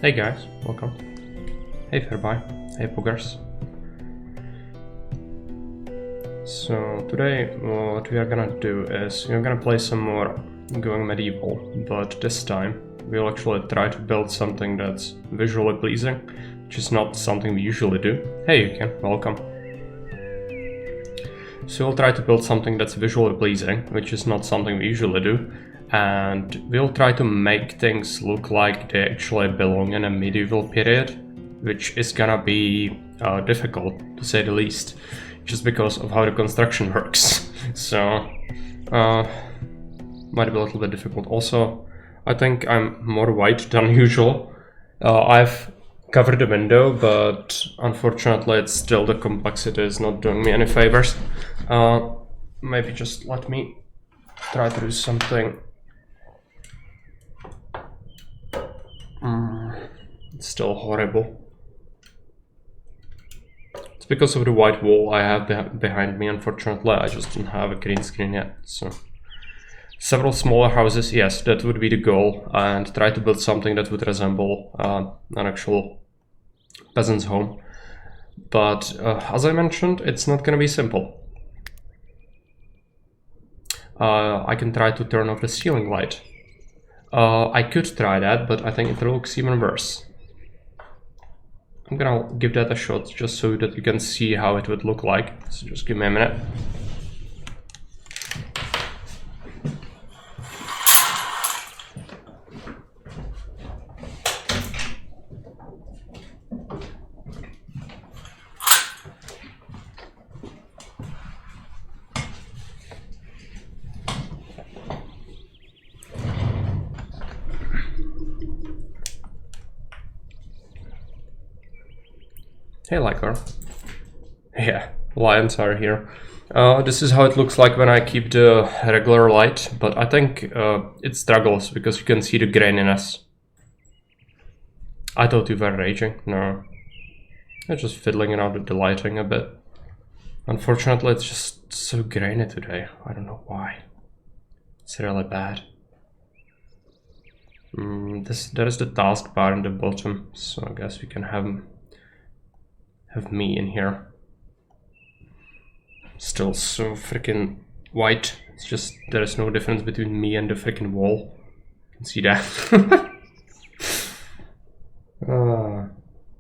Hey guys, welcome. Hey Fairby, hey Poggers. So today what we are gonna do is we're gonna play some more Going Medieval, but this time we'll actually try to build something that's visually pleasing, which is not something we usually do. Hey you can, welcome. So we'll try to build something that's visually pleasing, which is not something we usually do. And we'll try to make things look like they actually belong in a medieval period, which is gonna be difficult to say the least, just because of how the construction works. So, might be a little bit difficult. Also, I think I'm more white than usual. I've covered the window, but unfortunately it's still the complexity is not doing me any favors. Maybe just let me try to do something. It's still horrible. It's because of the white wall I have behind me. Unfortunately, I just don't have a green screen yet. So, several smaller houses, yes, that would be the goal, and try to build something that would resemble an actual peasant's home. But as I mentioned, it's not gonna be simple. I can try to turn off the ceiling light. I could try that, but I think it looks even worse. I'm gonna give that a shot just so that you can see how it would look like. So just give me a minute. Hey Lycor. Yeah, lions are here. This is how it looks like when I keep the regular light, but I think it struggles because you can see the graininess. I thought you were raging. No. I'm just fiddling around with the lighting a bit. Unfortunately, it's just so grainy today. I don't know why. It's really bad. There is the taskbar in the bottom, so I guess we can have me in here. Still so freaking white. It's just there is no difference between me and the freaking wall. You can see that.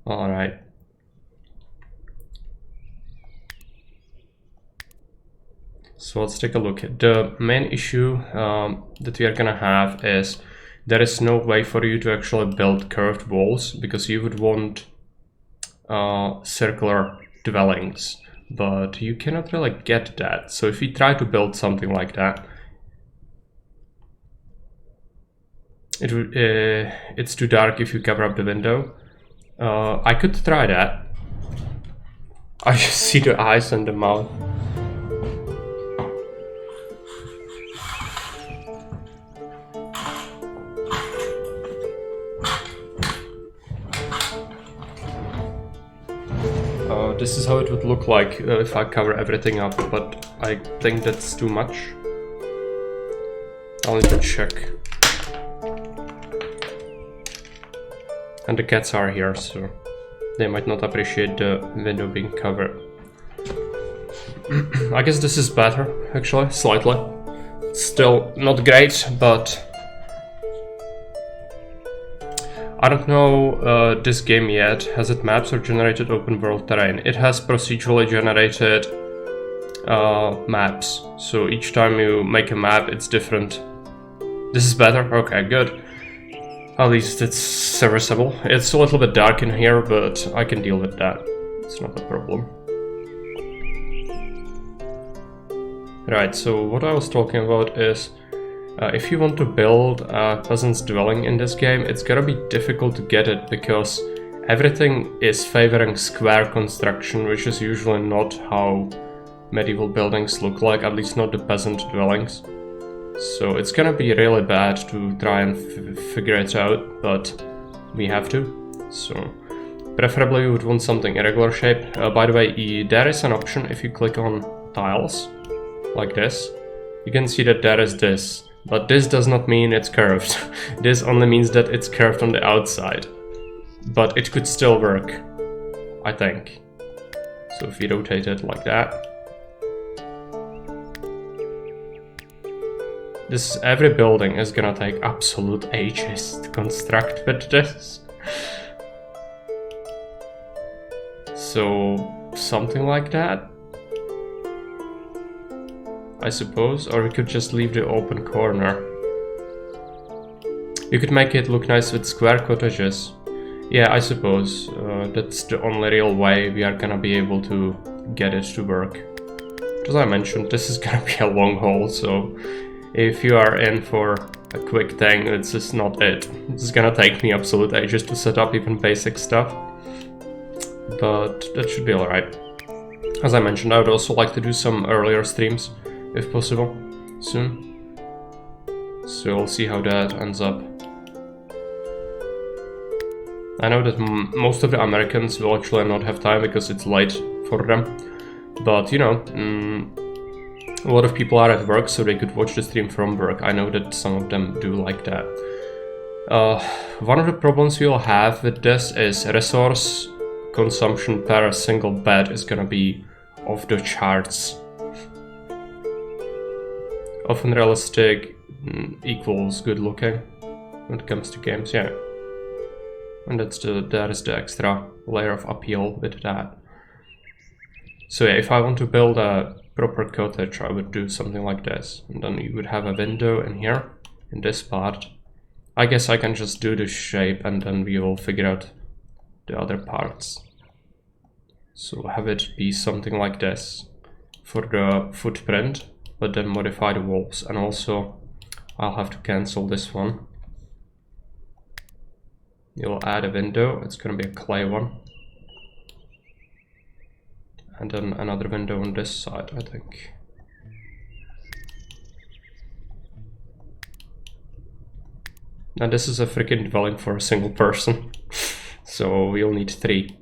Alright. So let's take a look. The main issue that we are gonna have is there is no way for you to actually build curved walls, because you would want circular dwellings, but you cannot really get that. So if we try to build something like that, it's too dark if you cover up the window. I could try that. I just see the eyes and the mouth. This is how it would look like if I cover everything up, but I think that's too much. I'll need to check. And the cats are here, so they might not appreciate the window being covered. I guess this is better, actually, slightly. Still not great, but I don't know this game yet. Has it maps or generated open world terrain? It has procedurally generated maps. So each time you make a map, it's different. This is better? Okay, good. At least it's serviceable. It's a little bit dark in here, but I can deal with that. It's not a problem. Right, so what I was talking about is if you want to build a peasant's dwelling in this game, it's gonna be difficult to get it because everything is favoring square construction, which is usually not how medieval buildings look like, at least not the peasant dwellings. So it's gonna be really bad to try and figure it out, but we have to. So preferably we would want something irregular shape. By the way, there is an option if you click on tiles, like this. You can see that there is this. But this does not mean it's curved. This only means that it's curved on the outside. but it could still work, I think. So if we rotate it like that. Every building is gonna take absolute ages to construct with this. So something like that, I suppose, or we could just leave the open corner. You could make it look nice with square cottages. Yeah, I suppose that's the only real way we are gonna be able to get it to work. As I mentioned, this is gonna be a long haul, so if you are in for a quick thing, it's just not it. It's gonna take me absolute ages to set up even basic stuff. But that should be alright. As I mentioned, I would also like to do some earlier streams, if possible, soon. So we'll see how that ends up. I know that most of the Americans will actually not have time because it's late for them. But, you know, a lot of people are at work, so they could watch the stream from work. I know that some of them do like that. One of the problems we'll have with this is resource consumption per single bed is gonna be off the charts. Often realistic equals good looking when it comes to games, yeah. And that is the extra layer of appeal with that. So yeah, if I want to build a proper cottage, I would do something like this. And then you would have a window in here, in this part. I guess I can just do the shape and then we will figure out the other parts. So have it be something like this for the footprint, but then modify the walls. And also I'll have to cancel this one. You'll add a window, it's gonna be a clay one. And then another window on this side, I think. Now this is a freaking dwelling for a single person, so we'll need 3.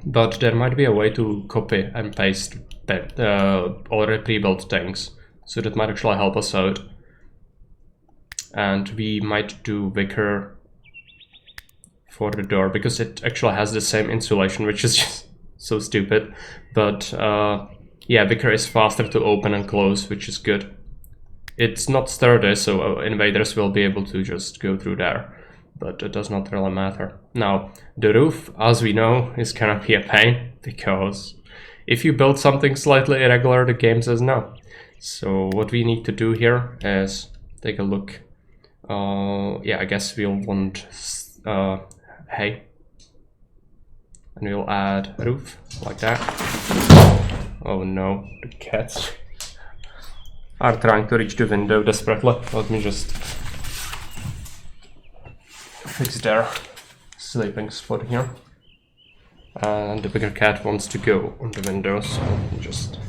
But there might be a way to copy and paste already pre-built things, so that might actually help us out. And we might do wicker for the door, because it actually has the same insulation, which is just so stupid. But yeah, wicker is faster to open and close, which is good. It's not sturdy, so invaders will be able to just go through there, but it does not really matter. Now, the roof, as we know, is gonna be a pain, because if you build something slightly irregular, the game says no. So what we need to do here is take a look. Yeah, I guess we'll want hay. And we'll add a roof, like that. Oh no, the cats are trying to reach the window desperately. Let me just fix their sleeping spot here. And the bigger cat wants to go on the window, so just...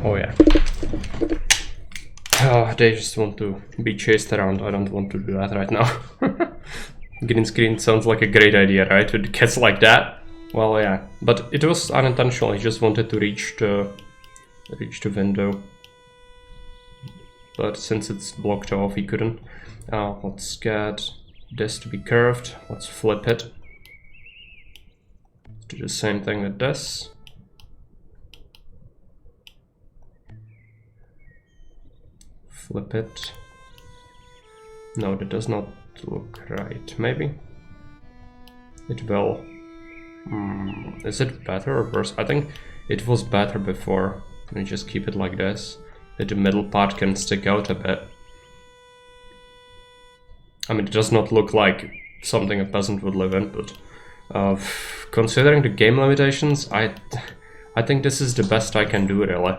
Oh yeah. Oh, they just want to be chased around. I don't want to do that right now. Green screen sounds like a great idea, right? With cats like that. Well, yeah, but it was unintentional. He just wanted to reach the window, but since it's blocked off, he couldn't. Let's get this to be curved. Let's flip it. Let's do the same thing with this. Flip it. No, that does not look right. Maybe it will. Is it better or worse? I think it was better before. Let me just keep it like this, that the middle part can stick out a bit. I mean, it does not look like something a peasant would live in, but considering the game limitations, I think this is the best I can do, really.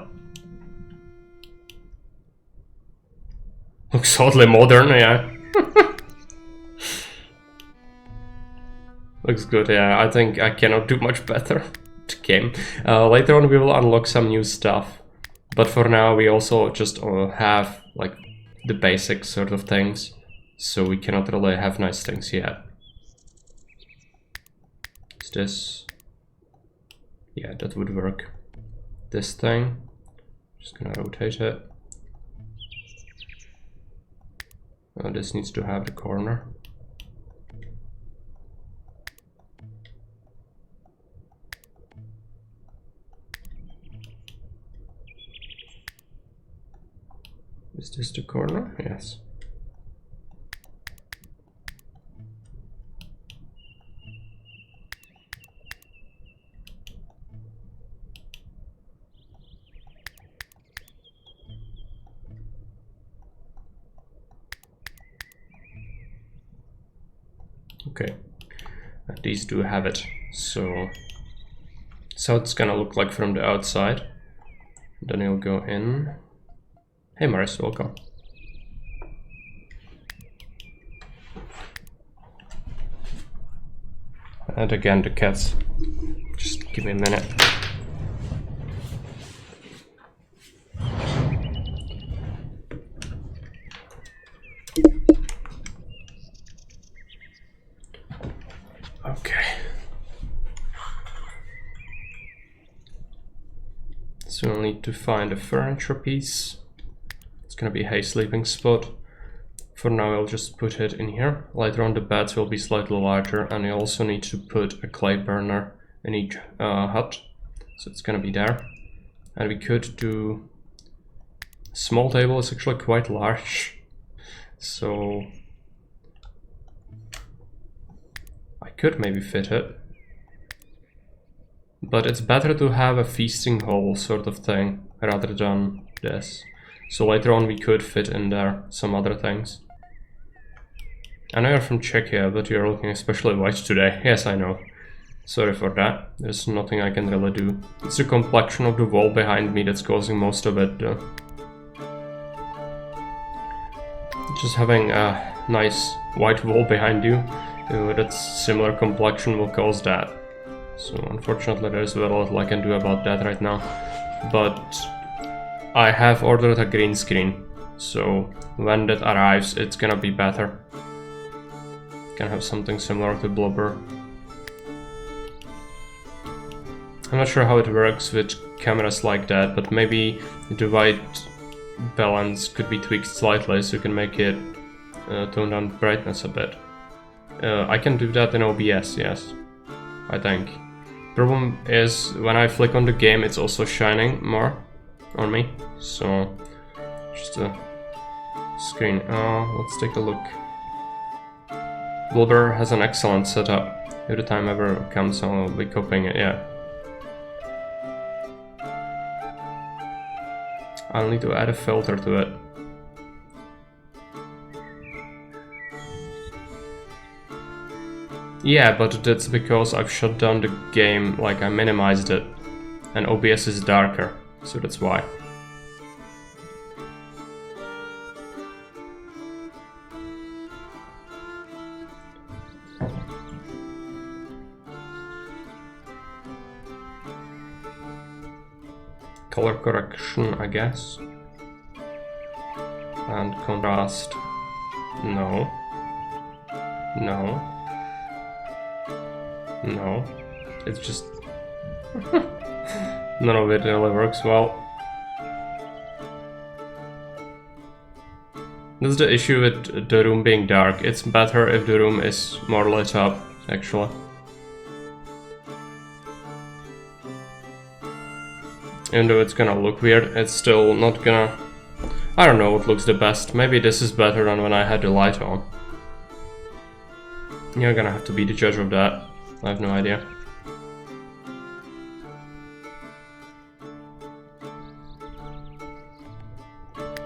Looks oddly modern, yeah. Looks good, yeah. I think I cannot do much better. The game. Later on we will unlock some new stuff, but for now we also just have like the basic sort of things, so we cannot really have nice things yet. Is this? Yeah, that would work. This thing, just gonna rotate it. This needs to have the corner. Is this the corner? Yes. Okay, these do have it, so it's gonna look like from the outside. Then you'll go in. Hey Maris, welcome. And again the cats. Just give me a minute. Okay. So we'll need to find a furniture piece. It's gonna be a sleeping spot. For now I'll just put it in here. Later on the beds will be slightly larger, and I also need to put a clay burner in each hut. So it's gonna be there. And we could do... Small table is actually quite large. So... I could maybe fit it. But it's better to have a feasting hall sort of thing rather than this. So later on we could fit in there some other things. I know you're from Czechia, but you're looking especially white today. Yes, I know. Sorry for that. There's nothing I can really do. It's the complexion of the wall behind me that's causing most of it, though. Just having a nice white wall behind you with a similar complexion will cause that. So unfortunately there's very little I can do about that right now. But I have ordered a green screen, so when that arrives it's gonna be better. Gonna have something similar to Blubber. I'm not sure how it works with cameras like that, but maybe the white balance could be tweaked slightly so you can make it tone down brightness a bit. I can do that in OBS, yes, I think. Problem is, when I flick on the game, it's also shining more on me, so just a screen. Let's take a look. Blubber has an excellent setup. If the time ever comes, I'll be copying it, yeah. I'll need to add a filter to it. Yeah, but that's because I've shut down the game, like I minimized it. And OBS is darker, so that's why. Color correction, I guess. And contrast. No. No. No. It's just... None of it really works well. That's the issue with the room being dark. It's better if the room is more lit up, actually. Even though it's gonna look weird, it's still not gonna... I don't know what looks the best. Maybe this is better than when I had the light on. You're gonna have to be the judge of that. I have no idea.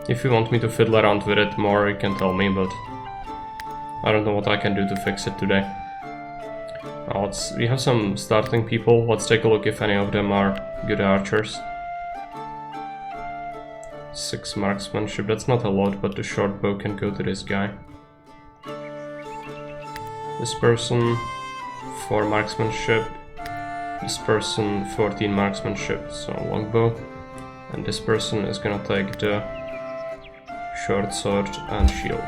If you want me to fiddle around with it more, you can tell me, but I don't know what I can do to fix it today. We have some starting people. Let's take a look if any of them are good archers. 6 marksmanship, that's not a lot, but the short bow can go to this guy. This person, 4 marksmanship. This person, 14 marksmanship, so longbow. And this person is gonna take the short sword, and shield.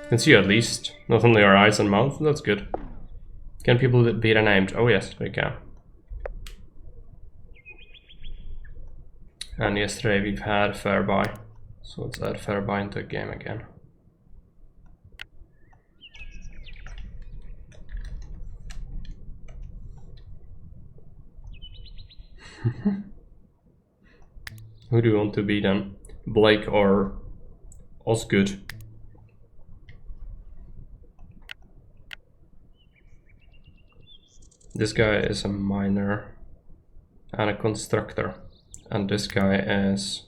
You can see at least, not only our eyes and mouth, that's good. Can people be renamed? Oh yes, they can. And yesterday we've had Fairbuy, so let's add Fairbuy into the game again. Who do you want to be then? Blake or Osgood? This guy is a miner and a constructor, and this guy is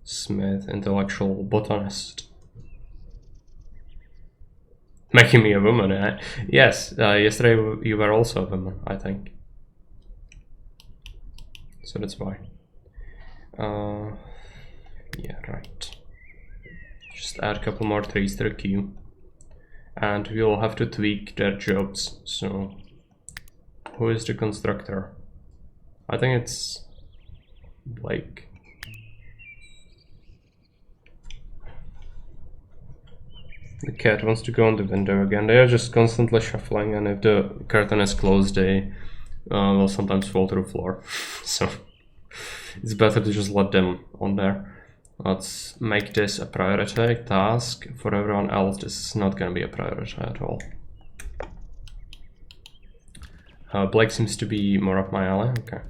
Smith, intellectual botanist. Making me a woman, eh? Yes, yesterday you were also a woman, I think. So that's why. Yeah, right. Just add a couple more trees to the queue. And we'll have to tweak their jobs. So, who is the constructor? I think it's Blake. The cat wants to go on the window again. They are just constantly shuffling, and if the curtain is closed, they will sometimes fall to the floor. So it's better to just let them on there. Let's make this a priority task. For everyone else, this is not going to be a priority at all. Blake seems to be more up my alley. Okay.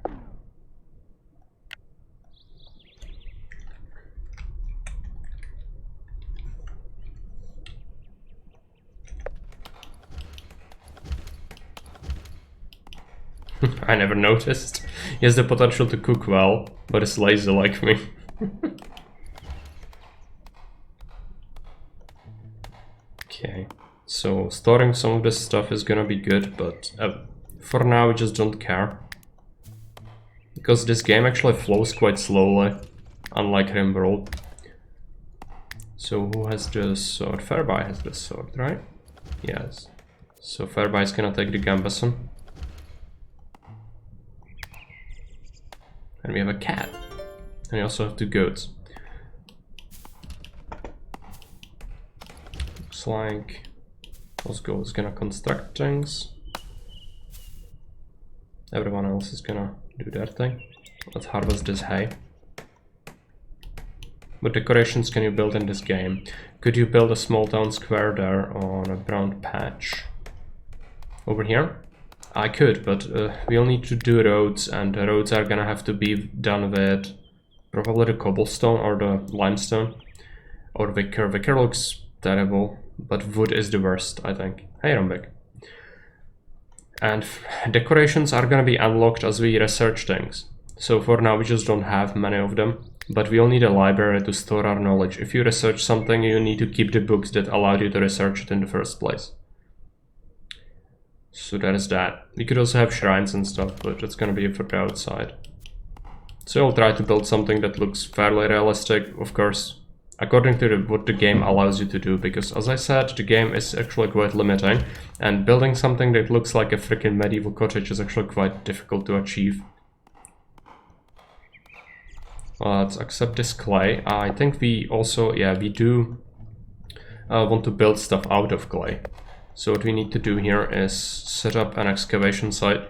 I never noticed. He has the potential to cook well, but is lazy like me. Okay, so storing some of this stuff is gonna be good, but for now we just don't care. Because this game actually flows quite slowly, unlike Rimworld. So who has the sword? Fairbuy has the sword, right? Yes. So Fairbuy is gonna take the Gambeson. And we have a cat. And we also have 2 goats. Looks like Osgo is gonna construct things. Everyone else is gonna do their thing. Let's harvest this hay. What decorations can you build in this game? Could you build a small town square there on a brown patch? Over here? I could, but we'll need to do roads, and the roads are gonna have to be done with probably the cobblestone or the limestone or wicker. Wicker looks terrible, but wood is the worst, I think. Hey, Rombik. And decorations are gonna be unlocked as we research things. So for now we just don't have many of them, but we'll need a library to store our knowledge. If you research something, you need to keep the books that allowed you to research it in the first place. So that is that. We could also have shrines and stuff, but it's gonna be for the outside. So I'll try to build something that looks fairly realistic, of course, according to what the game allows you to do, because as I said, the game is actually quite limiting, and building something that looks like a freaking medieval cottage is actually quite difficult to achieve. Let's accept this clay. I think we also, yeah, we do want to build stuff out of clay. So what we need to do here is set up an excavation site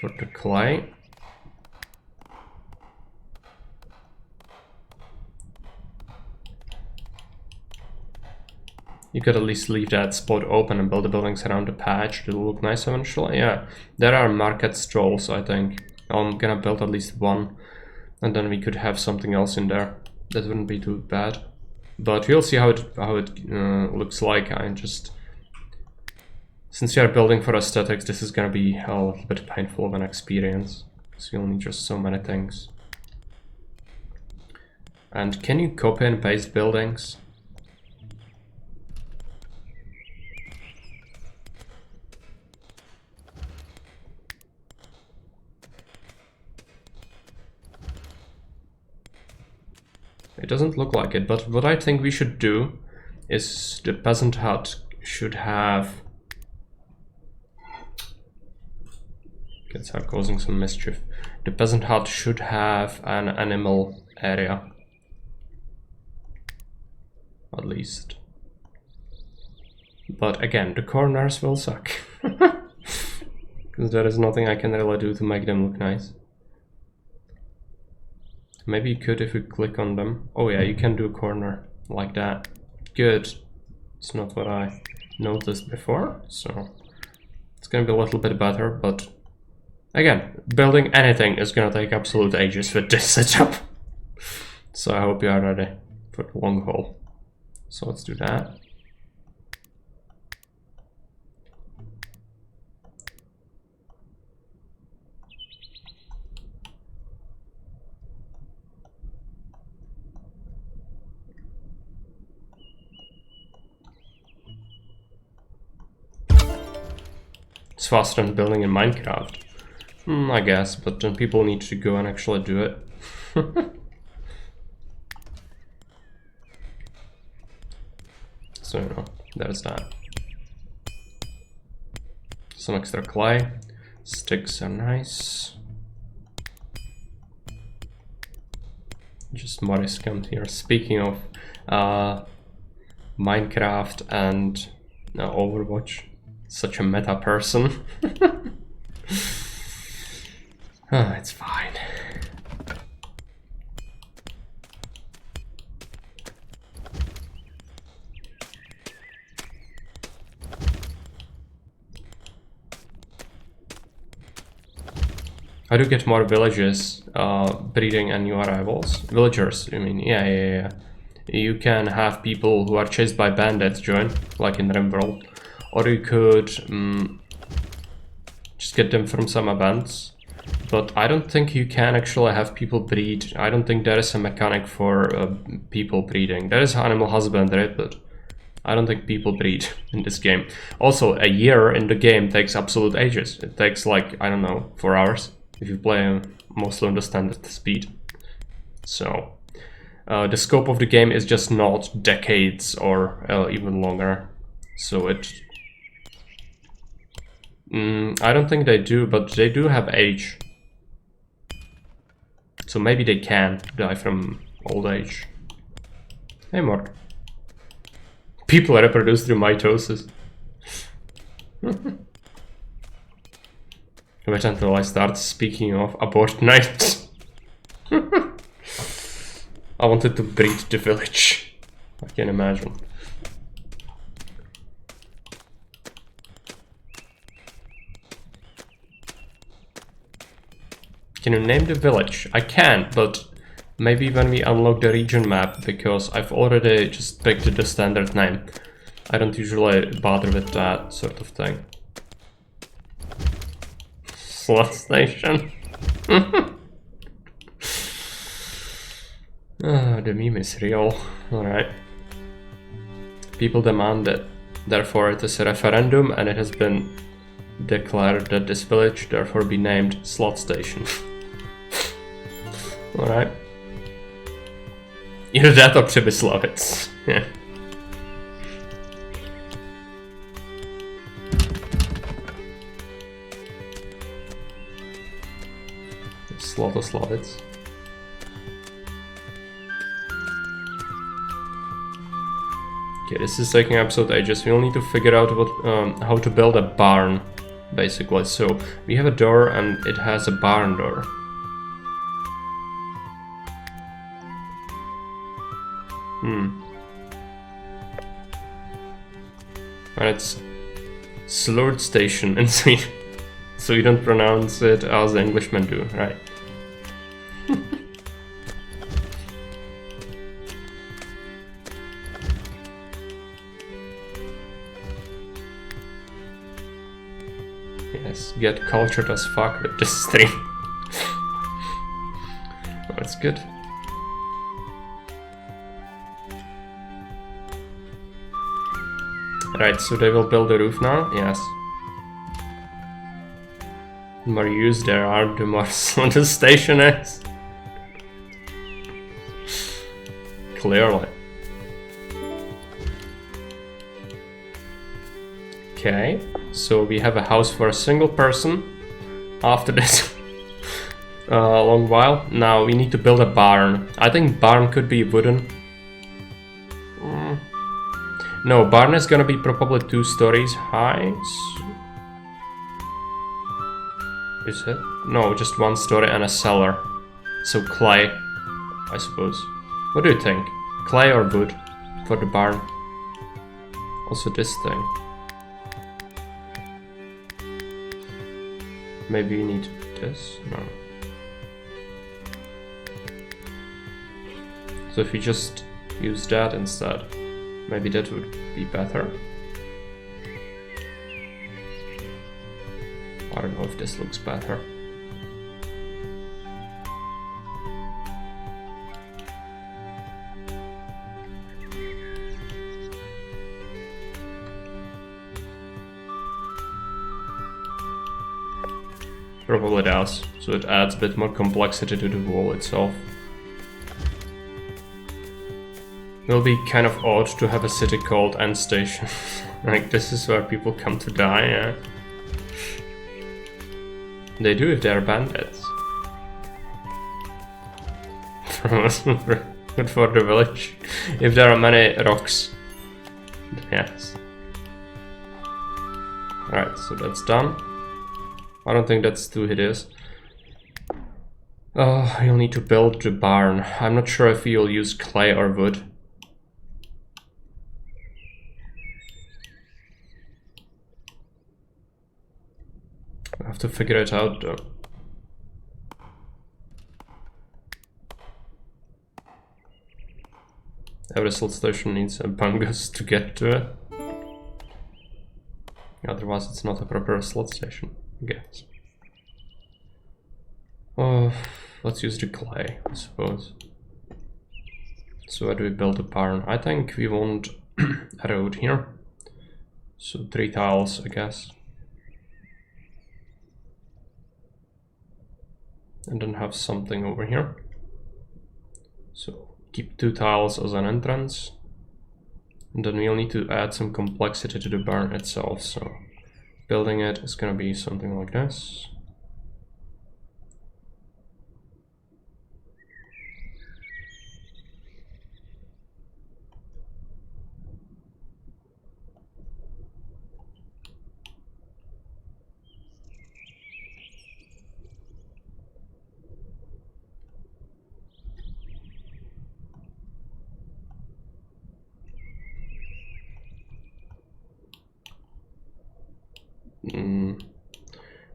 for the clay. You could at least leave that spot open and build the buildings around the patch. It'll look nice eventually. Yeah, there are market stalls, I think. I'm gonna build at least one, and then we could have something else in there. That wouldn't be too bad. But we'll see how it looks like. I just, since we are building for aesthetics, this is gonna be a little bit painful of an experience, because you'll need just so many things. And can you copy and paste buildings? It doesn't look like it, but what I think we should do is the peasant hut should have... Kids are causing some mischief. the peasant hut should have an animal area. At least. But again, the corners will suck. Because there is nothing I can really do to make them look nice. Maybe you could if you click on them. Oh yeah, you can do a corner like that. Good. It's not what I noticed before, so it's gonna be a little bit better, but again, building anything is gonna take absolute ages with this setup. So I hope you are ready for the long haul. So let's do that. It's faster than building in Minecraft. I guess, but then people need to go and actually do it. So, you know, there's that. Some extra clay. Sticks are nice. Just Morris come here. Speaking of Minecraft and Overwatch. Such a meta person. It's fine. How do you get more villages breeding and new arrivals? Villagers, you mean? Yeah. You can have people who are chased by bandits join, like in RimWorld. Or you could just get them from some events. But I don't think you can actually have people breed. I don't think there is a mechanic for people breeding. There is animal husbandry, but I don't think people breed in this game. Also, a year in the game takes absolute ages. It takes like, I don't know, 4 hours if you play mostly on the standard speed. So, the scope of the game is just not decades or even longer. So it... I don't think they do, but they do have age. So maybe they can die from old age. Hey, Mark. People reproduce through mitosis. Wait until I start speaking of abort night. I wanted to breed the village. I can imagine. Can you name the village? I can, but maybe when we unlock the region map, because I've already just picked the standard name. I don't usually bother with that sort of thing. Slot station. The meme is real. Alright. People demand it. Therefore it is a referendum and it has been declared that this village therefore be named Slot Station. Alright. Either that or Chibislovitz. Yeah. Slotoslavitz. Okay, this is taking absolute ages. We'll need to figure out what how to build a barn, basically. So we have a door and it has a barn door. And it's slurred station in Sweden. So you don't pronounce it as the Englishmen do, right? Yes, get cultured as fuck with this stream. That's good. Right, so they will build a roof now? Yes. The more use there are, the more slow the station is. Clearly. Okay, so we have a house for a single person. After this, a long while. Now we need to build a barn. I think barn could be wooden. No, barn is gonna be probably 2 stories high. Is it? No, just 1 story and a cellar. So clay, I suppose. What do you think? Clay or wood for the barn? Also this thing. Maybe we need this? No. So if we just use that instead, maybe that would be better. I don't know if this looks better. Probably does, so it adds a bit more complexity to the wall itself. It'll be kind of odd to have a city called End Station. Like, this is where people come to die, yeah? They do if they're bandits. Good for the village. If there are many rocks. Yes. Alright, so that's done. I don't think that's too hideous. Oh, you'll need to build the barn. I'm not sure if you'll use clay or wood. I have to figure it out though. Every salt station needs a bungus to get to it. Otherwise it's not a proper slot station, I guess. Oh, let's use the clay, I suppose. So where do we build a barn? I think we want a road here. So 3 tiles, I guess. And then have something over here. So keep 2 tiles as an entrance. And then we'll need to add some complexity to the barn itself. So building it is gonna be something like this.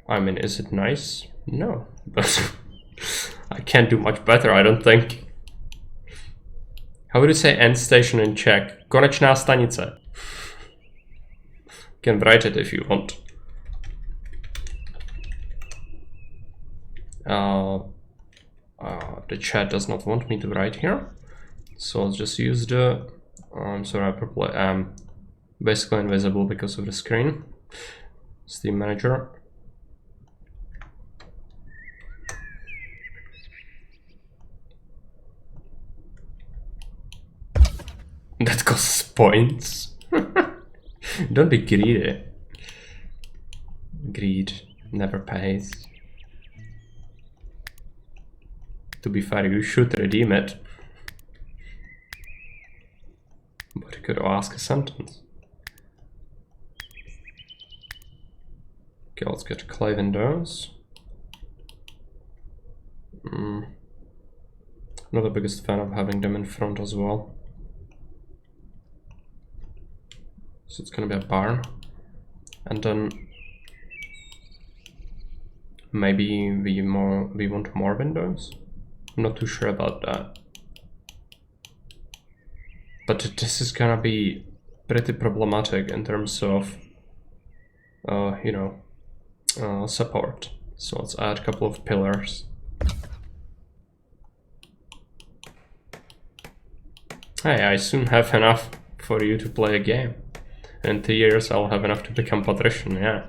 I mean, is it nice? No, but I can't do much better, I don't think. How would you say end station in Czech? Konečná stanice. You can write it if you want. The chat does not want me to write here, so I'll just use the. I'm sorry, I probably am basically invisible because of the screen. Steam Manager. That costs points. Don't be greedy. Greed never pays. To be fair, you should redeem it. But you could ask a sentence. Okay, let's get clay windows. Not the biggest fan of having them in front as well. So it's gonna be a barn. And then maybe we want more windows. I'm not too sure about that. But this is gonna be pretty problematic in terms of you know, support. So let's add a couple of pillars. Hey, I soon have enough for you to play a game. In 2 years I'll have enough to become patrician, yeah.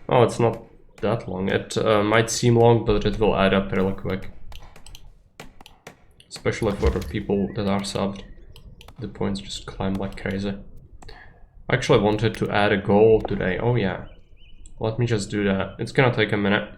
Oh, it's not that long. It might seem long, but it will add up really quick. Especially for the people that are subbed. The points just climb like crazy. I actually wanted to add a goal today. Oh yeah. Let me just do that. It's gonna take a minute.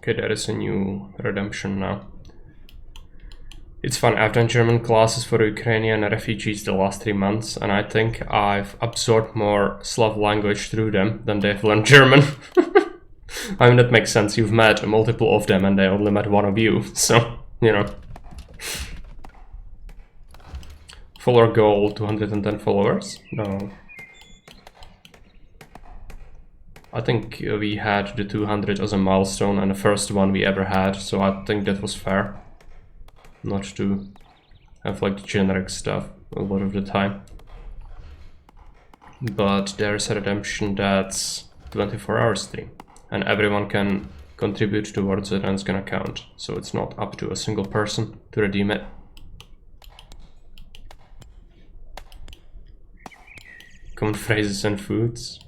Okay, there is a new redemption now. It's fun. I've done German classes for Ukrainian refugees the last 3 months, and I think I've absorbed more Slav language through them than they've learned German. I mean, that makes sense. You've met multiple of them and they only met one of you, so, you know. Follower goal, 210 followers? No. I think we had the 200 as a milestone and the first one we ever had, so I think that was fair. Not to have like the generic stuff a lot of the time. But there's a redemption that's 24-hour stream, and everyone can contribute towards it and it's gonna count. So it's not up to a single person to redeem it. Common phrases and foods.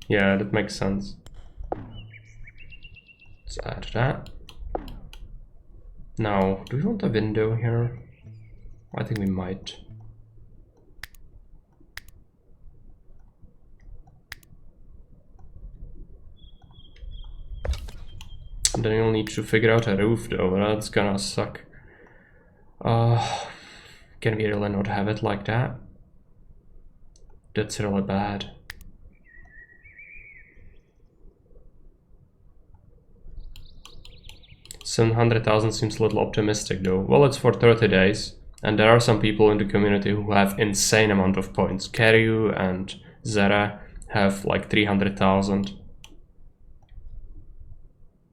Yeah, that makes sense. Let's add that. Now, do we want a window here? I think we might. And then you'll need to figure out a roof though, that's gonna suck. Can we really not have it like that? That's really bad. $700,000 seems a little optimistic though. Well, it's for 30 days, and there are some people in the community who have insane amount of points. Karyu and Zera have like 300,000.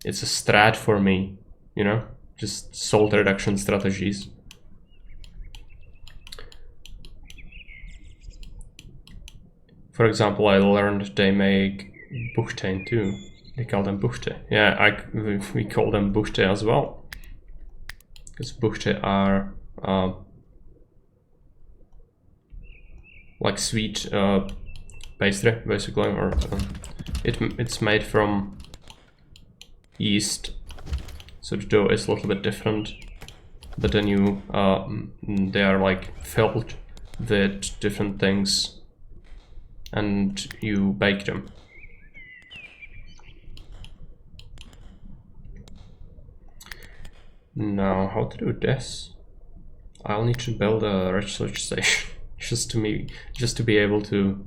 It's a strat for me, you know? Just salt reduction strategies. For example, I learned they make Buchten too. They call them Buchte. Yeah, we call them Buchte as well. Because Buchte are like sweet pastry, basically, or it's made from yeast, so the dough is a little bit different. But then you they are like filled with different things, and you bake them. Now, how to do this? I'll need to build a research station just to be able to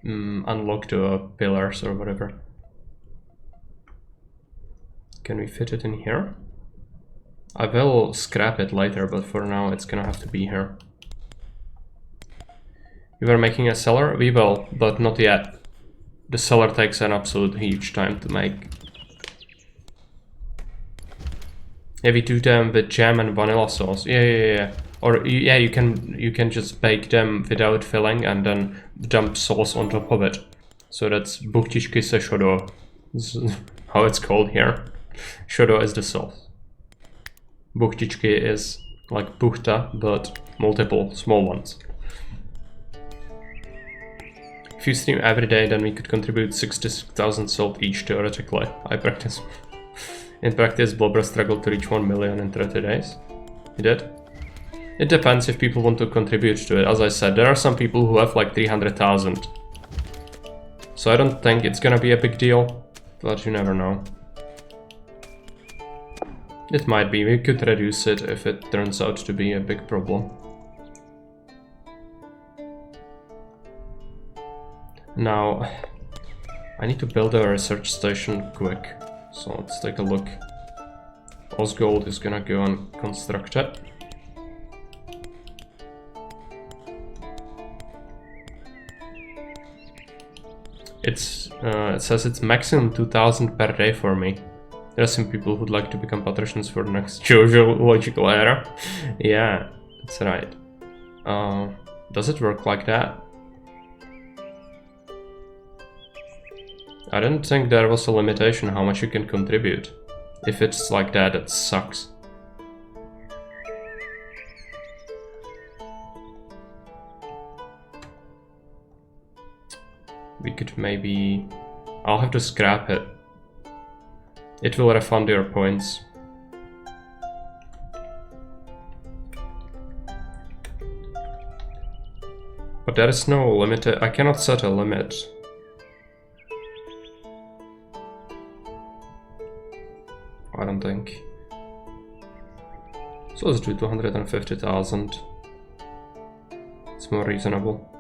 unlock the pillars or whatever. Can we fit it in here? I will scrap it later, but for now it's gonna have to be here. We were making a cellar? We will, but not yet. The cellar takes an absolute huge time to make. Yeah, we do them with jam and vanilla sauce. Yeah. Or yeah, you can just bake them without filling and then dump sauce on top of it. So that's buchtičky se shodo. This is how it's called here. Shodo is the sauce. Buchtičky is like buchta, but multiple small ones. If you stream every day, then we could contribute 60,000 salt each theoretically. I practice. In practice, Blobber struggled to reach 1 million in 30 days. He did? It depends if people want to contribute to it. As I said, there are some people who have like 300,000. So I don't think it's gonna be a big deal, but you never know. It might be. We could reduce it if it turns out to be a big problem. Now, I need to build a research station quick. So let's take a look. Osgold is gonna go and construct it. It says it's maximum 2,000 per day for me. There are some people who'd like to become patricians for the next geological era. Yeah, that's right. Does it work like that? I didn't think there was a limitation how much you can contribute. If it's like that, it sucks. We could maybe... I'll have to scrap it. It will refund your points. But there is no limit. I cannot set a limit. think. So let's do 250,000. It's more reasonable.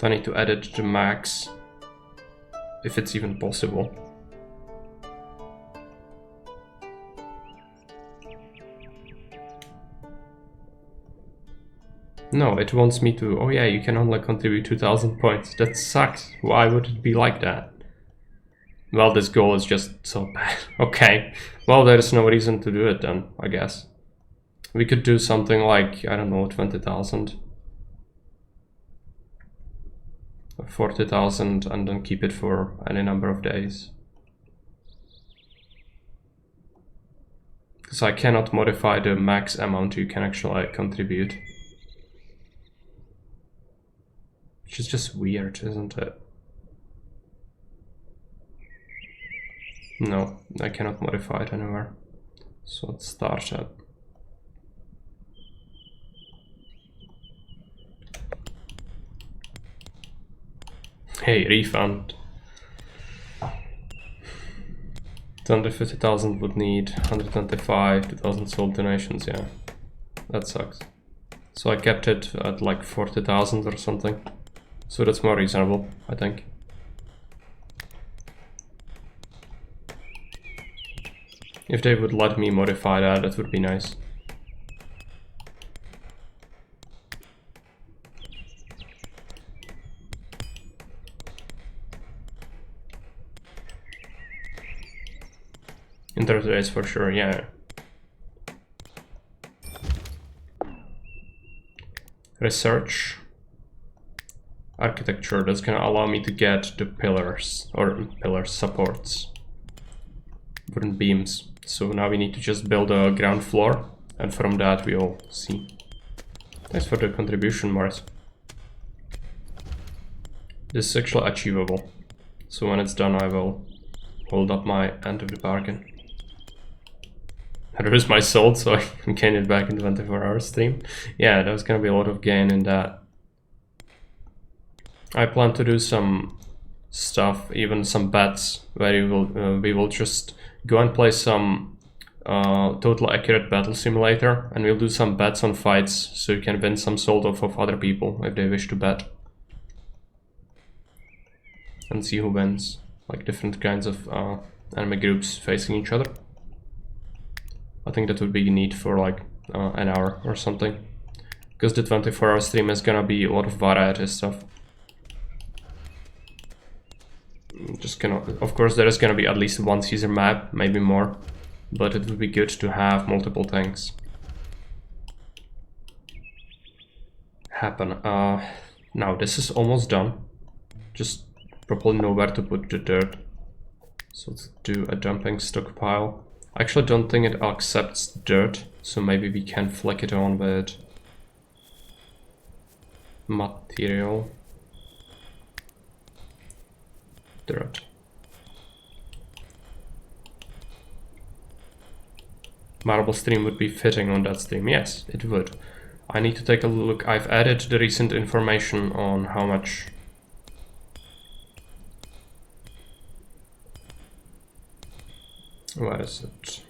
I need to add it to max, if it's even possible. No, it wants me to... Oh yeah, you can only contribute 2,000 points. That sucks. Why would it be like that? Well, this goal is just so bad. Okay, well, there's no reason to do it then, I guess. We could do something like, I don't know, 20,000. 40,000 and then keep it for any number of days. Because I cannot modify the max amount you can actually contribute. Which is just weird, isn't it? No, I cannot modify it anywhere. So let's start it. Hey, refund. 250,000 would need 125, 2,000 sold donations, yeah. That sucks. So I kept it at like 40,000 or something. So that's more reasonable, I think. If they would let me modify that, that would be nice. In 30 days for sure, yeah. Research. Architecture, that's gonna allow me to get the pillars, or pillars, supports. Wooden beams. So now we need to just build a ground floor, and from that we'll see. Thanks for the contribution, Mars. This is actually achievable. So when it's done, I will hold up my end of the bargain. There is my sold, so I can gain it back in 24-hour stream. Yeah, there's gonna be a lot of gain in that. I plan to do some stuff, even some bets, where we will just go and play some total accurate battle simulator, and we'll do some bets on fights, so you can win some sold off of other people if they wish to bet. And see who wins, like different kinds of enemy groups facing each other. I think that would be neat for like an hour or something, because the 24-hour stream is gonna be a lot of variety stuff. Just gonna, of course, there is gonna be at least one Caesar map, maybe more, but it would be good to have multiple things happen. Now this is almost done. Just probably know where to put the dirt. So let's do a dumping stockpile. I actually don't think it accepts dirt, so maybe we can flick it on with material. Dirt. Marble stream would be fitting on that stream. Yes, it would. I need to take a look. I've added the recent information on how much. Where is it?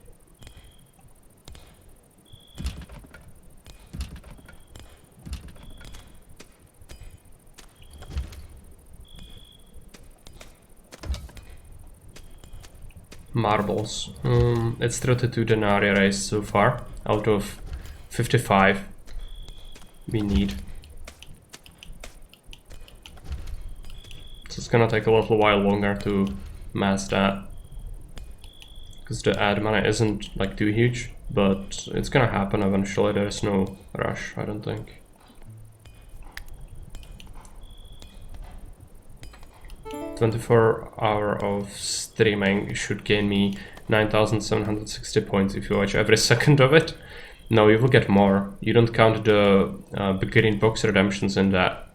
Marbles. It's 32 denarii raised so far, out of 55 we need. So it's gonna take a little while longer to mass that, because the ad money isn't like too huge, but it's gonna happen eventually. There's no rush, I don't think. 24-hour of streaming should gain me 9,760 points if you watch every second of it. No, you will get more. You don't count the big green box redemptions in that.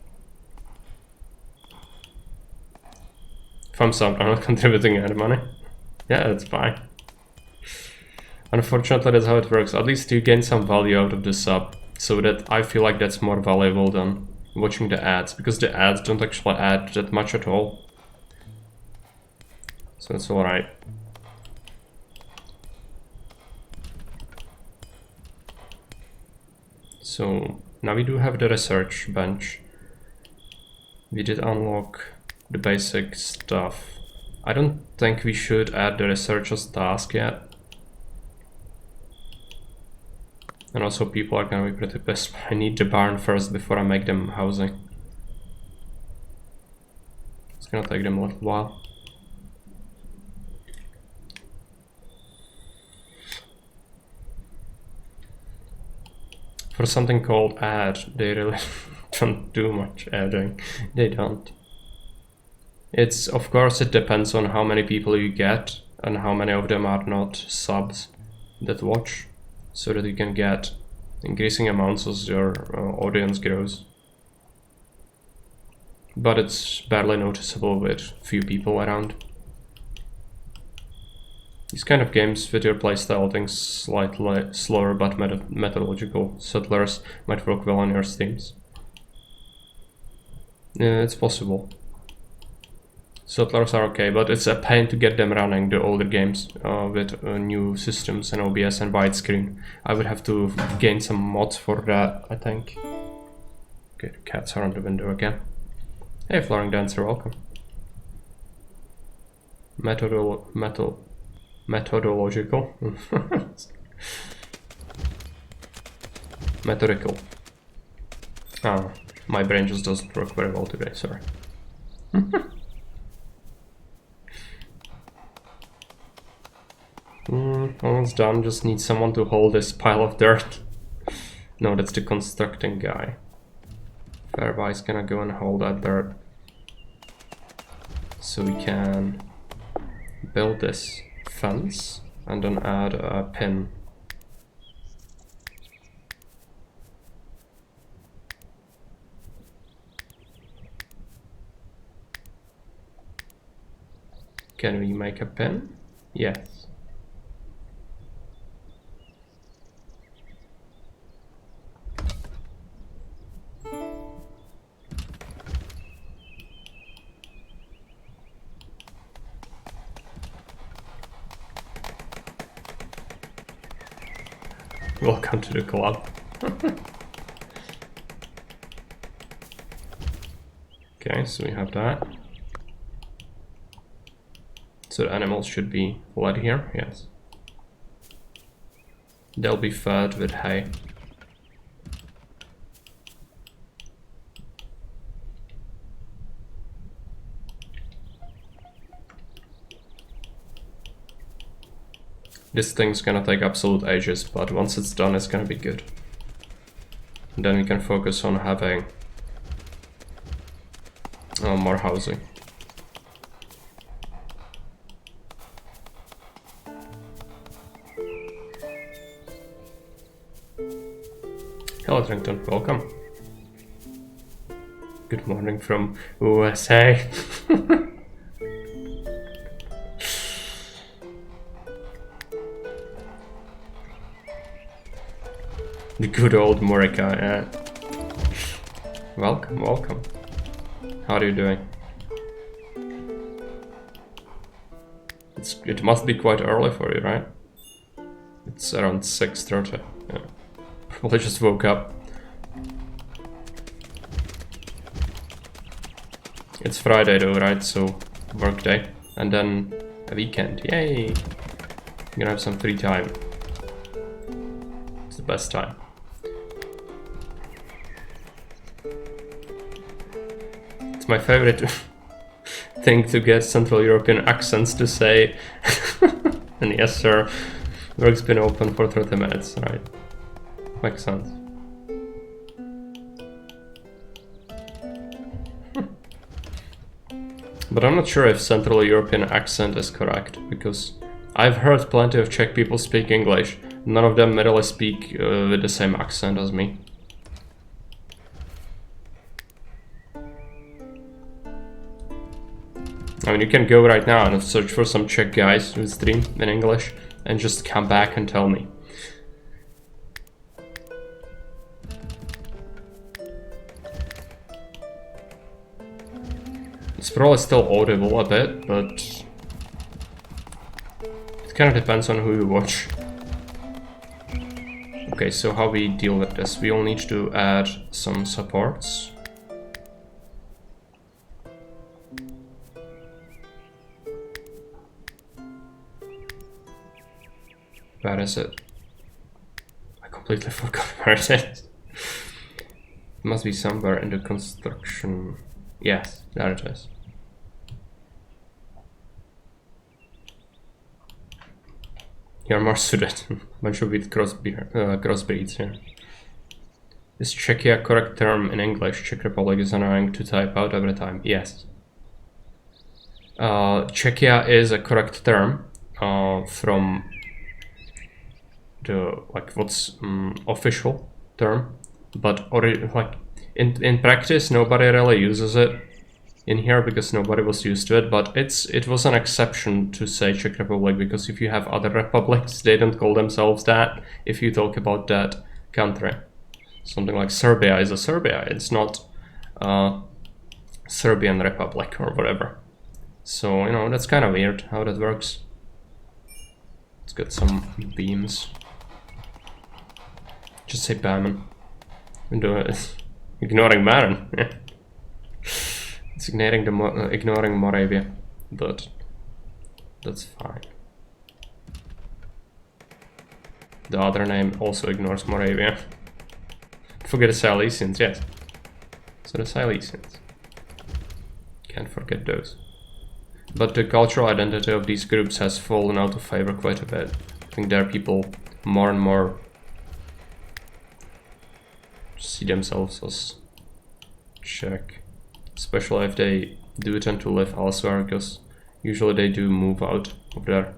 Thumbs up, I'm not contributing any money. Yeah, that's fine. Unfortunately, that's how it works. At least you gain some value out of the sub, so that I feel like that's more valuable than watching the ads, because the ads don't actually add that much at all. So that's alright. So now we do have the research bench. We did unlock the basic stuff. I don't think we should add the researcher's task yet. And also people are gonna be pretty pissed. I need the barn first before I make them housing. It's gonna take them a little while. For something called add, they really don't do much adding. They don't. It's, of course, it depends on how many people you get and how many of them are not subs that watch, so that you can get increasing amounts as your audience grows. But it's barely noticeable with few people around. These kind of games with your playstyle, things slightly slower but methodological settlers might work well on your streams. Yeah, it's possible. Settlers are okay, but it's a pain to get them running, the older games, with new systems and OBS and widescreen. I would have to gain some mods for that, I think. Okay, the cats are on the window again. Hey, Flooring Dancer, welcome. Methodological. Methodical. Oh, my brain just doesn't work very well today, sorry. Almost done, just need someone to hold this pile of dirt. No, that's the constructing guy. Fairby's gonna go and hold that dirt. So we can build this fence and then add a pin. Can we make a pin? Yes. Welcome to the club. Okay, so we have that. So the animals should be led here, yes. They'll be fed with hay. This thing's gonna take absolute ages, but once it's done, it's gonna be good. And then we can focus on having more housing. Hello, Trington, welcome. Good morning from USA. The good old Morica, yeah. Welcome, welcome. How are you doing? It must be quite early for you, right? It's around 6:30. Yeah. Probably just woke up. It's Friday though, right? So work day and then a weekend. Yay! I'm gonna have some free time. It's the best time. It's my favorite thing to get Central European accents to say. And yes, sir, work's been open for 30 minutes, right? Makes sense. But I'm not sure if Central European accent is correct, because I've heard plenty of Czech people speak English. None of them really speak with the same accent as me. I mean, you can go right now and search for some Czech guys who stream in English and just come back and tell me. It's probably still audible a bit, but it kind of depends on who you watch. Okay, Okay, so how we deal with this? We will need to add some supports. Where is it? I completely forgot where it is. It must be somewhere in the construction. Yes, there it is. You're more suited. Bunch of weird crossbreeds here. Is Czechia a correct term in English? Czech Republic is annoying to type out every time. Yes. Czechia is a correct term from the what's official term, but in practice nobody really uses it in here because nobody was used to it. But it was an exception to say Czech Republic, because if you have other republics, they don't call themselves that if you talk about that country. Something like Serbia is a Serbia, it's not Serbian Republic or whatever. So, you know, that's kind of weird how that works. Let's get some beams. Just say Baman. Ignoring Marin. It's ignoring Moravia, but that's fine. The other name also ignores Moravia. Forget the Silesians, yes. So the Silesians. Can't forget those. But the cultural identity of these groups has fallen out of favor quite a bit. I think there are people more and more see themselves as Czech. Especially if they do tend to live elsewhere, because usually they do move out of their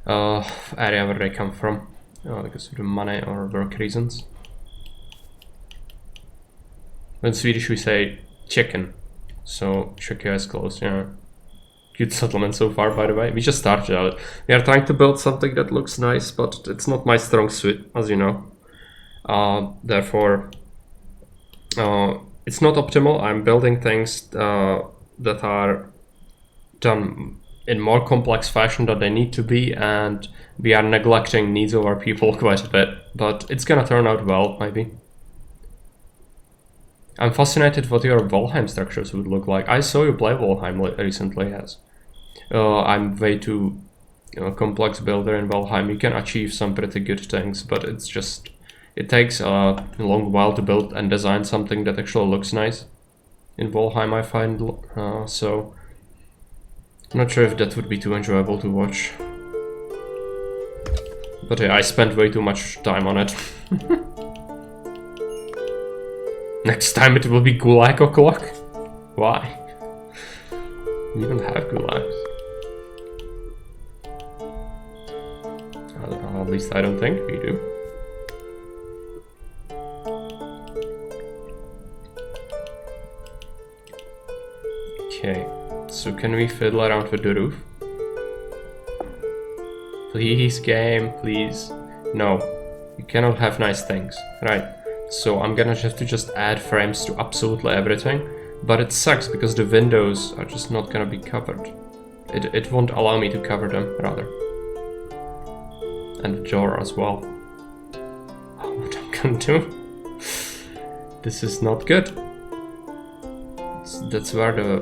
area where they come from, because of the money or work reasons. In Swedish we say chicken, so Czechia is close, yeah. Good settlement so far, by the way. We just started out. We are trying to build something that looks nice, but it's not my strong suit, as you know. Therefore, it's not optimal. I'm building things that are done in more complex fashion than they need to be, and we are neglecting needs of our people quite a bit, but it's gonna turn out well, maybe. I'm fascinated what your Valheim structures would look like. I saw you play Valheim recently, yes. I'm way too complex builder in Valheim. You can achieve some pretty good things, but it's just, it takes a long while to build and design something that actually looks nice in Valheim, I find, so I'm not sure if that would be too enjoyable to watch. But yeah, I spent way too much time on it. Next time it will be Gulag o'clock? Why? We don't have Gulags. At least I don't think we do. Okay, so can we fiddle around with the roof? Please, game, please. No, you cannot have nice things. Right, so I'm gonna have to just add frames to absolutely everything, but it sucks because the windows are just not gonna be covered. It won't allow me to cover them, rather. And the door as well. Oh, what I'm gonna do? This is not good. That's where the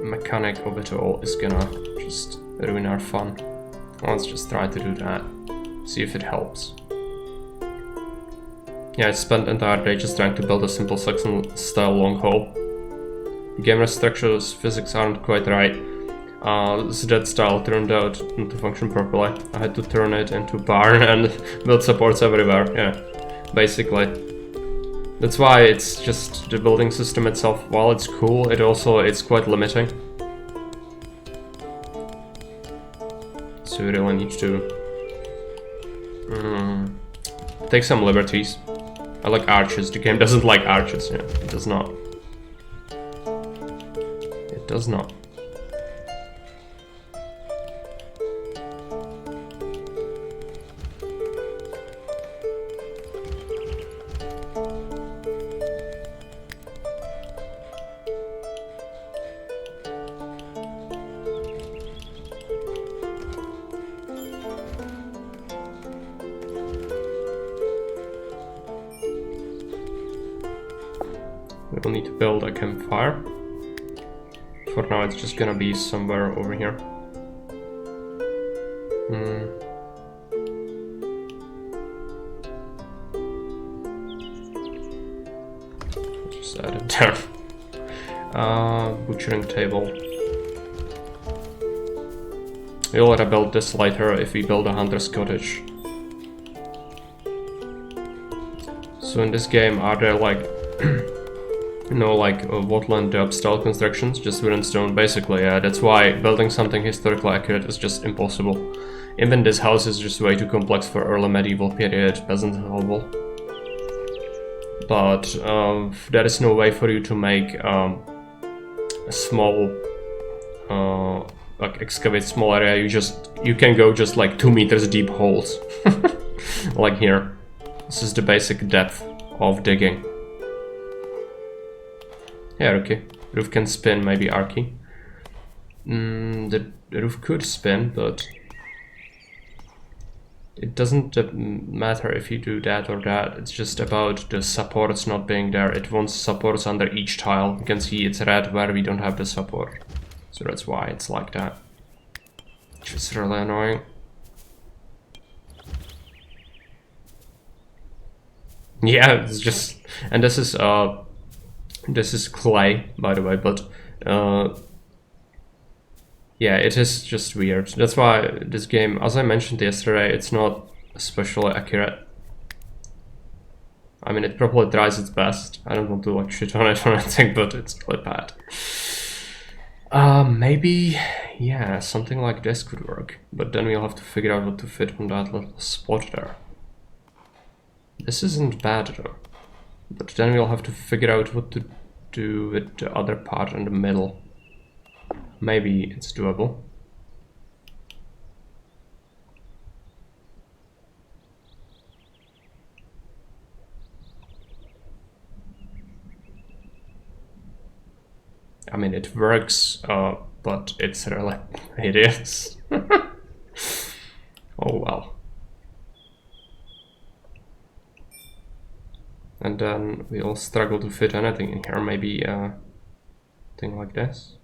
mechanic of it all is gonna just ruin our fun. Let's just try to do that. See if it helps. Yeah, I spent the entire day just trying to build a simple Saxon style long haul. Game structures, physics aren't quite right. So that style turned out not to function properly. I had to turn it into barn and build supports everywhere, yeah, basically. That's why it's just the building system itself, while it's cool, it's quite limiting. So you really need to take some liberties. I like arches, the game doesn't like arches, yeah, it does not. It does not. will need to build a campfire. For now, it's just gonna be somewhere over here. Just add it there. Butchering table. We'll rebuild this later if we build a hunter's cottage. So in this game, are there like, Watland dub style constructions, just wood and stone? Basically, yeah, that's why building something historically accurate is just impossible. Even this house is just way too complex for early medieval period peasant hovel. But there is no way for you to make a small, like excavate small area. You can go just like 2 meters deep holes, like here. This is the basic depth of digging. Yeah, okay. Roof can spin, maybe Arky. The roof could spin, but it doesn't matter if you do that or that. It's just about the supports not being there. It wants supports under each tile. You can see it's red where we don't have the support. So that's why it's like that. Which is really annoying. Yeah, it's just, and this is clay, by the way, but yeah, it is just weird. That's why this game, as I mentioned yesterday, it's not especially accurate. I mean, it probably tries its best. I don't want to like shit on it or anything, but it's really bad. Maybe, yeah, something like this could work, but then we'll have to figure out what to fit on that little spot there. This isn't bad though, but then we'll have to figure out what to do with the other part in the middle. Maybe it's doable. I mean, it works, but it's really hideous. Oh well. And then we'll struggle to fit anything in here. Maybe a thing like this.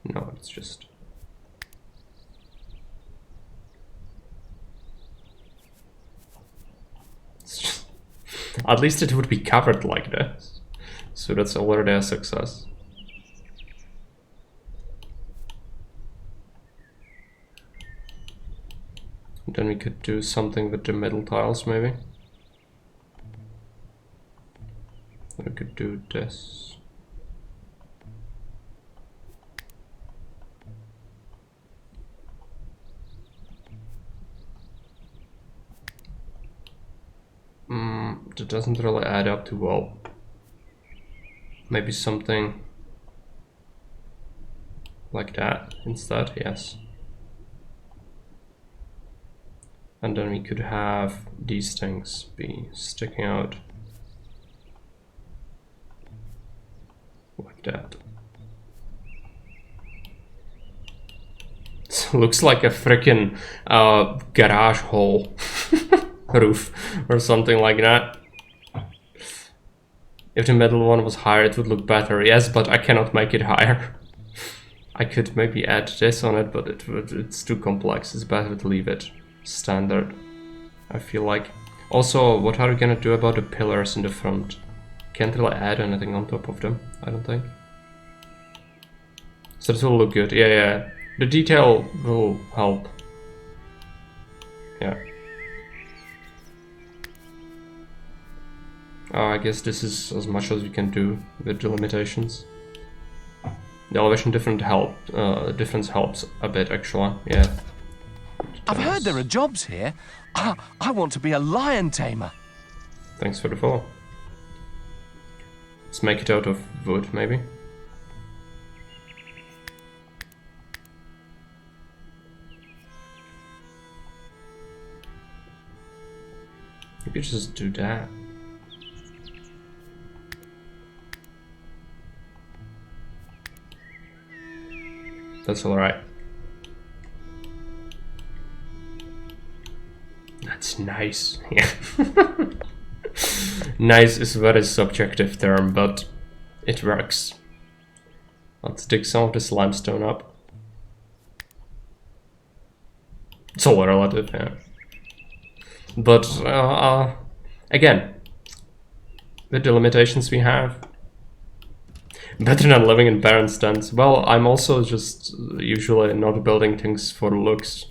No, it's just... At least it would be covered like this. So that's already a success. Then we could do something with the middle tiles, maybe. We could do this. That doesn't really add up too well. Maybe something like that instead, yes. And then we could have these things be sticking out like that. It looks like a freaking garage hole roof or something like that. If the middle one was higher, it would look better. Yes, but I cannot make it higher. I could maybe add this on it, but it's too complex. It's better to leave it standard, I feel like. Also, what are we gonna do about the pillars in the front? Can't really add anything on top of them, I don't think. So this will look good. Yeah. The detail will help. Yeah. I guess this is as much as we can do with the limitations. The elevation difference helps a bit, actually. Yeah. I've heard there are jobs here. I want to be a lion tamer. Thanks for the follow. Let's make it out of wood, maybe. You could just do that. That's alright. That's nice. Yeah. Nice is a very subjective term, but it works. Let's dig some of this limestone up. It's all relative, yeah. But again, with the limitations we have, better than living in barren stands. Well, I'm also just usually not building things for looks.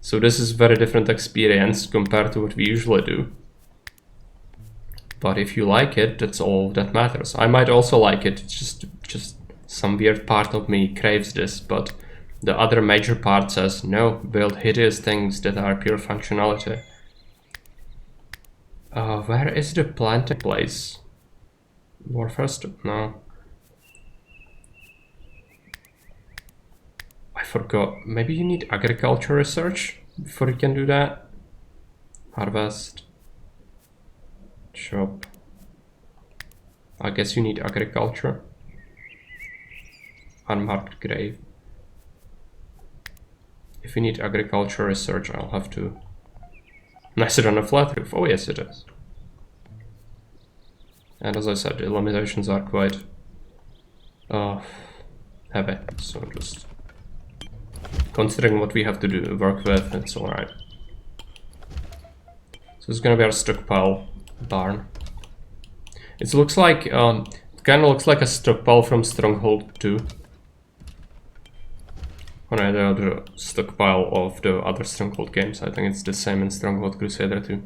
So this is very different experience compared to what we usually do. But if you like it, that's all that matters. I might also like it, it's just some weird part of me craves this, but the other major part says, no, build hideous things that are pure functionality. Where is the planting place? Warfare? No. I forgot. Maybe you need agriculture research before you can do that. Harvest. Shop. I guess you need agriculture. Unmarked grave. If you need agriculture research, I'll have to... Nicer than a flat roof. Oh yes, it is. And as I said, the limitations are quite heavy, so just considering what we have to do work with, it's alright. So it's gonna be our stockpile barn. It looks like it kinda looks like a stockpile from Stronghold 2. On the other stockpile of the other Stronghold games. I think it's the same in Stronghold Crusader 2.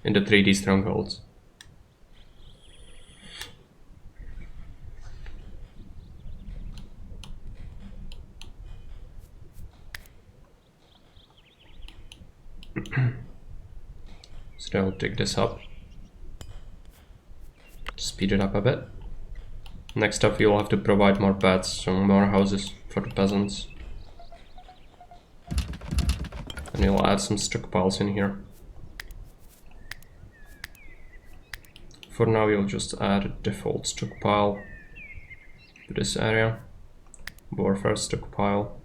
In the 3D Strongholds. So I'll dig this up. Speed it up a bit. Next up you'll have to provide more beds, so more houses for the peasants. And you'll add some stockpiles in here. For now you'll just add a default stockpile to this area. Warfare stockpile.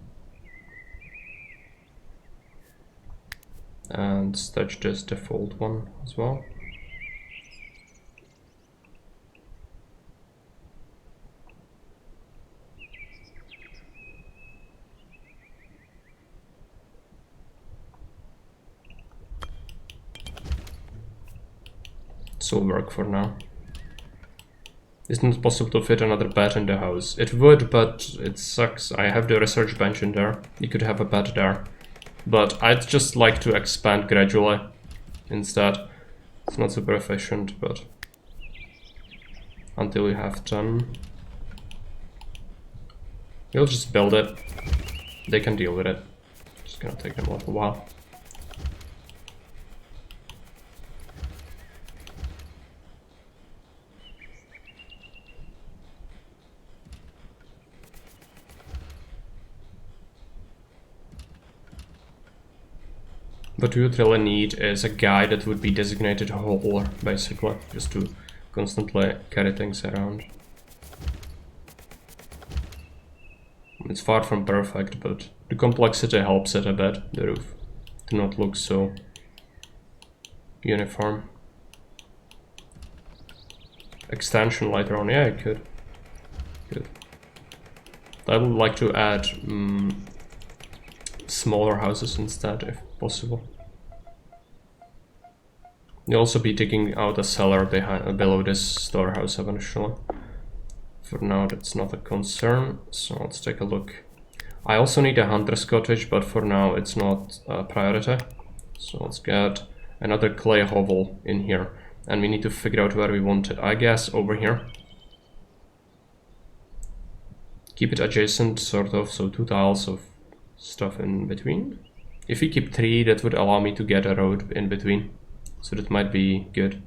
And touch this default one as well. This will work for now. It's not possible to fit another bed in the house. It would, but it sucks. I have the research bench in there. You could have a bed there. But I'd just like to expand gradually instead. It's not super efficient, but until we have 10, we'll just build it. They can deal with it. It's gonna take them a little while. What we would really need is a guy that would be designated hauler, basically, just to constantly carry things around. It's far from perfect, but the complexity helps it a bit, the roof, to not look so uniform. Extension later on, yeah, it could. Good. I would like to add smaller houses instead, if possible. You'll also be digging out a cellar below this storehouse eventually. For now that's not a concern, so let's take a look. I also need a hunter's cottage, but for now it's not a priority. So let's get another clay hovel in here, and we need to figure out where we want it. I guess over here. Keep it adjacent, sort of, so 2 tiles of stuff in between. If we keep 3, that would allow me to get a road in between, so that might be good.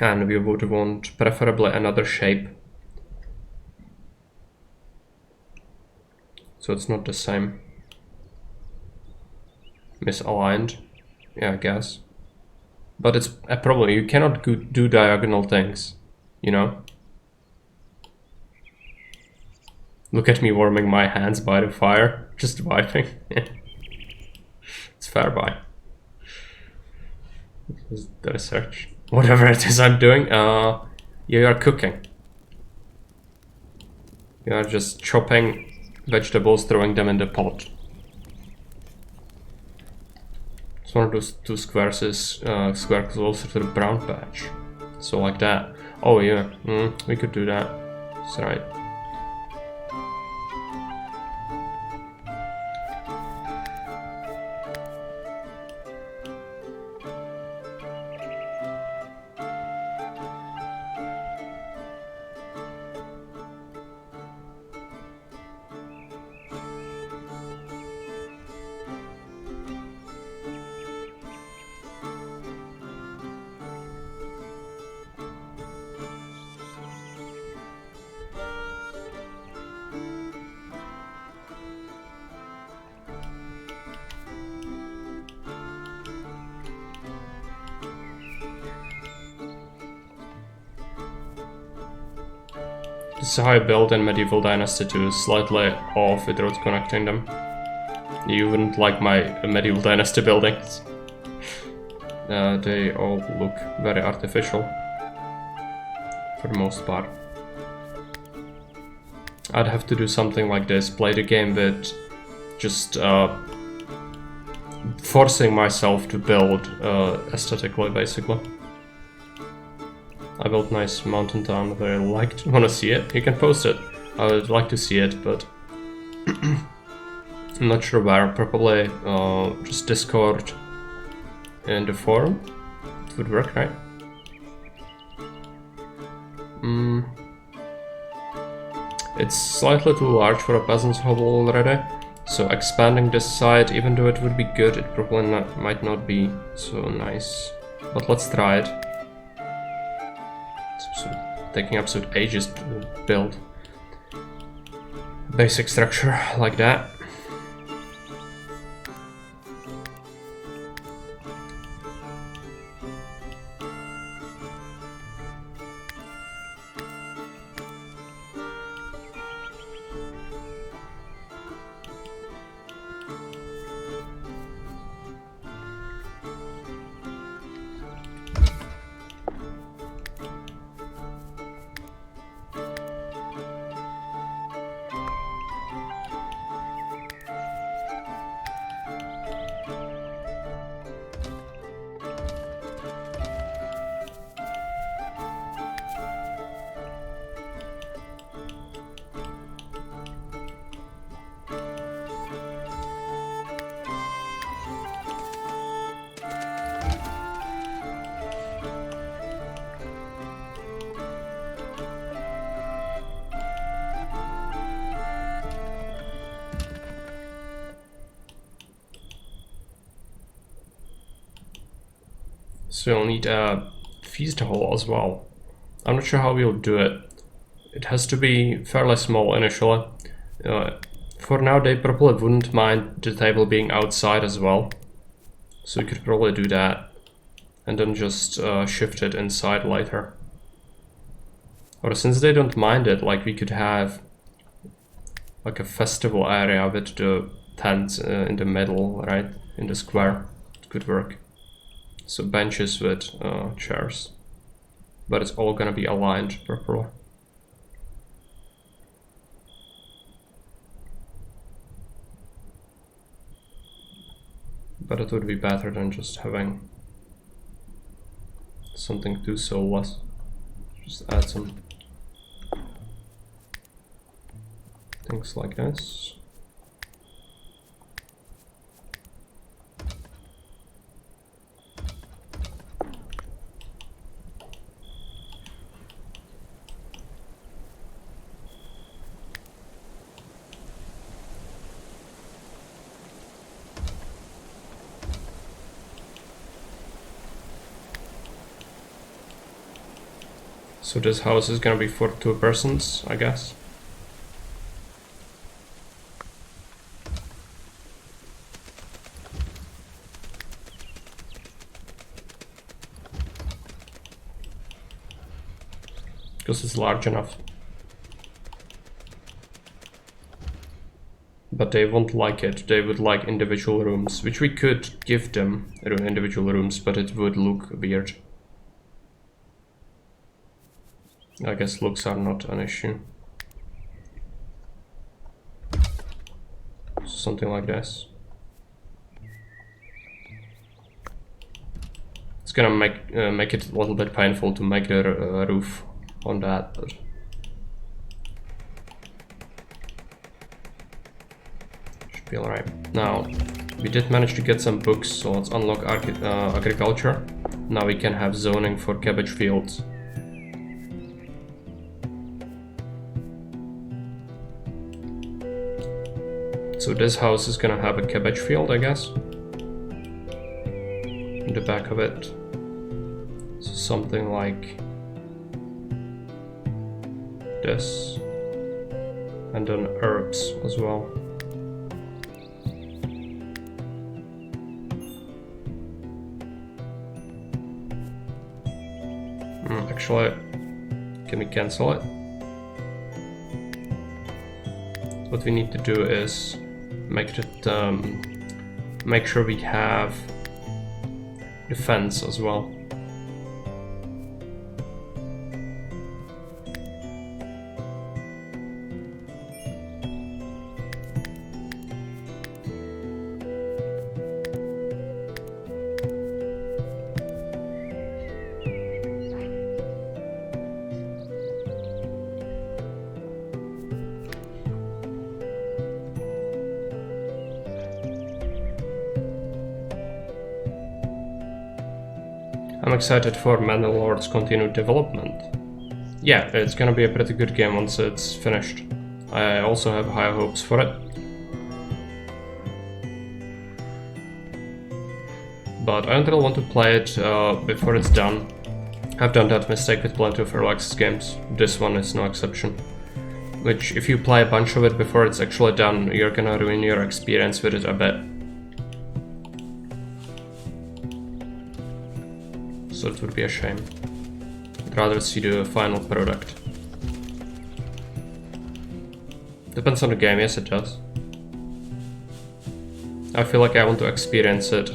And we would want preferably another shape, so it's not the same. Misaligned, yeah, I guess. But it's a problem, you cannot do diagonal things, you know? Look at me warming my hands by the fire, just wiping. It's fair by. The research. Whatever it is I'm doing. You are cooking. You are just chopping vegetables, throwing them in the pot. So one of those two squares is square closer to the brown patch. So like that. Oh yeah, we could do that. That's right. This is how I built in Medieval Dynasty 2, slightly off without connecting them. You wouldn't like my Medieval Dynasty buildings. They all look very artificial, for the most part. I'd have to do something like this, play the game with just forcing myself to build aesthetically, basically. I built nice mountain town that I liked. Wanna see it? You can post it. I would like to see it, but I'm not sure where. Probably just Discord and the forum. It would work, right? It's slightly too large for a peasant's hovel already, so expanding this side, even though it would be good, it probably might not be so nice. But let's try it. Taking absolute ages to build basic structure like that. So you'll need a feast hall as well. I'm not sure how we'll do it. It has to be fairly small initially. For now, they probably wouldn't mind the table being outside as well. So we could probably do that. And then just shift it inside later. Or since they don't mind it, like we could have like a festival area with the tents in the middle, right? In the square. It could work. So benches with chairs, but it's all gonna be aligned properly. But it would be better than just having something too soulless. Just add some things like this. So this house is gonna be for 2 persons, I guess. Because it's large enough. But they won't like it. They would like individual rooms, which we could give them individual rooms, but it would look weird. I guess looks are not an issue. Something like this. It's gonna make it a little bit painful to make the roof on that, but should be alright. Now, we did manage to get some books, so let's unlock agriculture. Now we can have zoning for cabbage fields. So this house is gonna have a cabbage field, I guess, in the back of it. So something like this, and then herbs as well. Actually, can we cancel it? What we need to do is make sure we have the fence as well. I'm excited for Mandalorian's continued development. Yeah, it's gonna be a pretty good game once it's finished. I also have high hopes for it. But I don't really want to play it before it's done. I've done that mistake with plenty of early access games. This one is no exception. Which, if you play a bunch of it before it's actually done, you're gonna ruin your experience with it a bit. So it would be a shame. I'd rather see the final product. Depends on the game, yes it does. I feel like I want to experience it.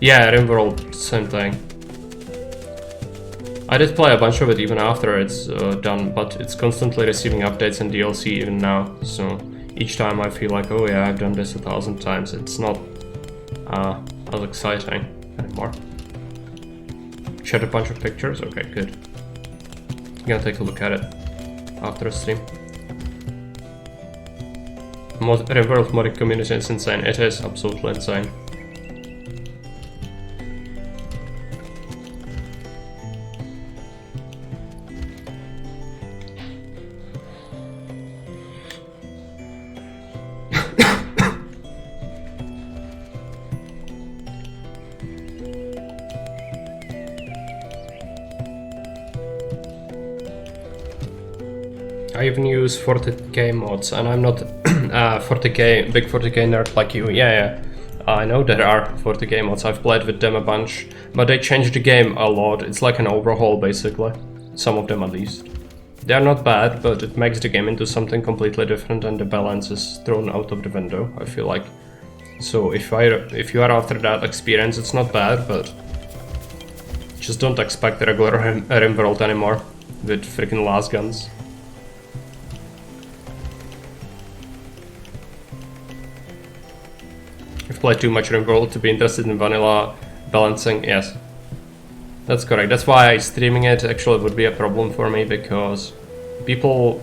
Yeah, RimWorld, same thing. I did play a bunch of it even after it's done, but it's constantly receiving updates and DLC even now, so each time I feel like, oh yeah, I've done this 1,000 times, it's not as exciting anymore. Shared a bunch of pictures? Okay, good. I'm gonna take a look at it after the stream. RimWorld modding community is insane. It is absolutely insane. I even use 40k mods, and I'm not big 40k nerd like you. Yeah, I know there are 40k mods, I've played with them a bunch, but they changed the game a lot. It's like an overhaul basically, some of them at least. They're not bad, but it makes the game into something completely different and the balance is thrown out of the window, I feel like. So if you are after that experience, it's not bad, but just don't expect the regular RimWorld anymore with freaking las guns. I've played too much RimWorld to be interested in vanilla balancing, yes. That's correct, that's why streaming it actually would be a problem for me, because people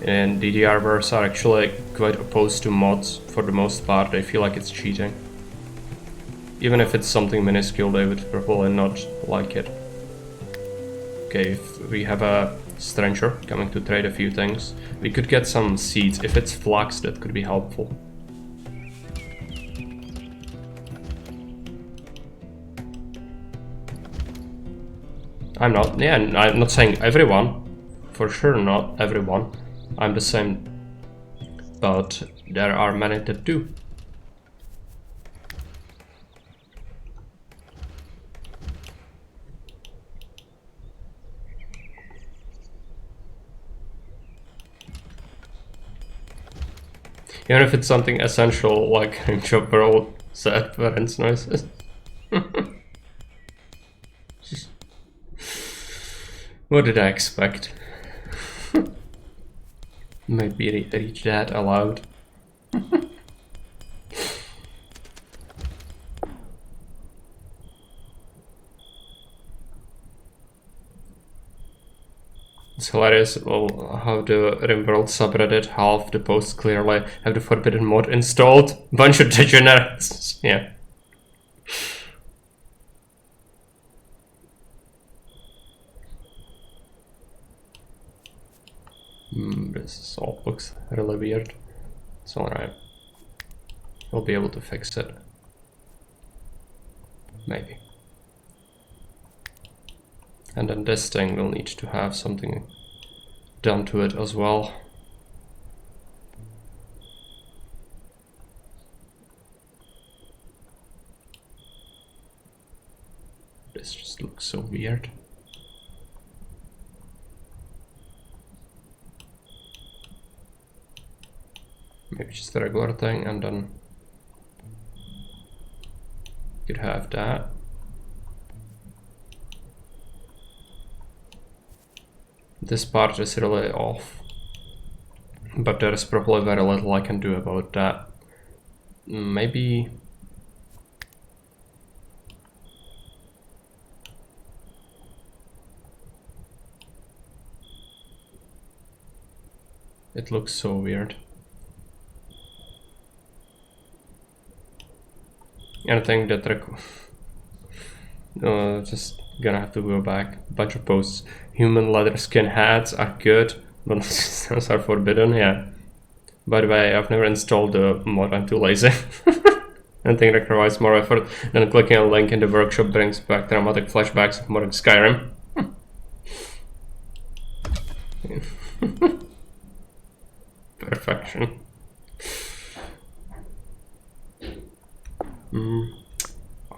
in DDRverse are actually quite opposed to mods for the most part. They feel like it's cheating. Even if it's something minuscule, they would probably not like it. Okay, if we have a stranger coming to trade a few things, we could get some seeds. If it's flax, that could be helpful. I'm not saying everyone, for sure not everyone, I'm the same, but there are many that do. Even if it's something essential like Chopper said, parents' noises. What did I expect? Maybe read that aloud. It's hilarious how the RimWorld subreddit, half the posts clearly have the forbidden mod installed. Bunch of degenerates. Yeah. This all looks really weird. It's alright. We'll be able to fix it. Maybe. And then this thing will need to have something done to it as well. This just looks so weird. Maybe just the regular thing, and then you could have that. This part is really off, but there is probably very little I can do about that. Maybe it looks so weird. Anything that just gonna have to go back. Bunch of posts. Human leather skin hats are good, but those are forbidden. Yeah. By the way, I've never installed the mod. I'm too lazy. Anything that requires more effort than clicking a link in the workshop brings back dramatic flashbacks of modern Skyrim. Perfection.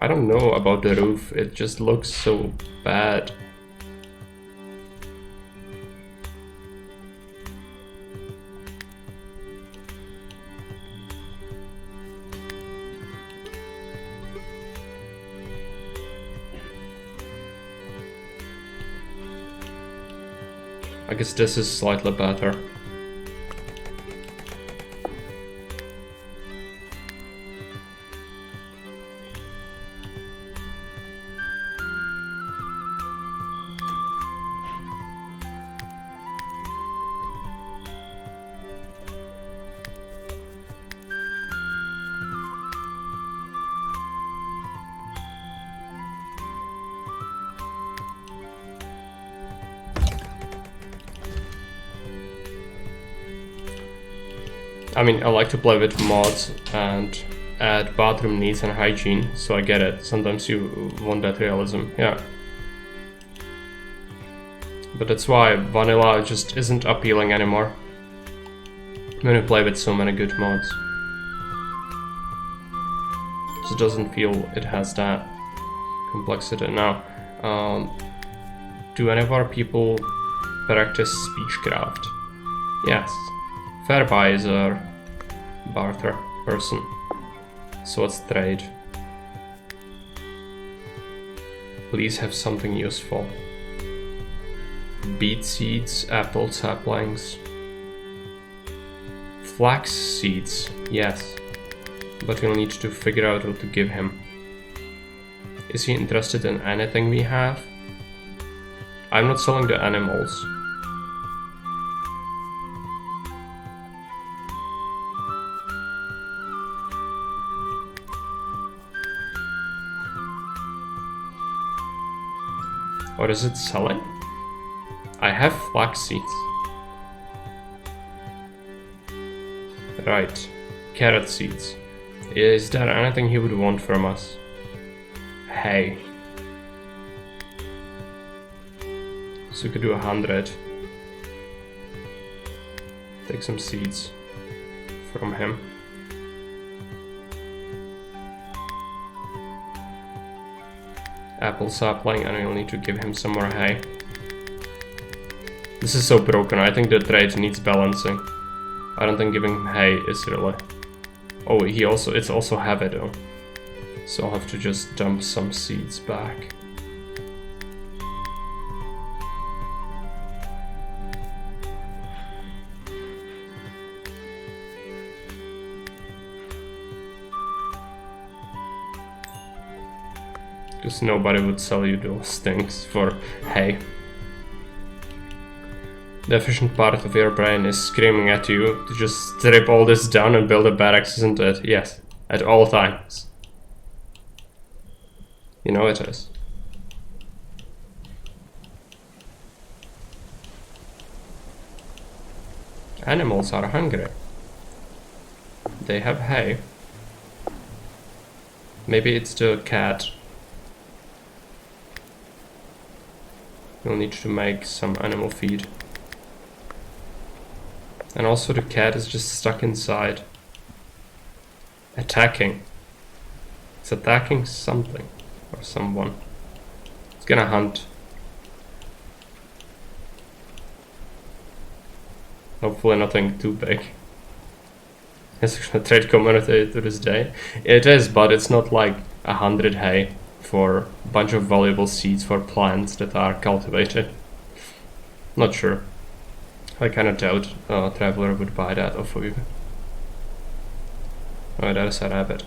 I don't know about the roof, it just looks so bad. I guess this is slightly better. I mean, I like to play with mods and add bathroom needs and hygiene, so I get it. Sometimes you want that realism, yeah. But that's why vanilla just isn't appealing anymore when you play with so many good mods. It just doesn't feel it has that complexity. Now, do any of our people practice speechcraft? Yes. Fairbuy is a barter person. So let's trade. Please have something useful. Beet seeds, apple saplings. Flax seeds, yes. But we'll need to figure out what to give him. Is he interested in anything we have? I'm not selling the animals. Or is it selling? I have flax seeds. Right. Carrot seeds. Is there anything he would want from us? Hay. So we could do 100. Take some seeds from him. Apple sapling, and we'll need to give him some more hay. This is so broken. I think the trade needs balancing. I don't think giving him hay is really... Oh, it's also heavy though. So I'll have to just dump some seeds back. Because nobody would sell you those things for hay. The efficient part of your brain is screaming at you to just strip all this down and build a barracks, isn't it? Yes, at all times. You know it is. Animals are hungry. They have hay. Maybe it's the cat. We'll need to make some animal feed. And also the cat is just stuck inside. Attacking. It's attacking something. Or someone. It's gonna hunt. Hopefully nothing too big. It's a trade community to this day. It is, but it's not like 100 hay for a bunch of valuable seeds for plants that are cultivated. Not sure. I kinda doubt a traveler would buy that off of you. Oh, that is a rabbit.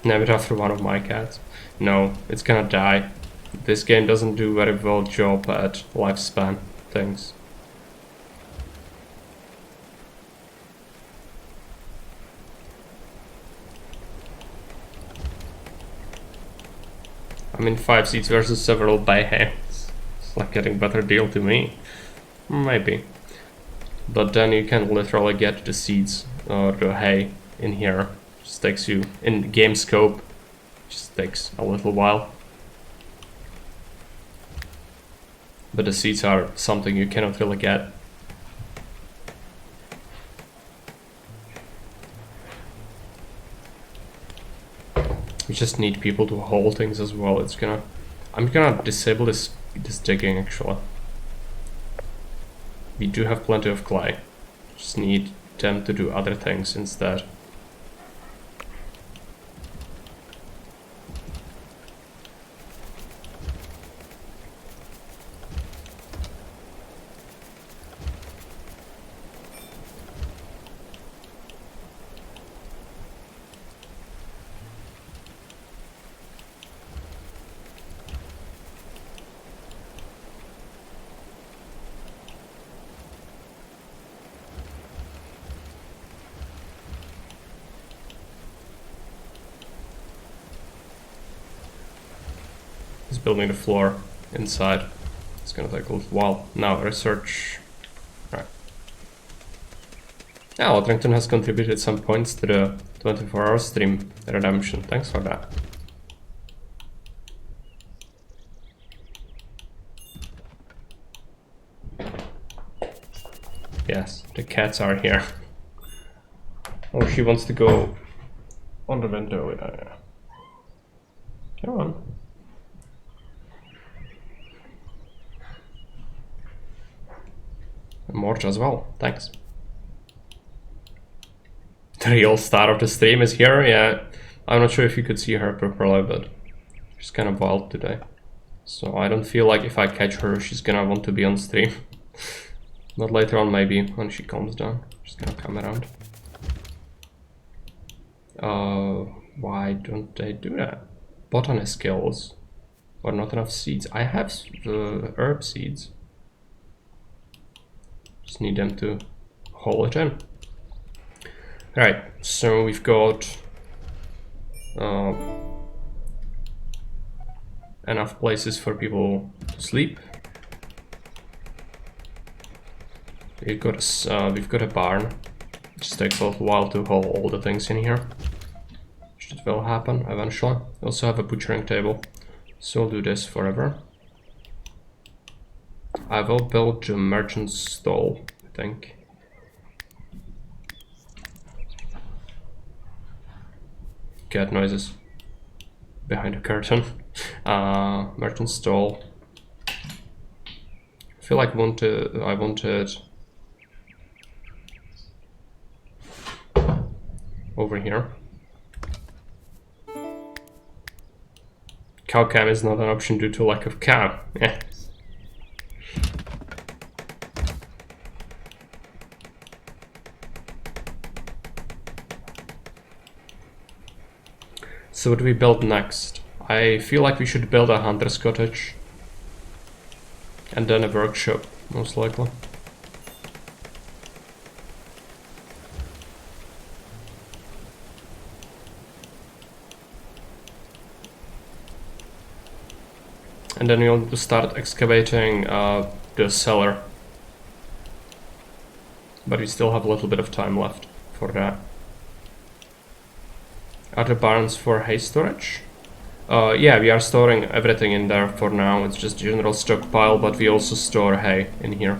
Name it after one of my cats. No, it's gonna die. This game doesn't do very well job at lifespan things. I mean, 5 seeds versus several by hands. It's like getting better deal to me. Maybe. But then you can literally get the seeds or the hay in here. Just takes you, in game scope, just takes a little while. But the seeds are something you cannot really get. We just need people to hold things as well. I'm gonna disable this digging actually. We do have plenty of clay. Just need them to do other things instead. Building the floor inside. It's gonna take a little while. Now research. Right. Yeah, Lotrington has contributed some points to the 24-hour stream redemption. Thanks for that. Yes, the cats are here. Oh, she wants to go on the window. Yeah. Come on. Morge as well, thanks. The real star of the stream is here, yeah. I'm not sure if you could see her properly, but she's kind of wild today. So I don't feel like if I catch her, she's gonna want to be on stream. But later on, maybe, when she calms down, she's gonna come around. Why don't they do that? Botany skills. Or not enough seeds. I have the herb seeds. Just need them to haul it in. Right, so we've got enough places for people to sleep. We've got a barn. It just takes a little while to haul all the things in here. Which will happen eventually. We also have a butchering table, so we'll do this forever. I will build the merchant's stall, I think. Cat noises behind the curtain. Merchant's stall. I feel like I wanted over here. Cow cam is not an option due to lack of cam. Yeah. So what do we build next? I feel like we should build a hunter's cottage. And then a workshop, most likely. And then we want to start excavating the cellar. But we still have a little bit of time left for that. Are the barns for hay storage? Yeah, we are storing everything in there for now. It's just general stockpile, but we also store hay in here.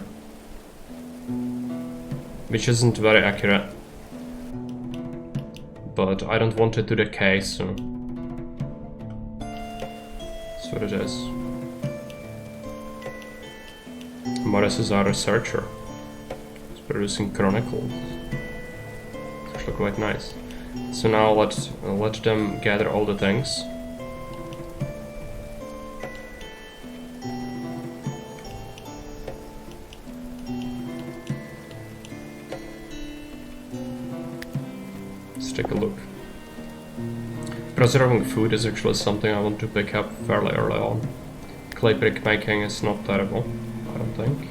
Which isn't very accurate. But I don't want it to decay, so... that's what it is. Morris is our researcher. He's producing chronicles. It's actually quite nice. So now let them gather all the things. Let's take a look. Preserving food is actually something I want to pick up fairly early on. Clay brick making is not terrible, I don't think.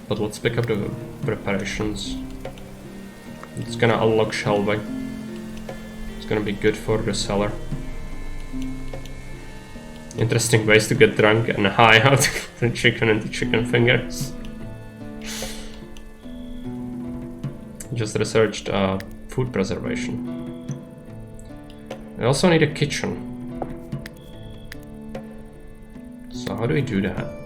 But let's pick up the preparations. It's gonna unlock shelving. It's gonna be good for the cellar. Interesting ways to get drunk and high out the chicken and the chicken fingers. Just researched food preservation. I also need a kitchen. So how do we do that?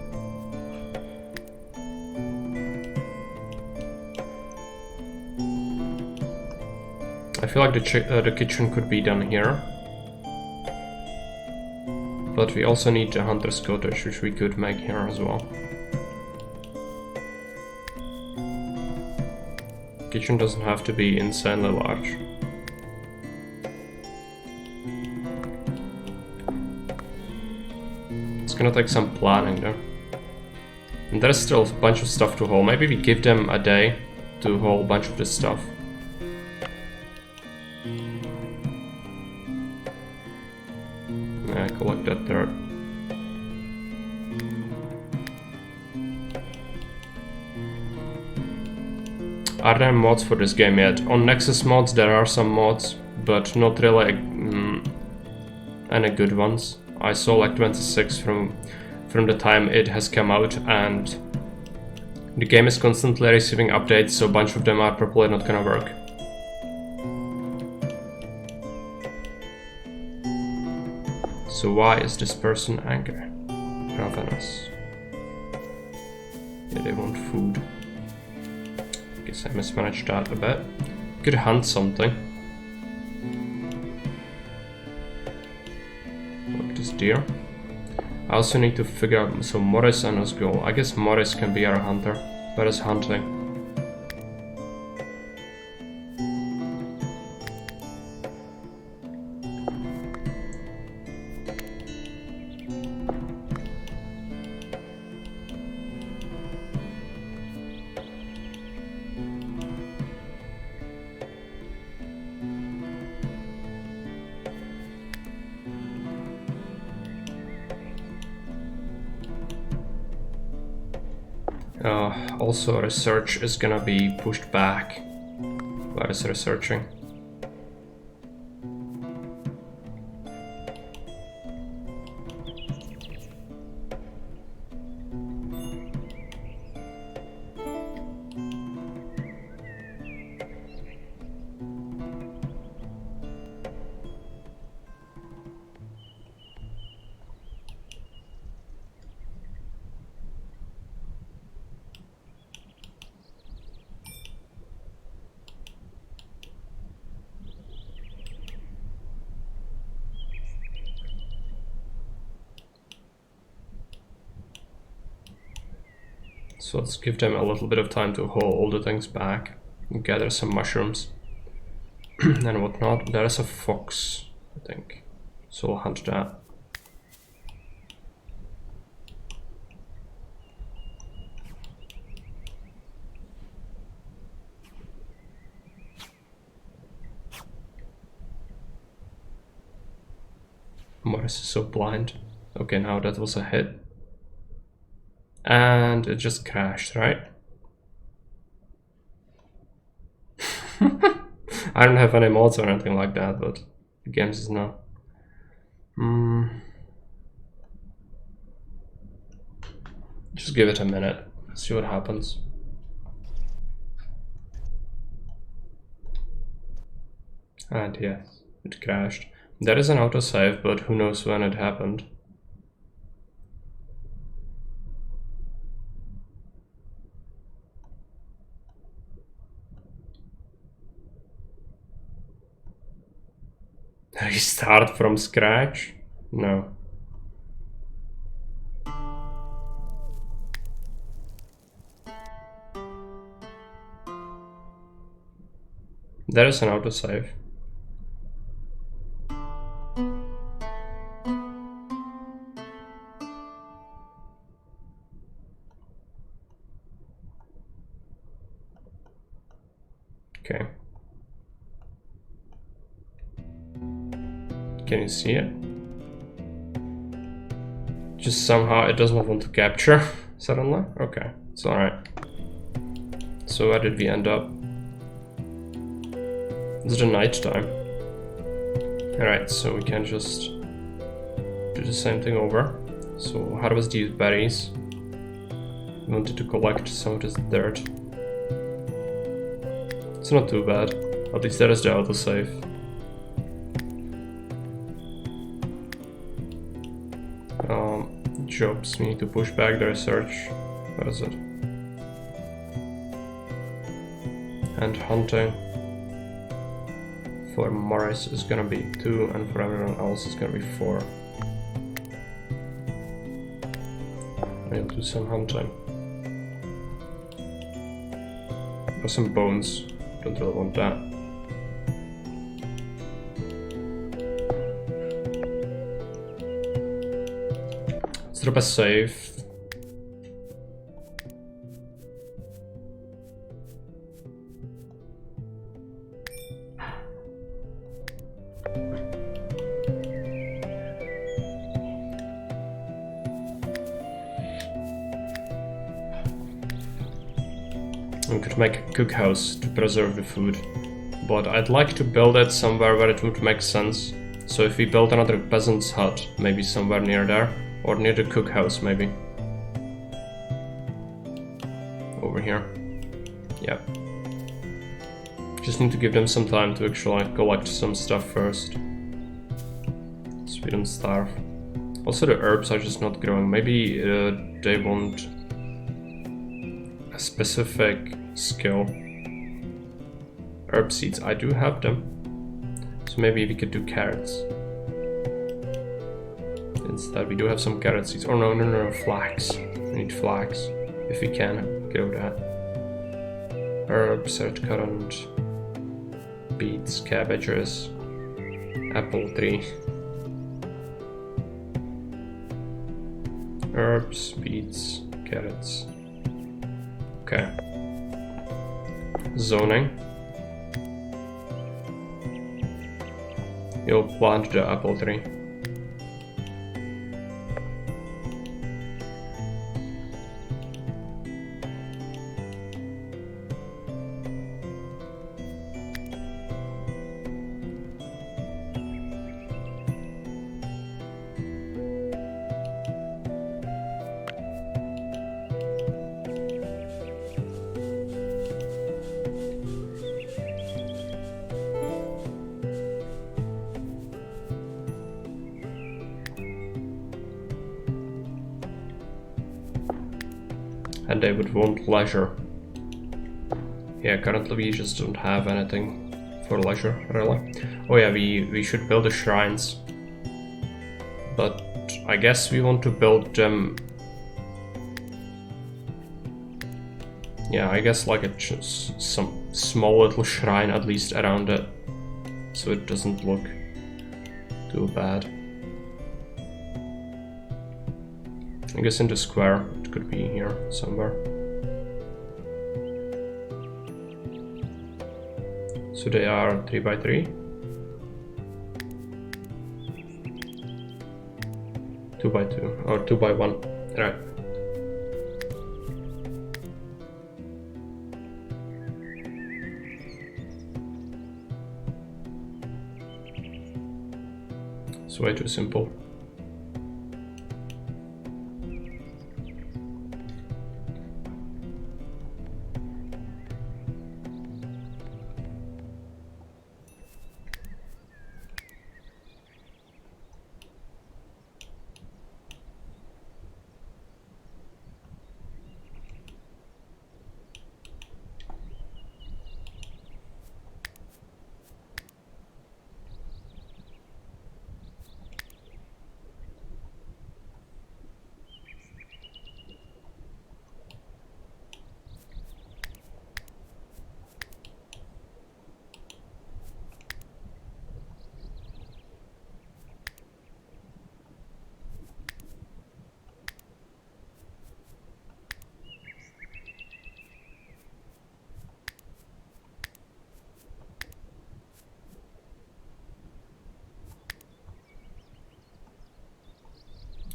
I feel like the kitchen could be done here. But we also need the hunter's cottage, which we could make here as well. Kitchen doesn't have to be insanely large. It's gonna take some planning though. And there's still a bunch of stuff to haul. Maybe we give them a day to haul a bunch of this stuff. Yeah, collect that dirt. Are there mods for this game yet? On Nexus mods there are some mods, but not really any good ones. I saw like 26 from the time it has come out, and the game is constantly receiving updates, so a bunch of them are probably not gonna work. So why is this person angry? Ravenous. Yeah, they want food. Guess I mismanaged that a bit. Could hunt something. Like this deer. I also need to figure out, so Morris and Osgul. I guess Morris can be our hunter. Where is hunting? Also, research is gonna be pushed back. Where is researching? So let's give them a little bit of time to haul all the things back and gather some mushrooms and whatnot. There is a fox, I think, so we'll hunt that. Morris is so blind. Okay, now that was a hit. And it just crashed, right? I don't have any mods or anything like that, but the games is not. Just give it a minute, see what happens. And yes, it crashed. There is an autosave, but who knows when it happened. Restart from scratch? No. There is an autosave. Okay. Can you see it? Just somehow it does not want to capture suddenly? Okay, it's alright. So where did we end up? It's the night time. Alright, so we can just do the same thing over. So how was these berries? We wanted to collect some of this dirt. It's not too bad. At least there is the autosave. Jobs, we need to push back the research. What is it? And hunting for Morris is gonna be 2, and for everyone else is gonna be 4. I'll do some hunting. Or some bones. Don't really want that. Let's drop a save. We could make a cookhouse to preserve the food, but I'd like to build it somewhere where it would make sense. So if we build another peasant's hut, maybe somewhere near there, or near the cookhouse maybe. Over here. Yeah. Just need to give them some time to actually collect some stuff first, so we don't starve. Also the herbs are just not growing. Maybe they want a specific skill. Herb seeds, I do have them. So maybe we could do carrots. Instead, we do have some carrot seeds. Oh no, flax. We need flax. If we can, grow that. Herbs, red currant, beets, cabbages, apple tree. Herbs, beets, carrots. Okay. Zoning. You'll plant the apple tree. And they would want leisure. Yeah, currently we just don't have anything for leisure, really. Oh yeah, we should build the shrines. But I guess we want to build them... Yeah, I guess like some small little shrine at least around it, so it doesn't look too bad. I guess in the square, it could be here somewhere. So they are 3 by 3. 2x2 or 2x1. Right. It's way too simple.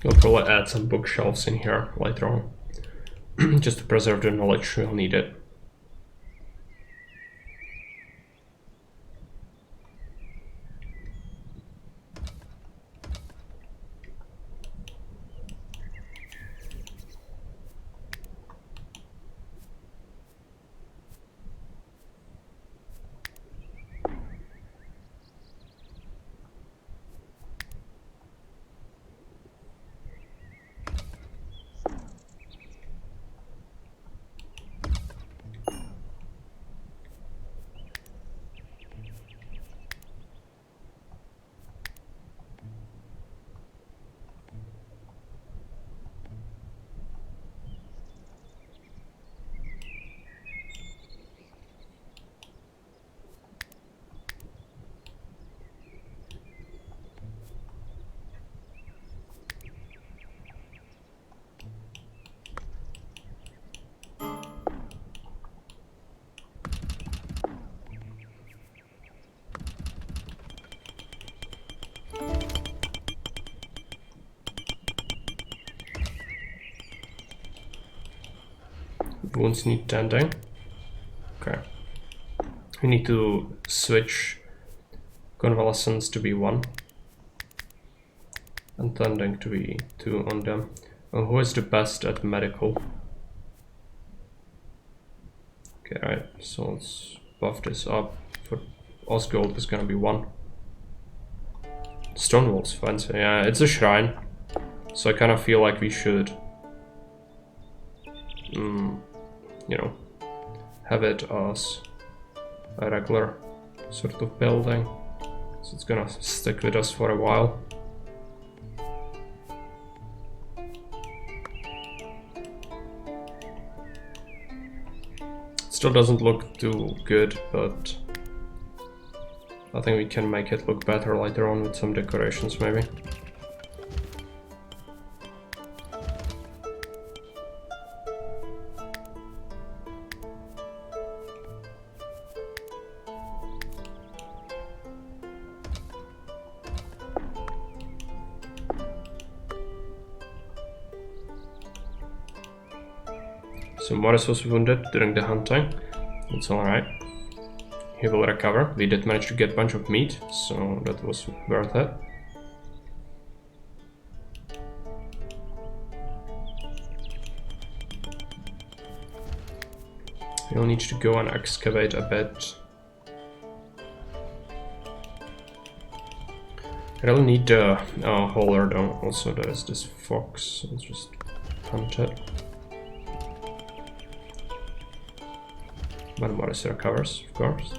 I'll probably add some bookshelves in here later on, just to preserve the knowledge we'll need it. Wounds need tending. Okay. We need to switch convalescence to be 1 and tending to be 2 on them. Oh, who is the best at medical? Okay, right, so let's buff this up. For Osgold is gonna be 1. Stonewall's fancy, yeah, it's a shrine. So I kind of feel like we should you know, have it as a regular sort of building, so it's gonna stick with us for a while. Still doesn't look too good, but I think we can make it look better later on with some decorations maybe. So Morris was wounded during the hunting. It's alright. He will recover. We did manage to get a bunch of meat, so that was worth it. We'll need to go and excavate a bit. I really need the hauler though. Also there's this fox. Let's just hunt it. When Morris recovers, of course.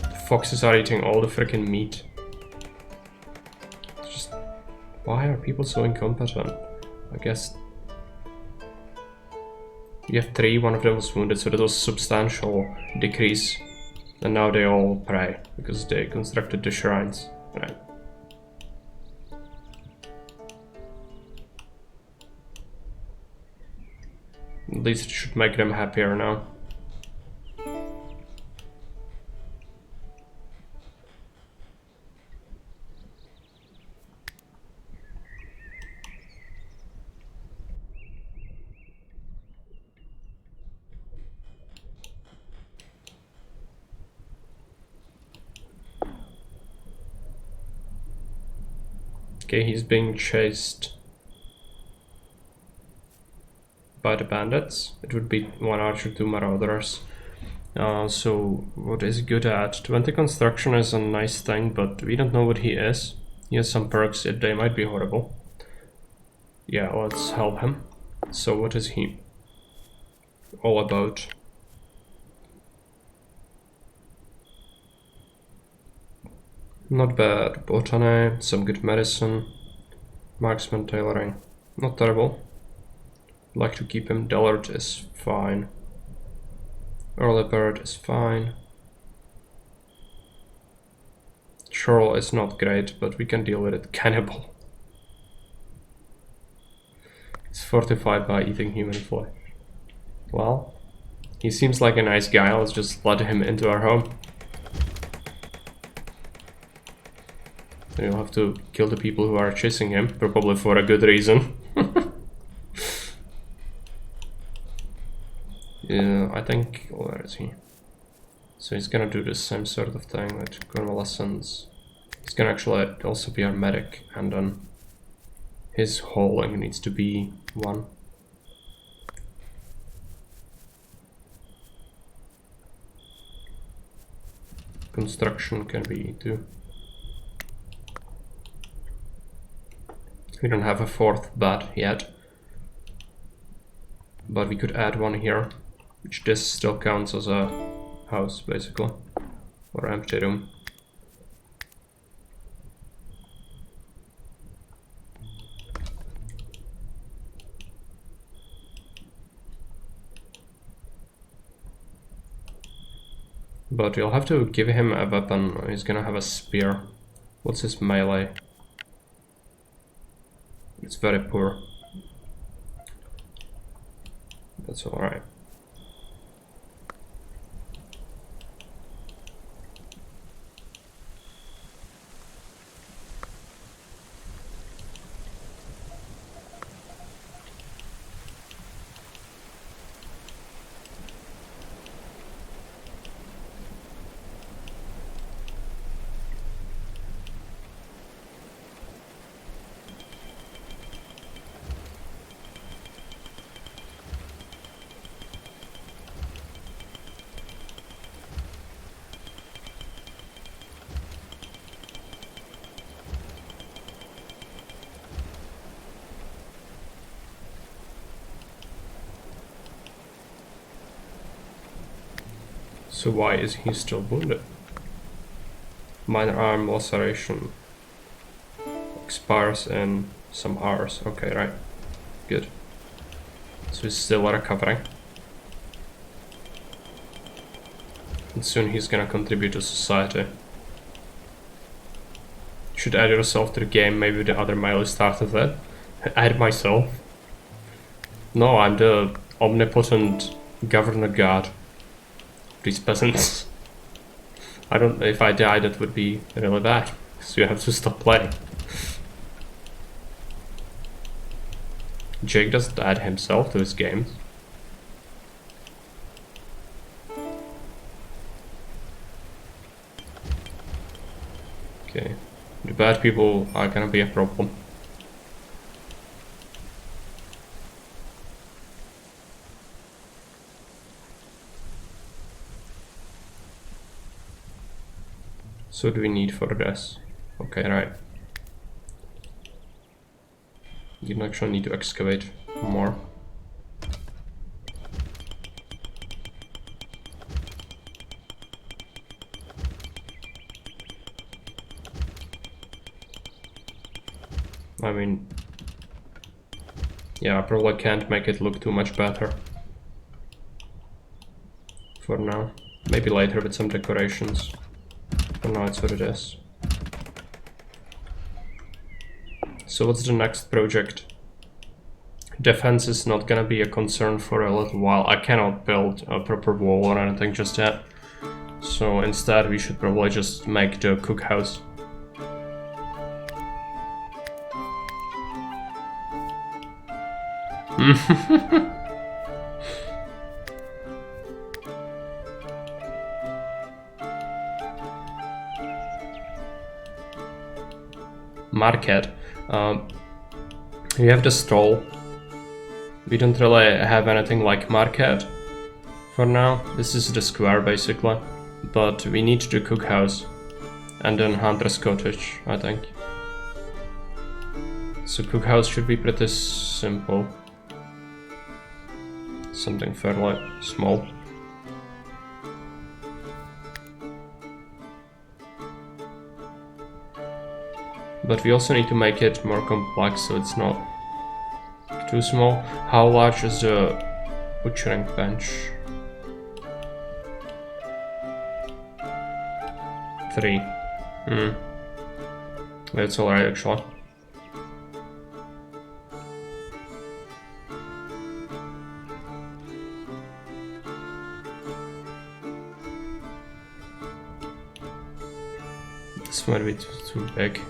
The foxes are eating all the freaking meat. It's just, why are people so incompetent? I guess we have 3, one of them was wounded, so that was a substantial decrease And now they all pray, because they constructed the shrines. Right. At least it should make them happier now. Okay, he's being chased by the bandits. It would be 1 archer, 2 marauders. So what is he good at? 20 construction is a nice thing, but we don't know what he is. He has some perks, they might be horrible. Yeah, let's help him. So what is he all about? Not bad. Botany, some good medicine, marksman, tailoring. Not terrible. Like to keep him. Dellard is fine. Early bird is fine. Churl is not great, but we can deal with it. Cannibal. It's fortified by eating human flesh. Well, he seems like a nice guy. Let's just let him into our home. Then you'll have to kill the people who are chasing him, probably for a good reason. Yeah, I think... where is he? So he's gonna do the same sort of thing with convalescence. He's gonna actually also be our medic, and then his hauling needs to be 1. Construction can be 2. We don't have a 4th bed yet, but we could add 1 here, which this still counts as a house, basically, or empty room. But you'll have to give him a weapon. He's gonna have a spear. What's his melee? It's very poor. That's alright. So why is he still wounded? Minor arm laceration. Expires in some hours. Okay, right. Good. So he's still recovering. And soon he's gonna contribute to society. You should add yourself to the game, maybe the other melee started it. Add myself. No, I'm the omnipotent governor god. These peasants. I don't. If I die, that would be really bad. So you have to stop playing. Jake doesn't add himself to his games. Okay, the bad people are gonna be a problem. So what do we need for this? Okay, right. You actually need to excavate more. I mean, yeah, I probably can't make it look too much better for now. Maybe later with some decorations. For now it's what it is. So what's the next project? Defense is not gonna be a concern for a little while. I cannot build a proper wall or anything just yet. So instead we should probably just make the cookhouse. Market. We have the stall. We don't really have anything like market for now. This is the square basically, but we need the cookhouse and then hunter's cottage, I think. So cookhouse should be pretty simple. Something fairly small. But we also need to make it more complex so it's not too small. How large is the butchering bench? 3. That's alright actually. This might be too big.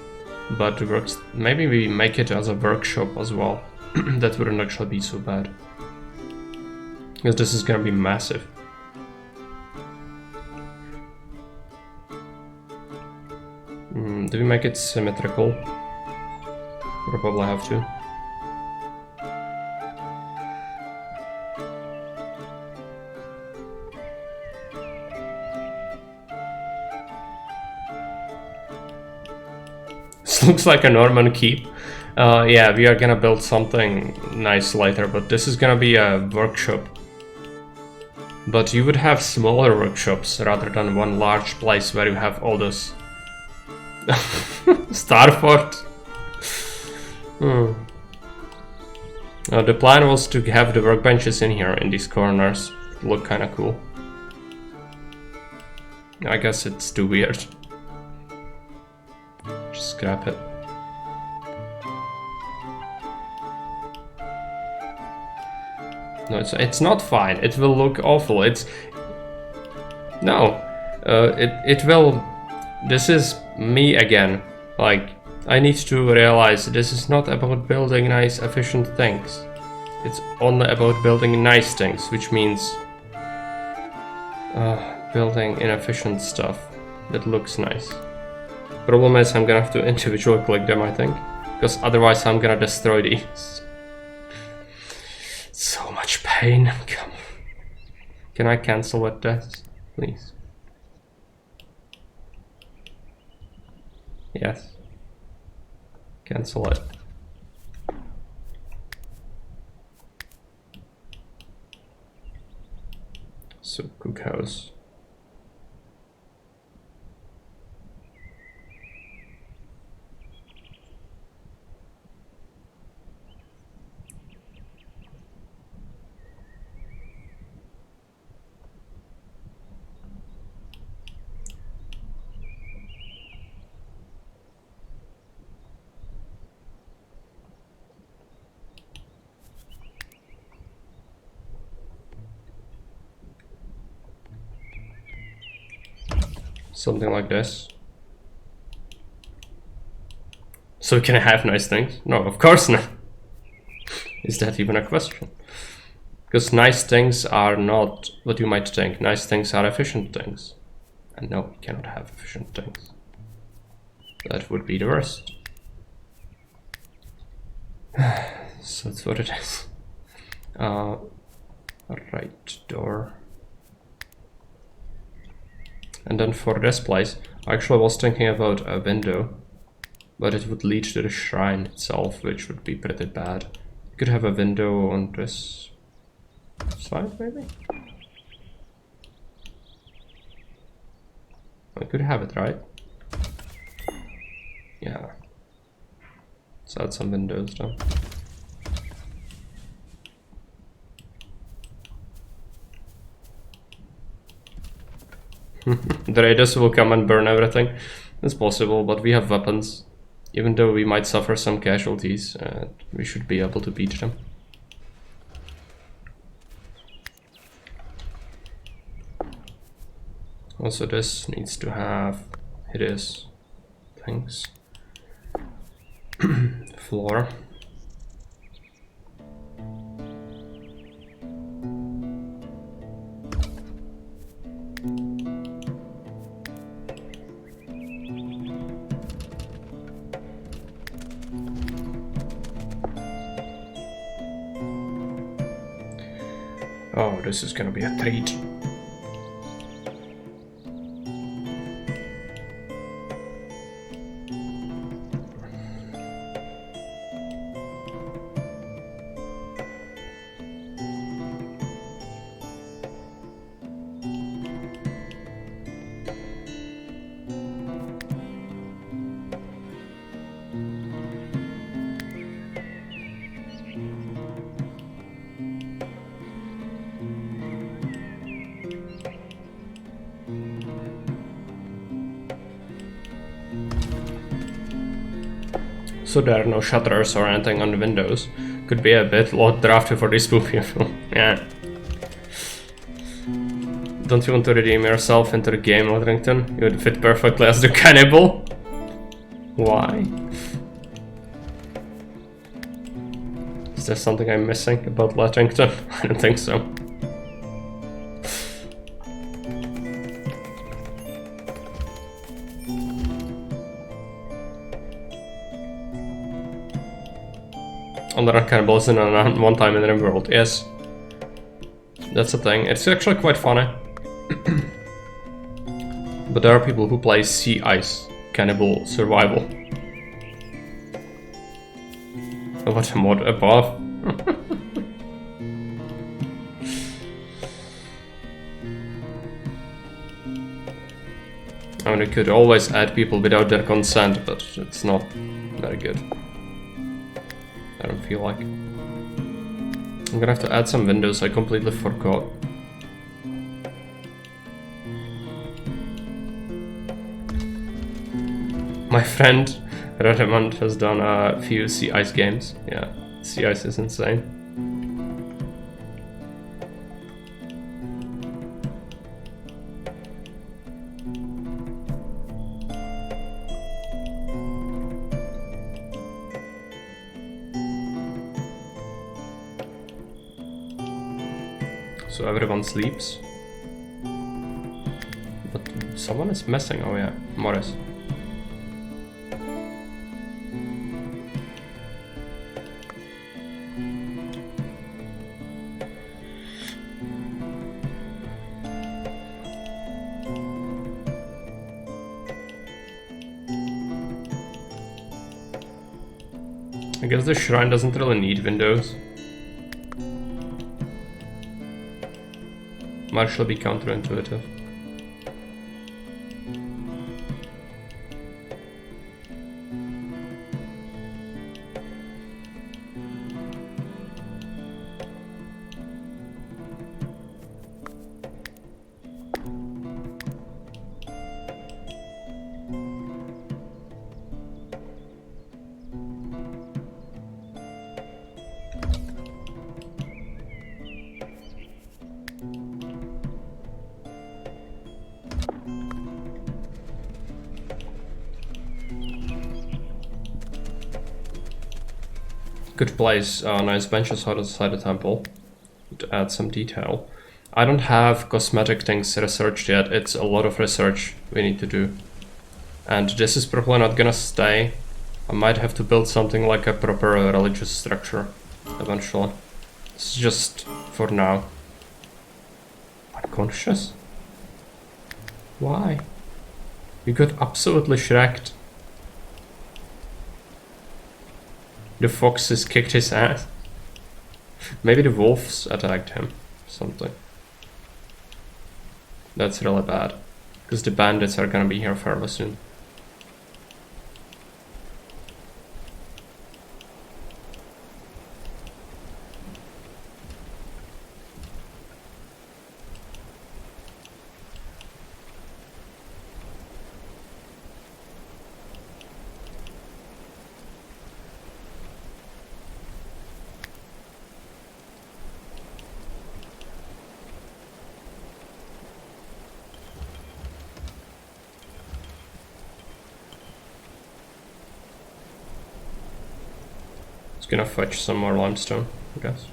But it works. Maybe we make it as a workshop as well. That wouldn't actually be so bad. Because this is gonna be massive. Do we make it symmetrical? Probably have to. This looks like a Norman keep. Yeah, we are gonna build something nice later, but this is gonna be a workshop. But you would have smaller workshops rather than one large place where you have all those... Starfort! The plan was to have the workbenches in here, in these corners. Look kinda cool. I guess it's too weird. Just scrap it. No, it's not fine. It will look awful. It will. This is me again. Like, I need to realize this is not about building nice, efficient things. It's only about building nice things, which means building inefficient stuff that looks nice. Problem is, I'm gonna have to individually click them, I think, because otherwise I'm gonna destroy these. So much pain. Come on. Can I cancel with this, please? Yes. Cancel it. So cookhouse. Something like this. So can I have nice things? No, of course not. Is that even a question? Because nice things are not what you might think. Nice things are efficient things. And no, we cannot have efficient things. That would be the worst. So that's what it is. Right door. And then for this place, I actually was thinking about a window, but it would lead to the shrine itself, which would be pretty bad. You could have a window on this side, maybe? I could have it, right? Yeah. Let's add some windows though. The raiders will come and burn everything. It's possible, but we have weapons. Even though we might suffer some casualties, we should be able to beat them. Also, this needs to have hideous things. Floor. Oh, this is gonna be a treat. So there are no shutters or anything on the windows. Could be a bit lot drafty for this movie film. Yeah. Don't you want to redeem yourself into the game, Ledrington? You would fit perfectly as the cannibal. Why? Is there something I'm missing about Ledrington? I don't think so. Oh, there are cannibals in one time in the world, yes. That's the thing. It's actually quite funny. But there are people who play Sea Ice Cannibal Survival. What a mod above. I mean, you could always add people without their consent, but it's not very good. I don't feel like. I'm gonna have to add some windows, I completely forgot. My friend Redemond has done a few Sea Ice games. Yeah, Sea Ice is insane. So everyone sleeps. But someone is missing. Oh yeah, Morris. I guess the shrine doesn't really need windows. Might actually be counterintuitive. Could place nice benches outside the temple to add some detail. I don't have cosmetic things researched yet. It's a lot of research we need to do. And this is probably not gonna stay. I might have to build something like a proper religious structure eventually. It's just for now. Unconscious? Why? You got absolutely shreked. The foxes kicked his ass. Maybe the wolves attacked him. Something. That's really bad. Because the bandits are gonna be here fairly soon. It's gonna fetch some more limestone, I guess.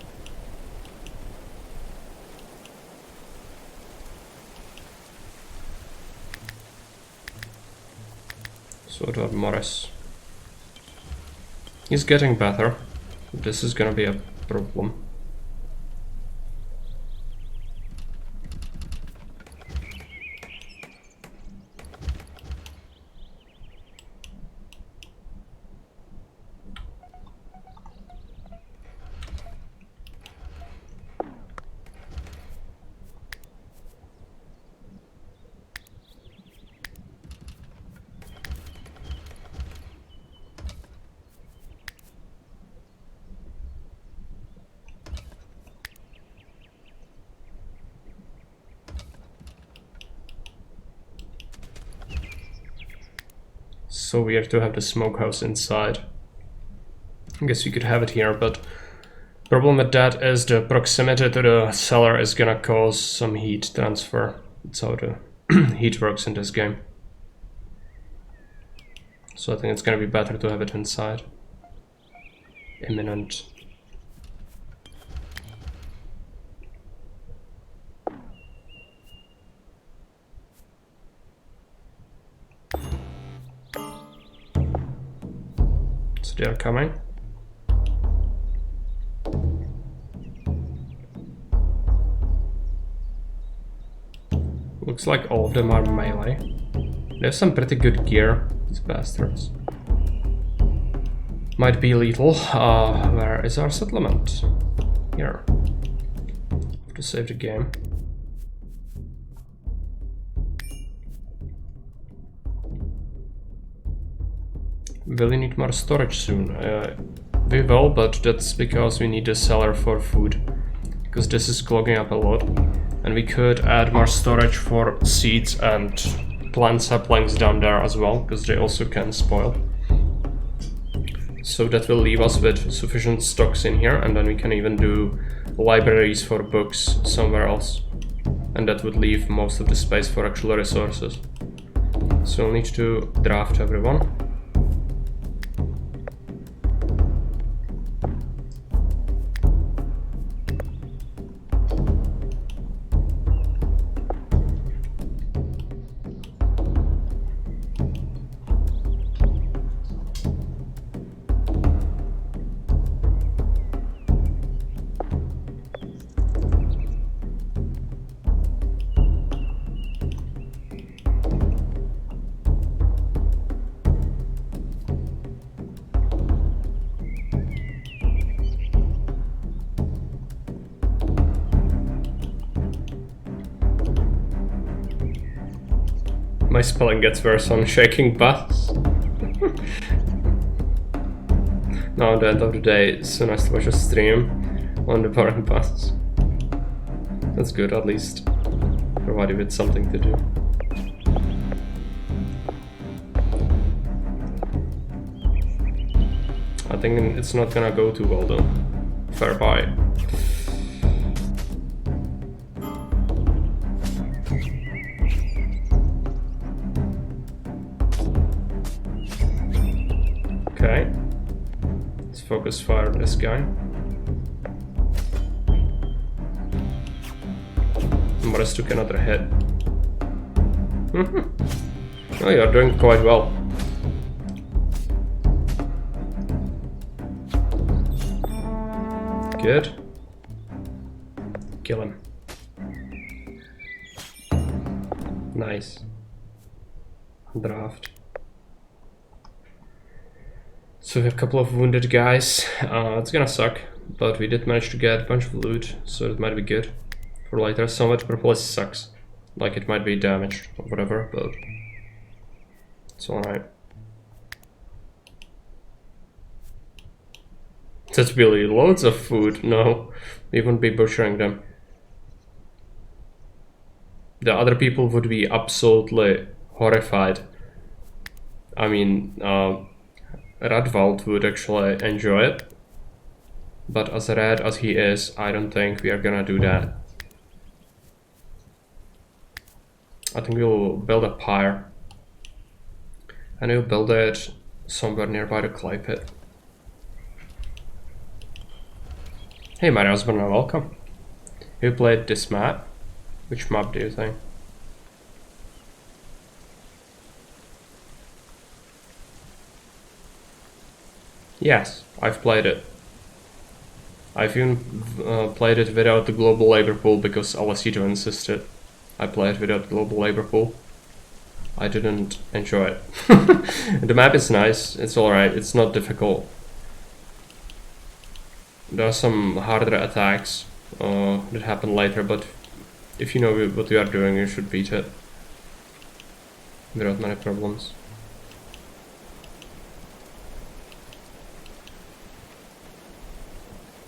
So about Morris. He's getting better. This is gonna be a problem. So weird to have the smokehouse inside. I guess you could have it here, but problem with that is the proximity to the cellar is gonna cause some heat transfer. That's how the heat works in this game. So I think it's gonna be better to have it inside. Imminent. So they are coming. Looks like all of them are melee. They have some pretty good gear, these bastards. Might be lethal. Where is our settlement? Here. Have to save the game. Will we need more storage soon? We will, but that's because we need a cellar for food. Because this is clogging up a lot. And we could add more storage for seeds and plant saplings down there as well, because they also can spoil. So that will leave us with sufficient stocks in here, and then we can even do libraries for books somewhere else. And that would leave most of the space for actual resources. So we'll need to draft everyone. My spelling gets worse on shaking bus. Now at the end of the day, it's so nice to watch a stream on the boring bus. That's good, at least. Provide you with something to do. I think it's not gonna go too well though. Fair buy. Okay, let's focus fire on this guy. Morris took another hit. Oh, you're doing quite well. Good. Kill him. Nice. Draft. So we have a couple of wounded guys. It's gonna suck, but we did manage to get a bunch of loot, so it might be good for later. Some of it probably sucks, like it might be damaged or whatever, but it's alright. That's really loads of food. No, we wouldn't be butchering them. The other people would be absolutely horrified. I mean, Radwald would actually enjoy it, but as red as he is, I don't think we are gonna do that. I think we'll build a pyre, and we'll build it somewhere nearby the clay pit. Hey, my husband, and welcome. You played this map? Which map do you think? Yes, I've played it. I've even played it without the global labor pool because Alasito insisted I play it without global labor pool. I didn't enjoy it. The map is nice, it's alright, it's not difficult. There are some harder attacks that happen later, but if you know what you are doing, you should beat it without many problems.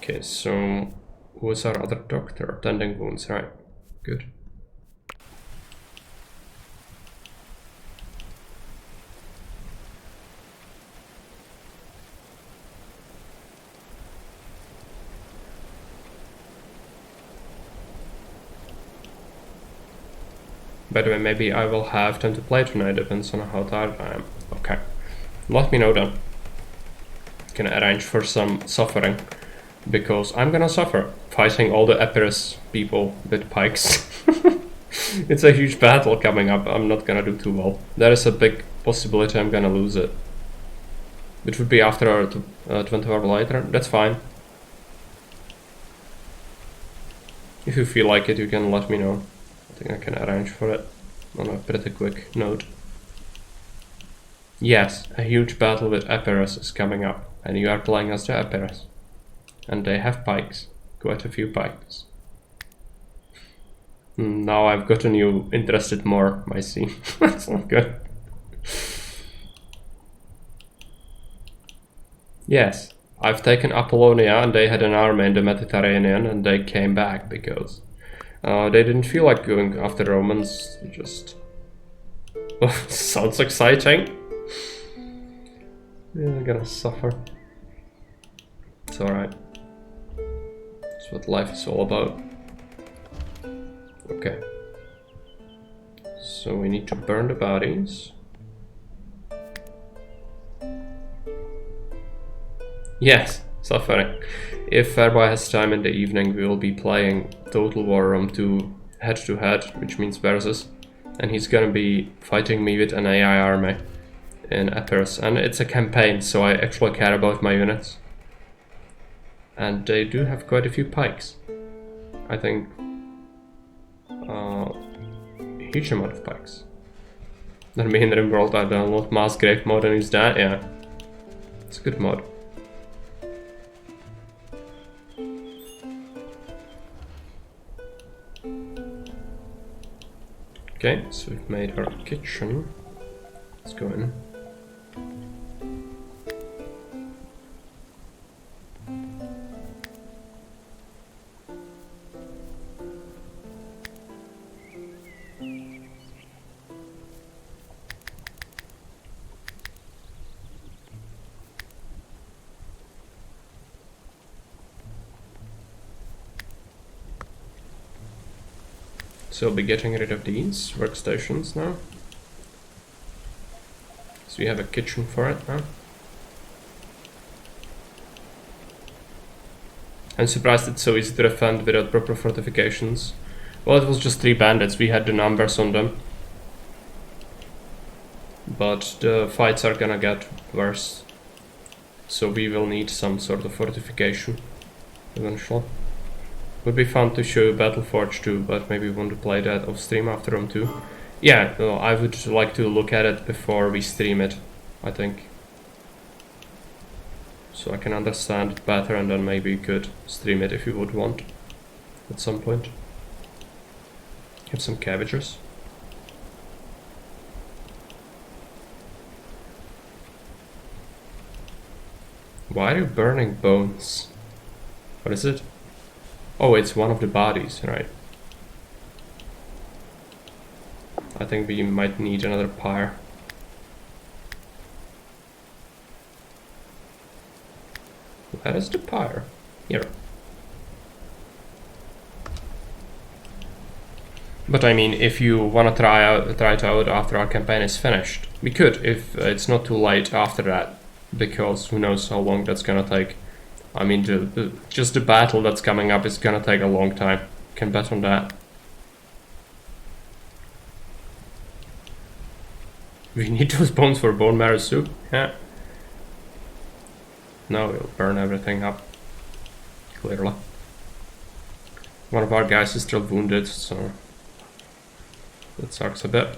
Okay, so who is our other doctor? Tending wounds, right? Good. By the way, maybe I will have time to play tonight, depends on how tired I am. Okay. Let me know then. Can arrange for some suffering. Because I'm gonna suffer fighting all the Epirus people with pikes. It's a huge battle coming up, I'm not gonna do too well. There is a big possibility I'm gonna lose it. Which would be after our 20 hours later, that's fine. If you feel like it, you can let me know. I think I can arrange for it on a pretty quick note. Yes, a huge battle with Epirus is coming up, and you are playing as the Epirus. And they have pikes, quite a few pikes. Now I've gotten you interested more, I see. That's not good. Yes, I've taken Apollonia and they had an army in the Mediterranean and they came back because they didn't feel like going after Romans. They just... sounds exciting. Yeah, I'm gonna suffer. It's alright. That's what life is all about. Okay. So we need to burn the bodies. Yes, suffering. If Fairboy has time in the evening, we will be playing Total War Rome 2 head-to-head, which means versus. And he's gonna be fighting me with an AI army in Epirus. And it's a campaign, so I actually care about my units. And they do have quite a few pikes. I think... huge amount of pikes. Then me in the world I download Mass Grave mod and use that, yeah. It's a good mod. Okay, so we've made our kitchen. Let's go in. So we'll be getting rid of these workstations now. So we have a kitchen for it now. I'm surprised it's so easy to defend without proper fortifications. Well, it was just 3 bandits, we had the numbers on them. But the fights are gonna get worse. So we will need some sort of fortification eventually. Would be fun to show Battleforge too, but maybe we want to play that off stream after Rome 2. Yeah, no, I would like to look at it before we stream it, I think. So I can understand it better and then maybe you could stream it if you would want at some point. Have some cabbages. Why are you burning bones? What is it? Oh, it's one of the bodies, right. I think we might need another pyre. Where is the pyre? Here. But I mean, if you want to try it out after our campaign is finished, we could, if it's not too late after that, because who knows how long that's gonna take. I mean, just the battle that's coming up is gonna take a long time. Can bet on that. We need those bones for bone marrow soup? Yeah. No, we'll burn everything up. Clearly. One of our guys is still wounded, so that sucks a bit.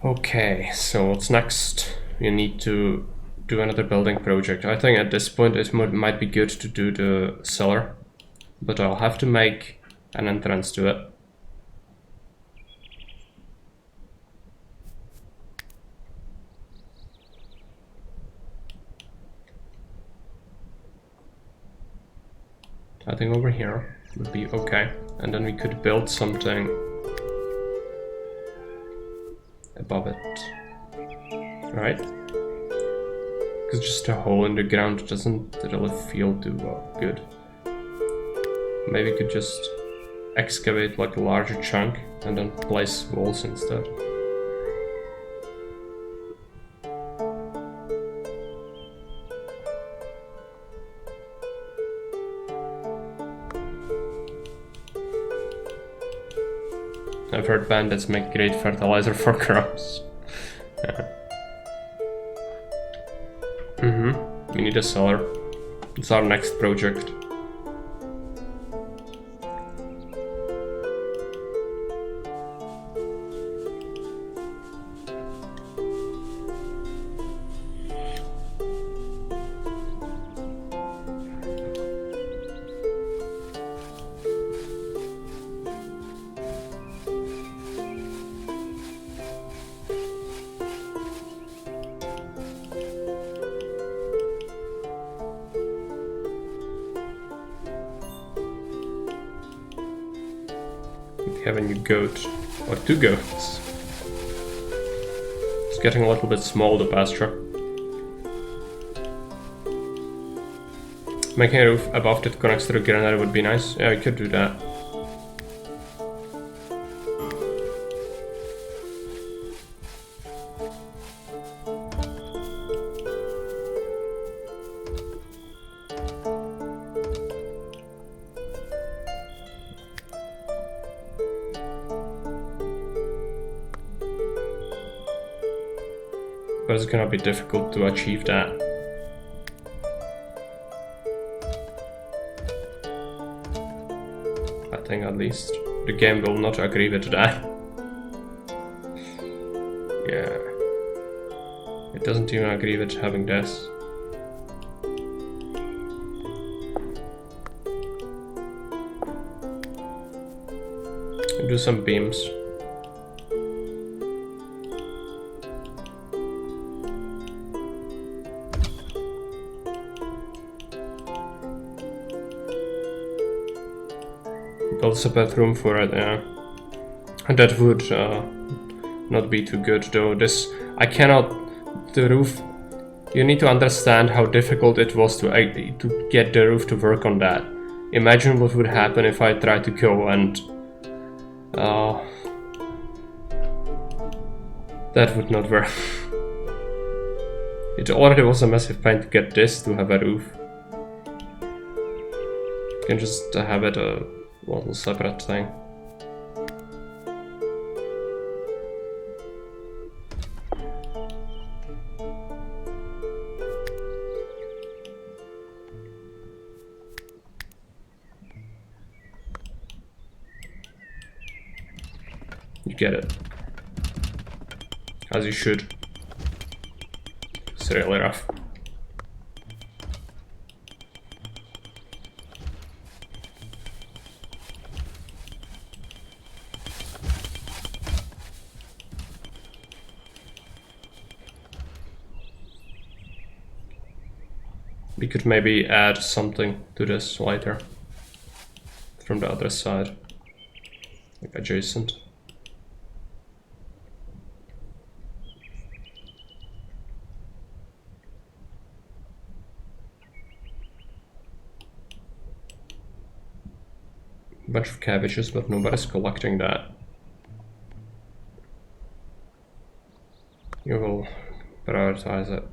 Okay, so what's next? We need to do another building project. I think at this point it might be good to do the cellar, but I'll have to make an entrance to it. I think over here would be okay, and then we could build something above it, right? Because just a hole in the ground doesn't really feel too good. Maybe we could just excavate like a larger chunk and then place walls instead. I've heard bandits make great fertilizer for crops. Yeah. We need a cellar. It's our next project. Have a new goat, or 2 goats. It's getting a little bit small, the pasture. Making a roof above that connects to the granary would be nice. Yeah, we could do that. But it's gonna be difficult to achieve that. I think at least. The game will not agree with that. Yeah. It doesn't even agree with having this. Do some beams. Build a separate room for it, yeah. And that would not be too good though. I cannot, the roof, you need to understand how difficult it was to get the roof to work on that. Imagine what would happen if I tried to go and that would not work. It already was a massive pain to get this to have a roof. You can just have it a little separate thing. You get it. As you should. It's really rough. We could maybe add something to this later. From the other side. Like adjacent. Bunch of cabbages, but nobody's collecting that. You will prioritize it.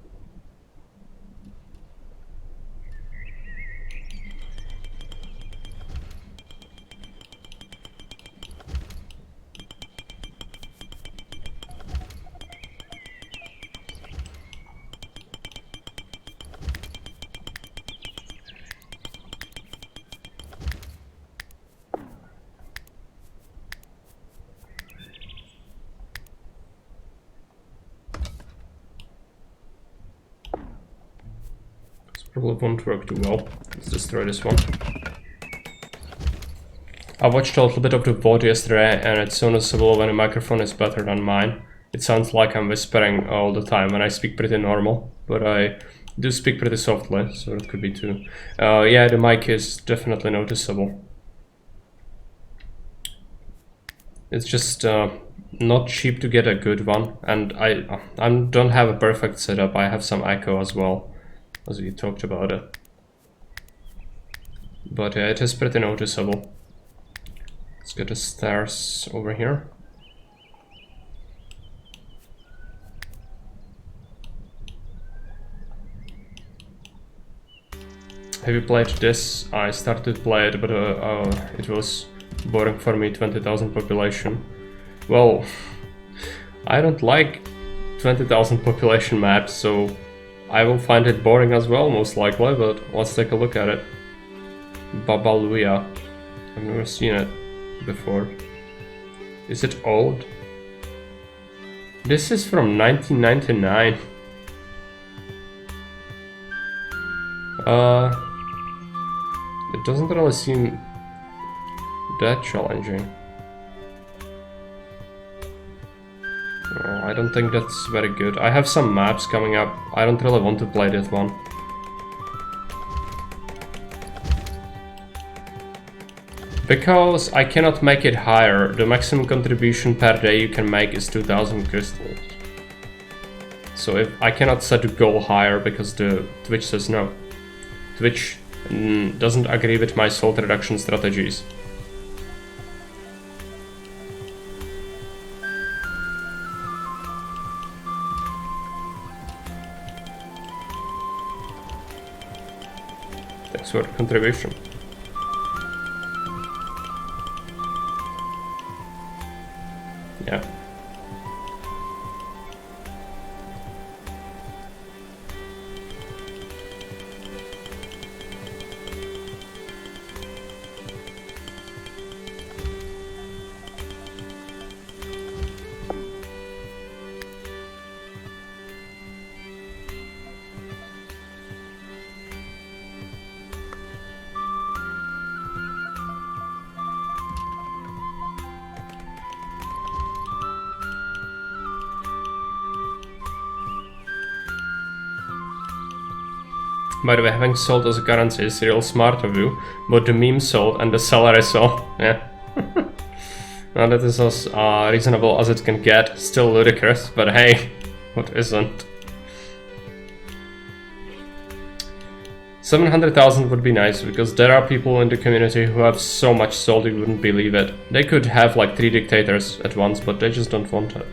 Probably won't work too well. Let's destroy this one. I watched a little bit of the VOD yesterday, and it's so noticeable when a microphone is better than mine. It sounds like I'm whispering all the time, and I speak pretty normal, but I do speak pretty softly, so it could be too. Yeah, the mic is definitely noticeable. It's just not cheap to get a good one, and I don't have a perfect setup. I have some echo as well, as we talked about it. But yeah, it is pretty noticeable. Let's get the stairs over here. Have you played this? I started to play it, but it was boring for me, 20,000 population. Well, I don't like 20,000 population maps, so I will find it boring as well, most likely, but let's take a look at it. Babaluya. I've never seen it before. Is it old? This is from 1999. It doesn't really seem that challenging. I don't think that's very good. I have some maps coming up. I don't really want to play that one. Because I cannot make it higher. The maximum contribution per day you can make is 2000 crystals. So if I cannot set the goal higher because the Twitch says no. Twitch doesn't agree with my salt reduction strategies. Thanks for the contribution. Yeah. By the way, having salt as a currency is real smart of you, but the meme salt and the salary salt, yeah. Now that is as reasonable as it can get, still ludicrous, but hey, what isn't? 700,000 would be nice, because there are people in the community who have so much salt you wouldn't believe it. They could have like 3 dictators at once, but they just don't want it.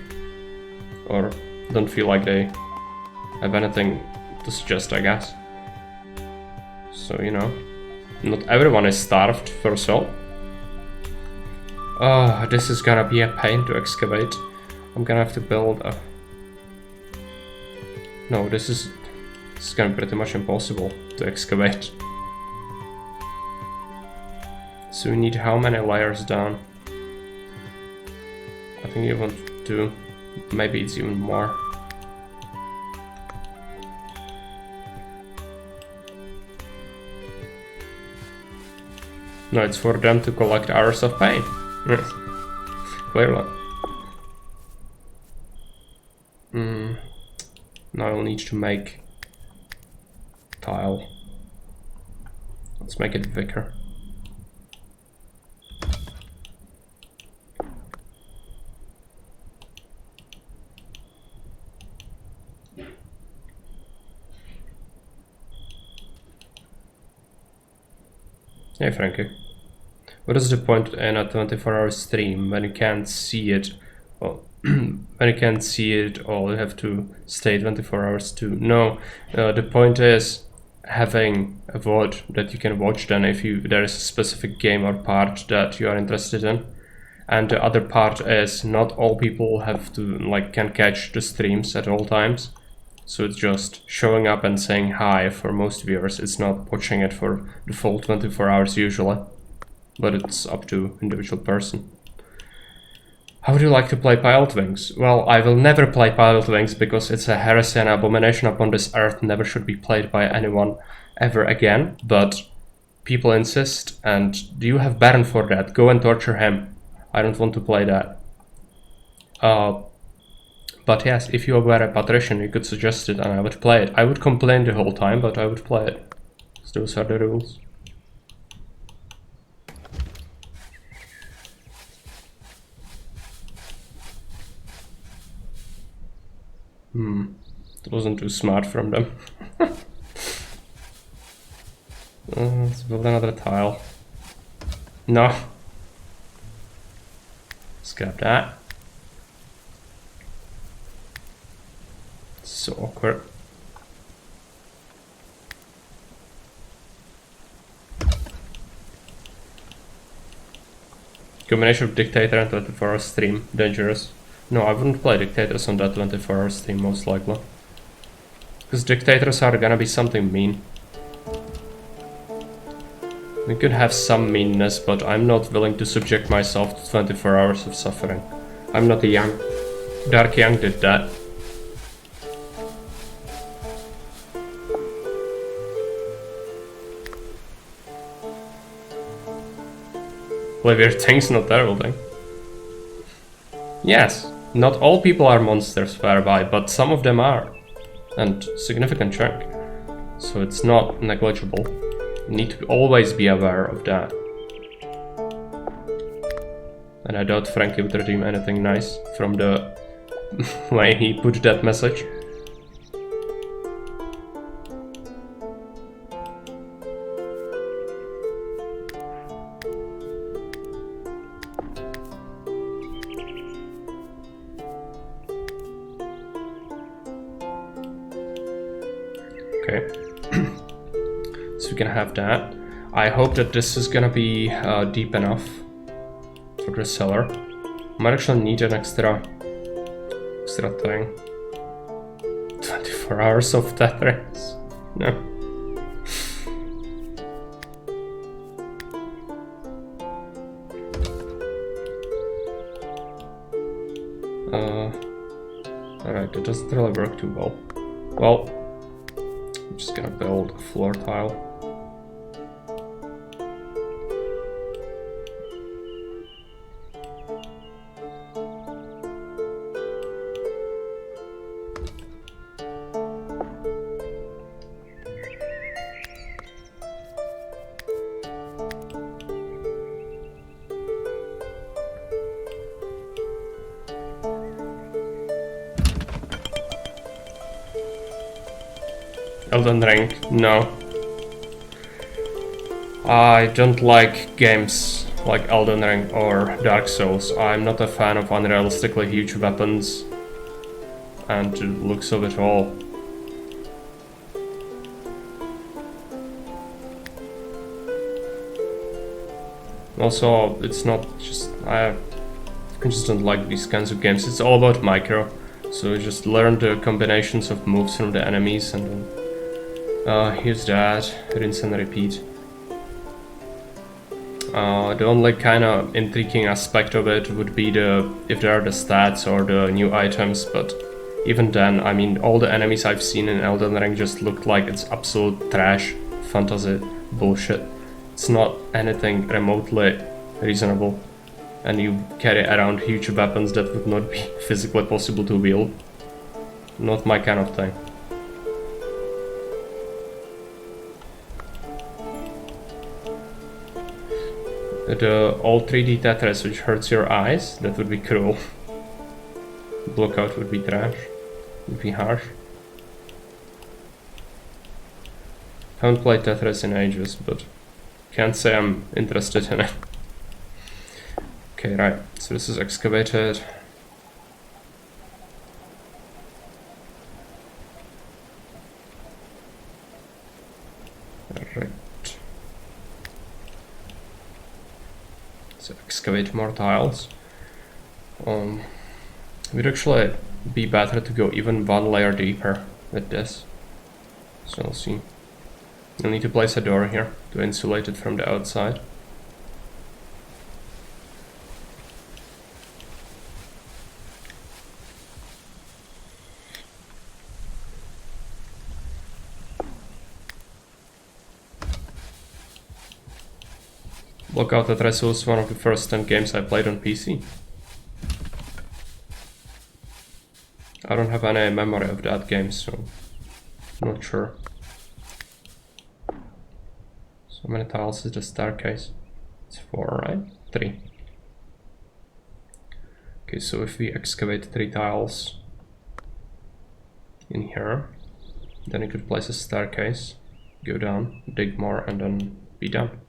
Or don't feel like they have anything to suggest, I guess. So, you know, not everyone is starved for salt. Oh, this is gonna be a pain to excavate. I'm gonna have to build a... No, this is gonna be pretty much impossible to excavate. So we need how many layers down? I think you want 2. Maybe it's even more. No, it's for them to collect hours of pain. Clearly. Now I'll need to make tile. Let's make it bigger. Hey Frankie. What is the point in a 24-hour stream when you can't see it? Well, when you can't see it, all you have to stay 24 hours too. No, the point is having a VOD that you can watch then if there is a specific game or part that you are interested in. And the other part is not all people have to can catch the streams at all times. So it's just showing up and saying hi for most viewers. It's not watching it for the full 24 hours usually. But it's up to individual person. How would you like to play Pilot Wings? Well, I will never play Pilot Wings because it's a heresy and abomination upon this earth, never should be played by anyone. ever again, but people insist, and you have Baron for that. Go and torture him. I don't want to play that. But yes, if you were a patrician, you could suggest it and I would play it. I would complain the whole time, but I would play it. So those are the rules. That wasn't too smart from them. Let's build another tile. No. Scrap that. So awkward. Combination of Dictator and 24-hour stream. Dangerous. No, I wouldn't play Dictators on that 24-hour stream, most likely. Because Dictators are gonna be something mean. We could have some meanness, but I'm not willing to subject myself to 24 hours of suffering. I'm not a young... Dark Young did that. Play weird things, not terrible thing. Yes, not all people are monsters whereby, but some of them are. And significant chunk. So it's not negligible. You need to always be aware of that. And I doubt Frankie would redeem anything nice from the way he put that message. Okay. So we can have that. I hope that this is gonna be deep enough for the cellar. Might actually need an extra thing. 24 hours of Tetris. No. Alright, that doesn't really work too well. Well, I'm just gonna build a floor tile. Elden Ring, no. I don't like games like Elden Ring or Dark Souls. I'm not a fan of unrealistically huge weapons and the looks of it all. Also, it's not just... I just don't like these kinds of games. It's all about micro. So you just learn the combinations of moves from the enemies and then... here's that, rinse and repeat. The only kind of intriguing aspect of it would be if there are the stats or the new items, but even then, I mean, all the enemies I've seen in Elden Ring just look like it's absolute trash, fantasy bullshit. It's not anything remotely reasonable, and you carry around huge weapons that would not be physically possible to wield. Not my kind of thing. The all 3D Tetris which hurts your eyes, that would be cruel. Blockout would be trash. Would be harsh. Haven't played Tetris in ages, but can't say I'm interested in it. Okay, right. So this is excavated. Right. So excavate more tiles. Would actually be better to go even one layer deeper with this. So we'll see. You'll need to place a door here to insulate it from the outside. Blockout Tetris was one of the first 10 games I played on PC. I don't have any memory of that game, so I'm not sure. So many tiles is the staircase? It's 4, right? 3. Okay, so if we excavate 3 tiles in here, then you could place a staircase, go down, dig more, and then be done.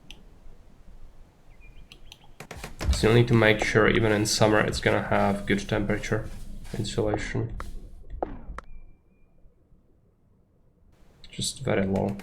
So you'll need to make sure even in summer it's gonna have good temperature, insulation. Just very low.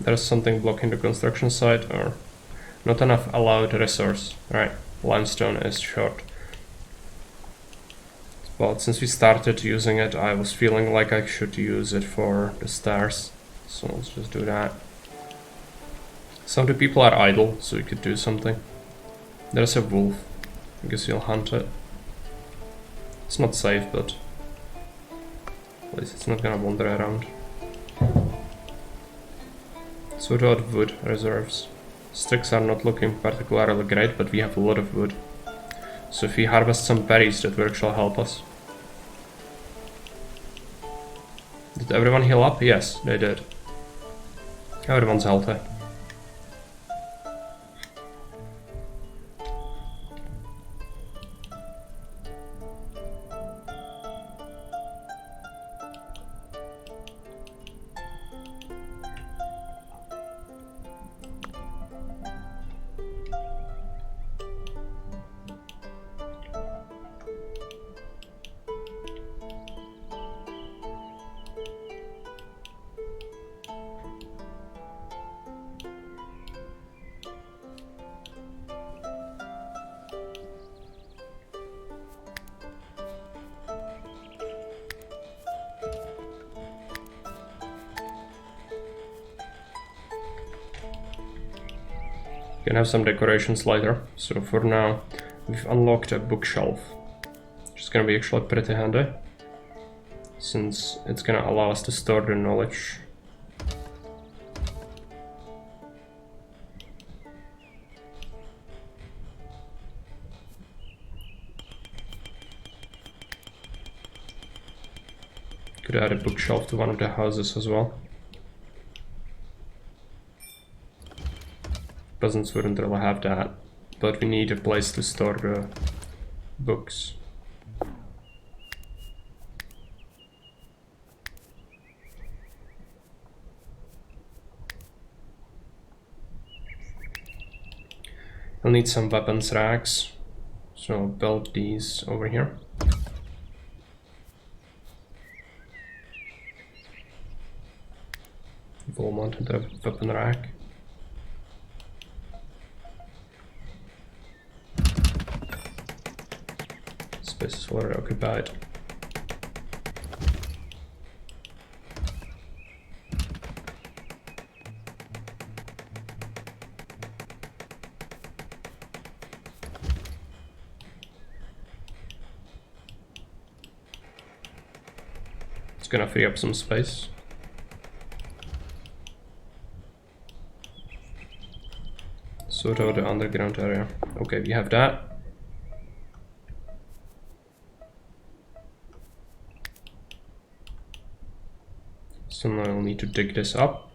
There's something blocking the construction site, or not enough allowed resource. Right, limestone is short. But since we started using it, I was feeling like I should use it for the stairs. So let's just do that. Some of the people are idle, so we could do something. There's a wolf. I guess you'll hunt it. It's not safe, but at least it's not gonna wander around. So about wood reserves. Sticks are not looking particularly great, but we have a lot of wood. So if we harvest some berries, that will actually help us. Did everyone heal up? Yes, they did. Everyone's healthy. Can have some decorations later. So for now, we've unlocked a bookshelf, which is gonna be actually pretty handy, since it's gonna allow us to store the knowledge. Could add a bookshelf to one of the houses as well. Peasants wouldn't really have that, but we need a place to store the books. We'll need some weapons racks, so build these over here. We'll mount the weapon rack. Space is already occupied. It's gonna free up some space. Sort out the underground area. Okay, we have that. So now we'll need to dig this up.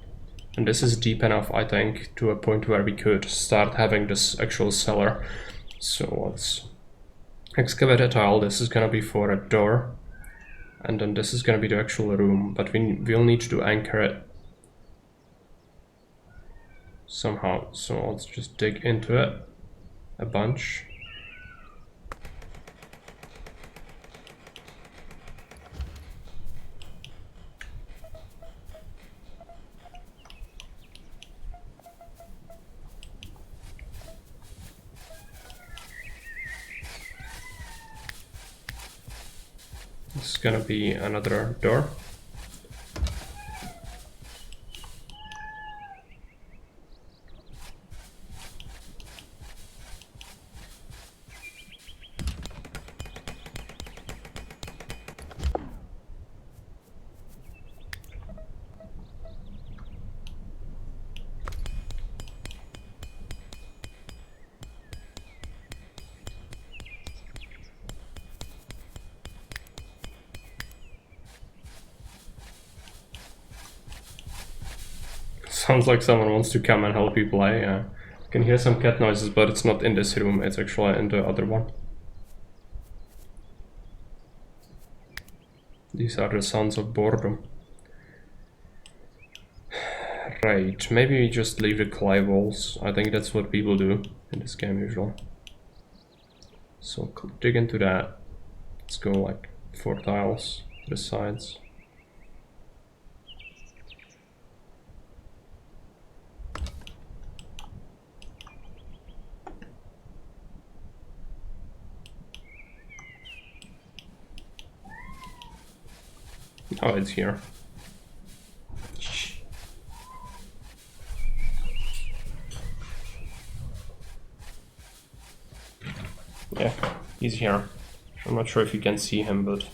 And this is deep enough, I think, to a point where we could start having this actual cellar. So let's excavate a tile. This is gonna be for a door. And then this is gonna be the actual room, but we'll need to anchor it somehow. So let's just dig into it a bunch. It's gonna be another door. Sounds like someone wants to come and help you play. You can hear some cat noises, but it's not in this room, it's actually in the other one. These are the sounds of boredom. Right, maybe we just leave the clay walls. I think that's what people do in this game usually. So dig into that. Let's go like 4 tiles to the sides. Oh, it's here. Yeah, he's here. I'm not sure if you can see him, but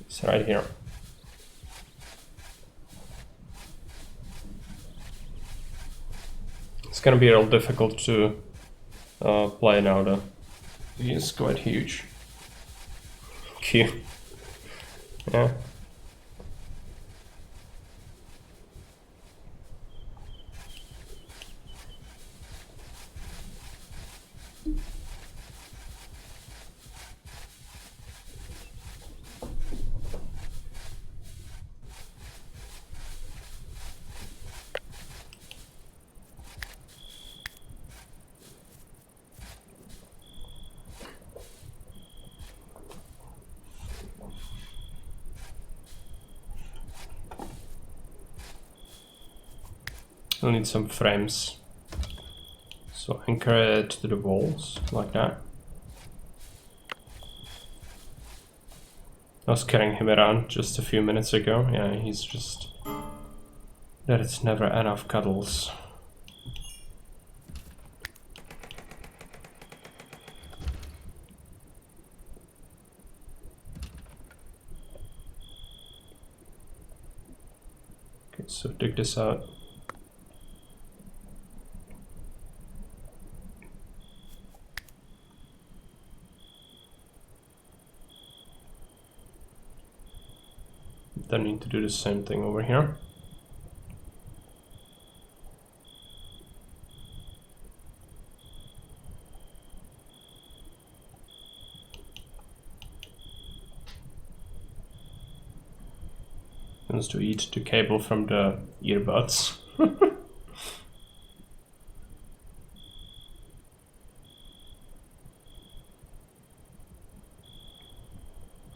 he's right here. It's gonna be real difficult to play now though. He is quite huge. Cute. Yeah. I'll need some frames. So anchor it to the walls, like that. I was carrying him around just a few minutes ago. Yeah, he's just... that it's never enough cuddles. Okay, so dig this out. Then need to do the same thing over here. Wants to eat the cable from the earbuds.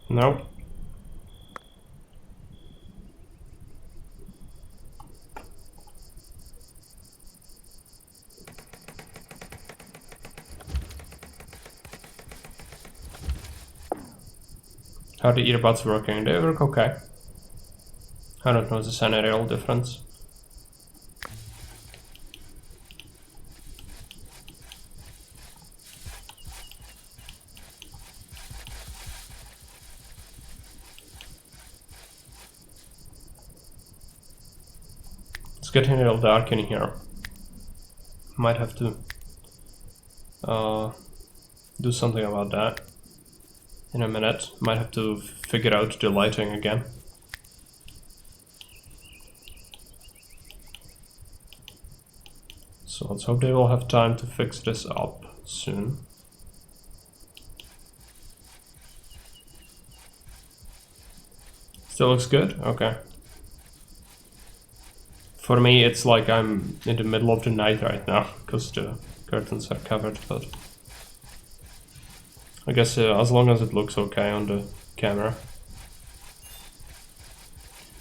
No. How are the earbuds working? They work okay. I don't know if there's any real difference. It's getting a little dark in here. Might have to do something about that in a minute. Might have to figure out the lighting again. So let's hope they will have time to fix this up soon. Still looks good? Okay. For me, it's like I'm in the middle of the night right now, because the curtains are covered, but I guess as long as it looks okay on the camera.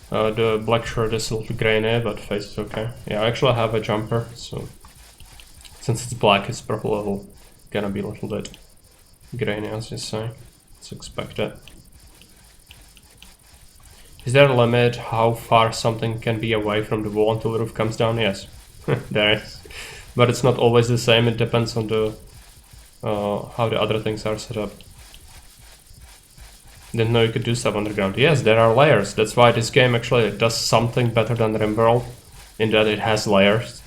The black shirt is a little grainy, but face is okay. Yeah, I actually have a jumper, so since it's black, it's probably gonna be a little bit grainy, as you say. It's expected. Is there a limit how far something can be away from the wall until the roof comes down? Yes, there is. But it's not always the same, it depends on the how the other things are set up. Didn't know you could do stuff underground. Yes, there are layers. That's why this game actually does something better than RimWorld, in that it has layers,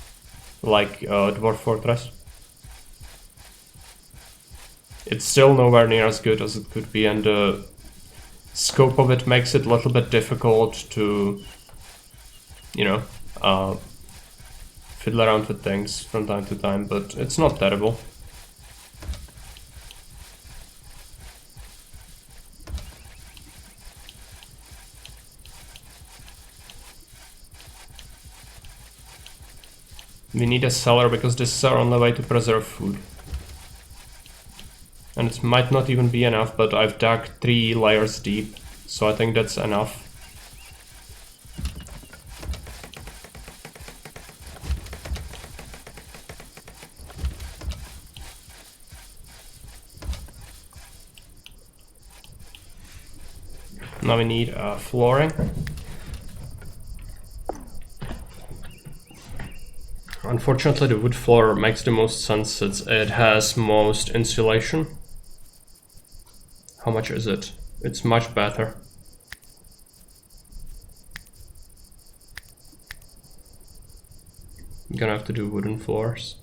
like Dwarf Fortress. It's still nowhere near as good as it could be, and the scope of it makes it a little bit difficult to, you know, fiddle around with things from time to time, but it's not terrible. We need a cellar because this is our only way to preserve food. And it might not even be enough, but I've dug 3 layers deep, so I think that's enough. Now we need flooring. Unfortunately, the wood floor makes the most sense since it has most insulation. How much is it? It's much better. I'm gonna have to do wooden floors.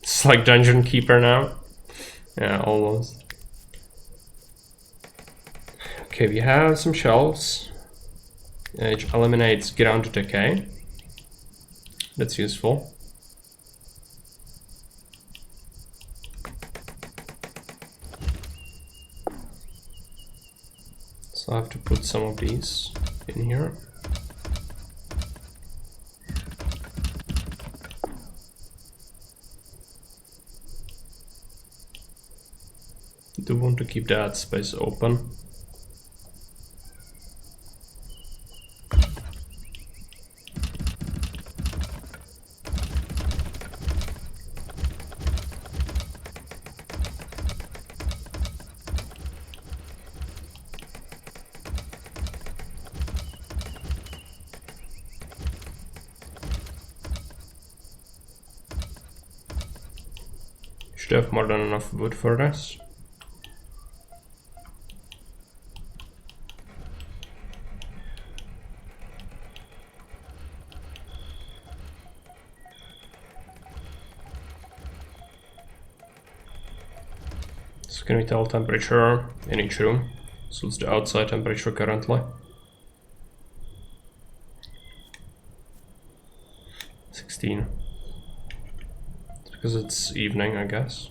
It's like Dungeon Keeper now. Yeah, almost. Okay, we have some shelves, which eliminates ground decay. That's useful. So I have to put some of these in here. Do want to keep that space open. Should have more than enough wood for this. So can we tell temperature in each room? So it's the outside temperature currently. 16. It's because it's evening, I guess.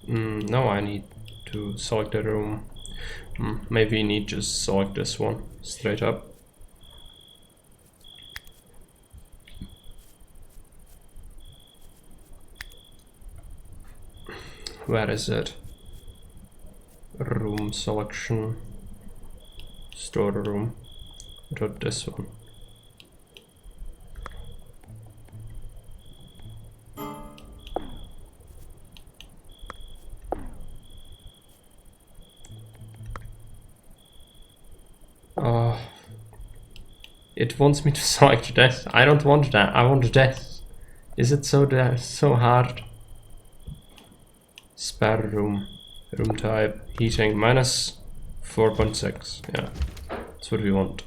No, I need to select a room. Maybe we need just select this one straight up. Where is it? Room selection. Storeroom. Not this one. It wants me to select this. I don't want that. I want this. Is it so hard? Spare room. Room type. Heating. Minus 4.6. Yeah. That's what we want.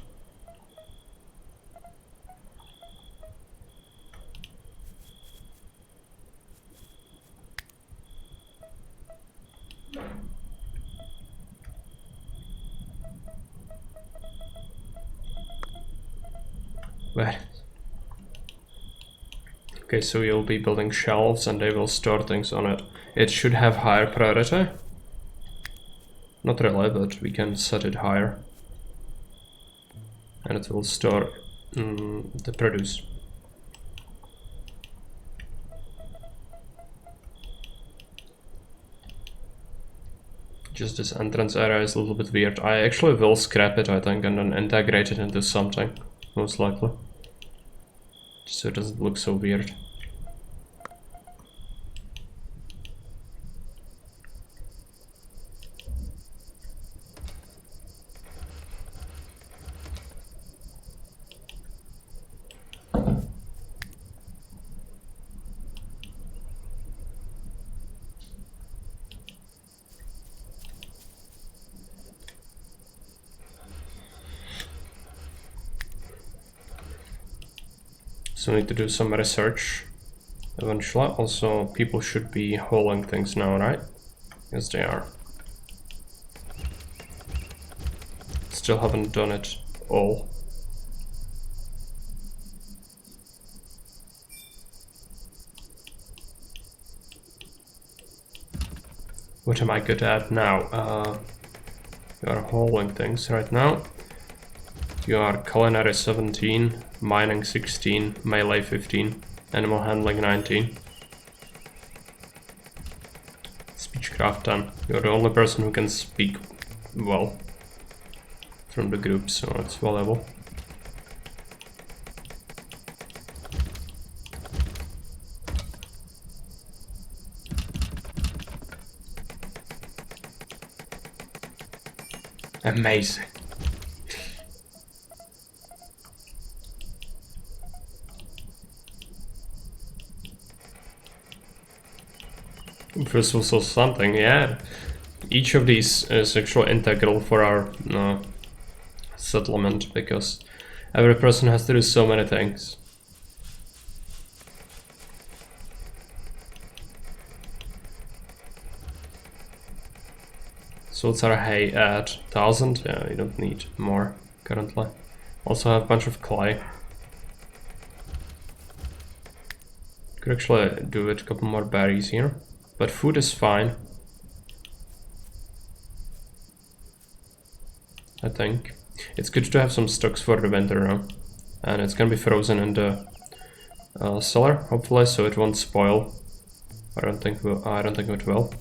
Where? Okay, so you'll be building shelves and they will store things on it. It should have higher priority. Not really, but we can set it higher. And it will store the produce. Just this entrance area is a little bit weird. I actually will scrap it, I think, and then integrate it into something, most likely. So it doesn't look so weird. So we need to do some research eventually. Also, people should be hauling things now, right? Yes, they are. Still haven't done it all. What am I good at now? You are hauling things right now. You are culinary 17, mining 16, melee 15, animal handling 19. Speechcraft 10. You're the only person who can speak well from the group, so it's valuable. Amazing. This was also something, yeah. Each of these is actually integral for our settlement, because every person has to do so many things. So what's our hay at 1000? Yeah, you don't need more currently. Also have a bunch of clay. Could actually do with a couple more berries here. But food is fine, I think. It's good to have some stocks for the winter now. And it's gonna be frozen in the cellar, hopefully, so it won't spoil. I don't think it will.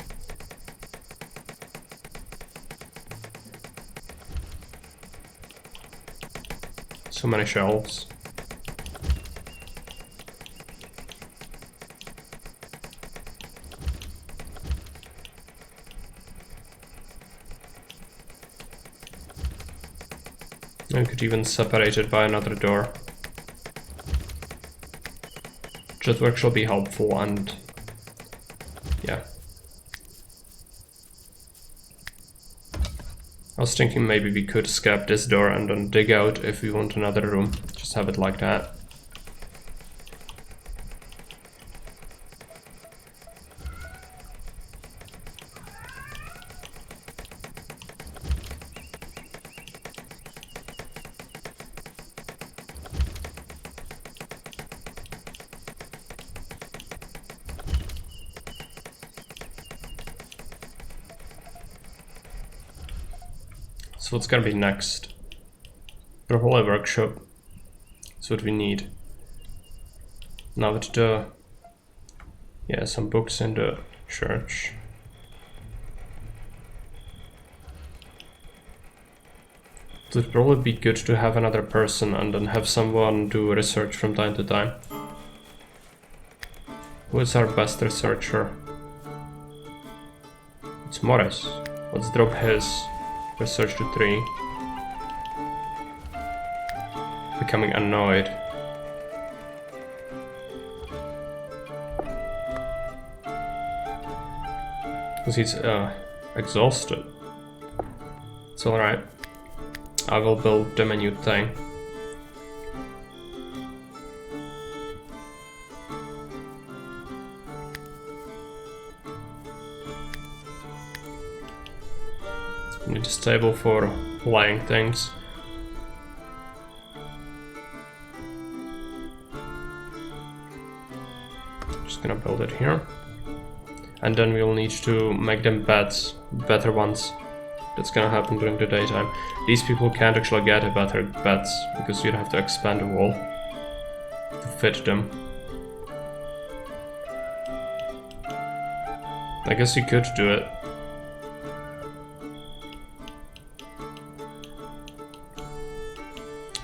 So many shelves. I could even separate it by another door. That will actually be helpful, and yeah. I was thinking maybe we could scrap this door and then dig out if we want another room. Just have it like that. So what's gonna be next? Probably a workshop. That's what we need. Now with the... yeah, some books in the church. It would probably be good to have another person and then have someone do research from time to time. Who is our best researcher? It's Morris. Let's drop his research to 3. Becoming annoyed. Because he's exhausted. It's alright. I will build the menu thing. Need a stable for laying things. Just gonna build it here. And then we'll need to make them beds, better ones. that's gonna happen during the daytime. These people can't actually get a better beds because you'd have to expand the wall to fit them. I guess you could do it.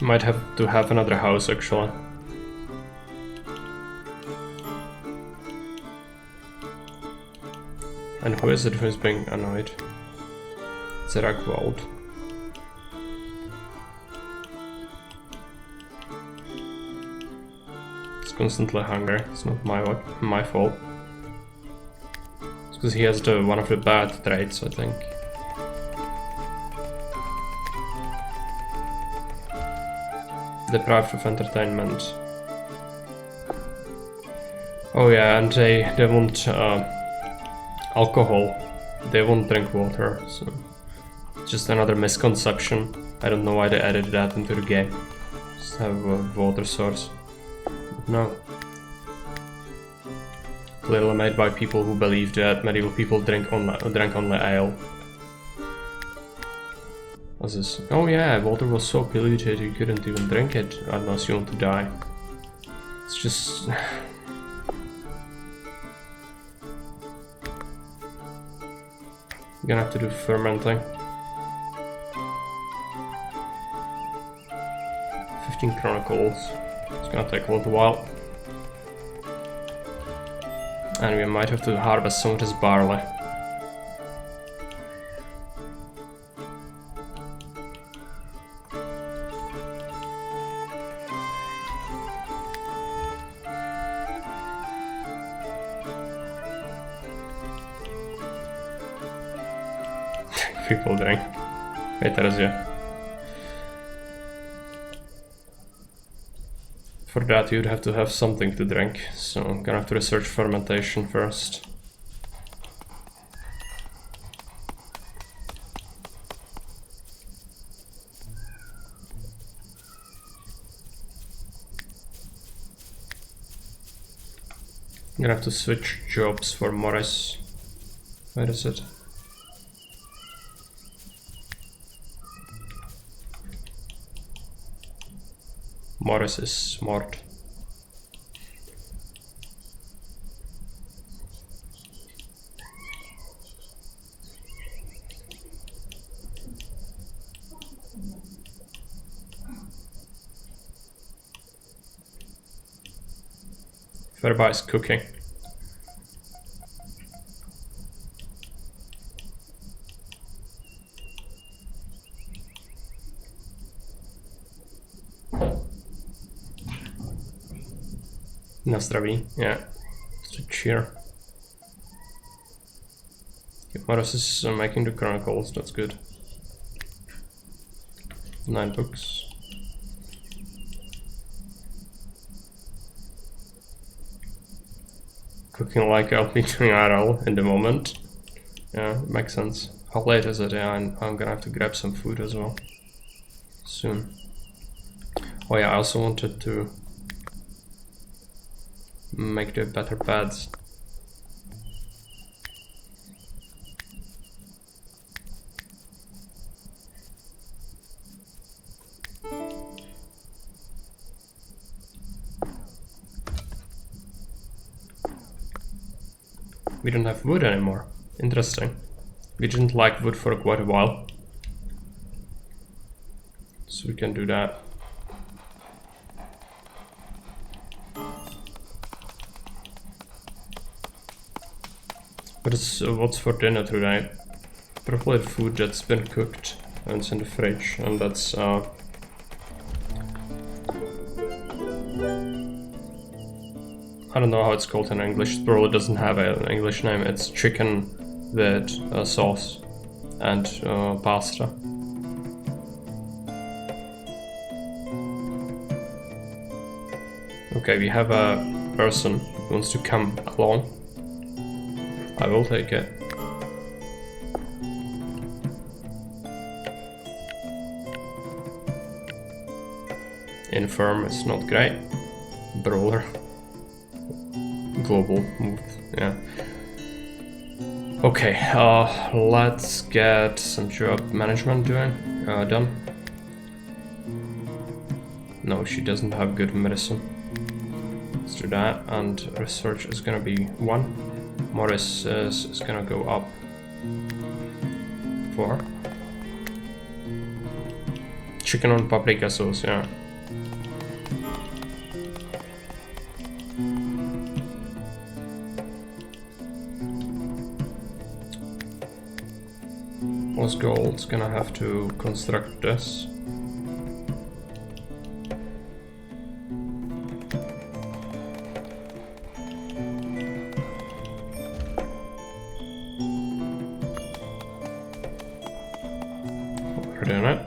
Might have to have another house actually. And who is it who's being annoyed? It's Ragwald. He's constantly hungry. It's not my fault. It's because he has one of the bad traits, I think. Deprived of entertainment. Oh yeah, and they want alcohol. They won't drink water, so it's just another misconception. I don't know why they added that into the game. Just have a water source. But no. Clearly made by people who believe that medieval people drank only ale. What's this? Oh yeah, water was so polluted you couldn't even drink it unless you want to die. It's just... You're gonna have to do fermenting. 15 chronicles. It's gonna take a little while. And we might have to harvest some of this barley. People drink. Hej Teresia. For that you'd have to have something to drink, so I'm gonna have to research fermentation first. I'm gonna have to switch jobs for Morris. Where is it? Morris is smart. Verba is cooking. Na zdraví, yeah. Just a cheer. Morris is making the chronicles, that's good. 9 books. Cooking like I'll be doing IRL in the moment. Yeah, makes sense. How late is it? Yeah, I'm gonna have to grab some food as well. Soon. Oh yeah, I also wanted to make the better beds. We don't have wood anymore. Interesting. We didn't like wood for quite a while. So we can do that. But what's for dinner today? Probably food that's been cooked and it's in the fridge, and that's I don't know how it's called in English. It probably doesn't have an English name. It's chicken with sauce and pasta. Okay, we have a person who wants to come along. I will take it. Infirm is not great. Brawler. Global move, yeah. Okay, let's get some job management done. No, she doesn't have good medicine. Let's do that, and research is gonna be 1. Morris is gonna go up 4. Chicken on paprika sauce, yeah. Was gold's gonna have to construct this. We're doing it.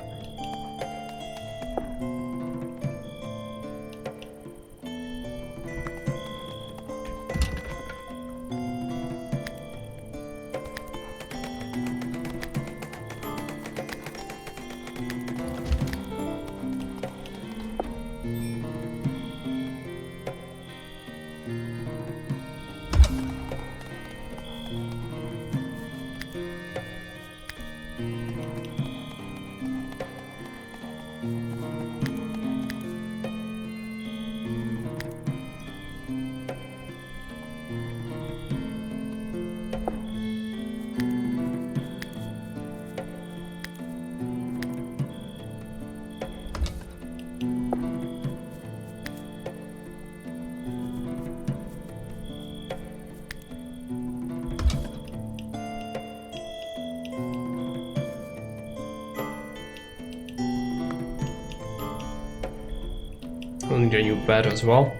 We'll need a new bed as well.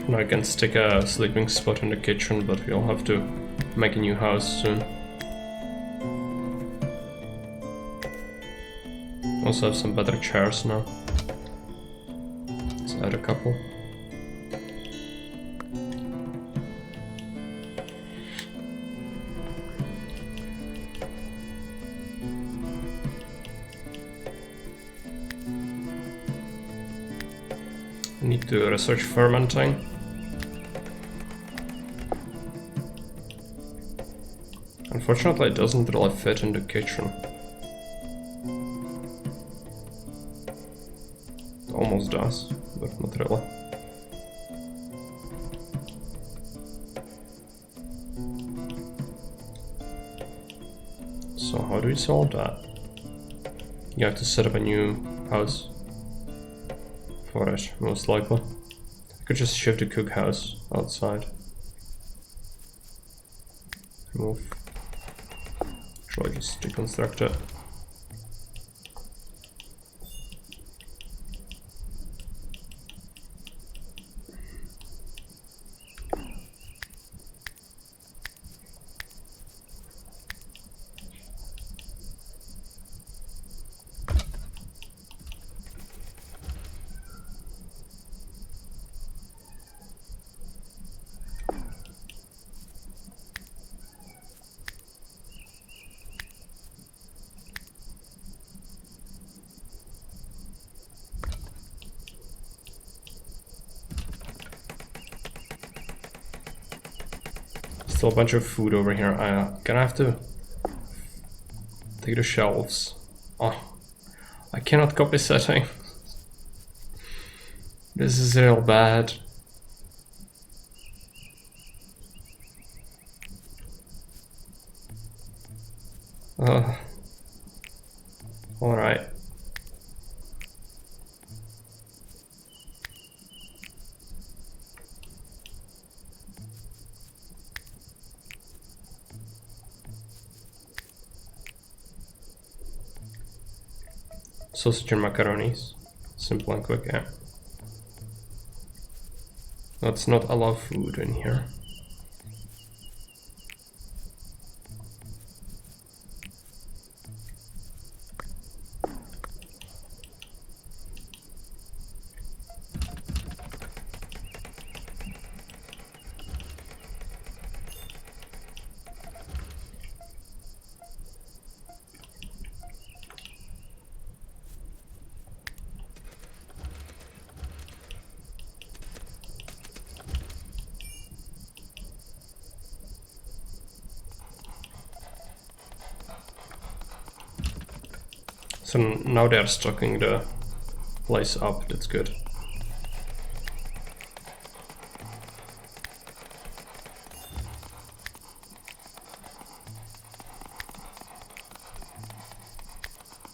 And I can stick a sleeping spot in the kitchen, but we'll have to make a new house soon. Also have some better chairs now. Let's add a couple. Need to research fermenting. Unfortunately, it doesn't really fit in the kitchen. It almost does, but not really. So how do we solve that? You have to set up a new house. For it, most likely. I could just shift the cookhouse outside. Move. Actually, just deconstruct it. Still a bunch of food over here. I'm gonna have to take the shelves. Oh, I cannot copy setting. This is real bad. Alright. Sausage and macaronis. Simple and quick, yeah. Let's not allow food in here. So now they're stocking the place up, that's good.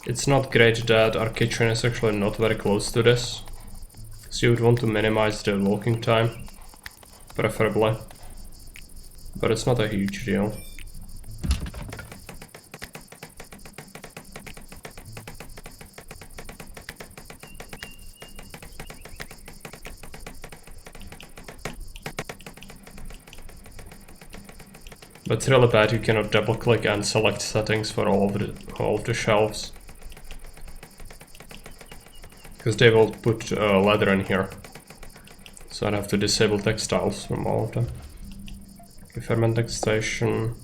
It's not great that our kitchen is actually not very close to this, so you would want to minimize the walking time, preferably, but it's not a huge deal. But it's really bad you cannot double click and select settings for all of the shelves, because they will put leather in here, so I'd have to disable textiles from all of them. Okay, fermenting station.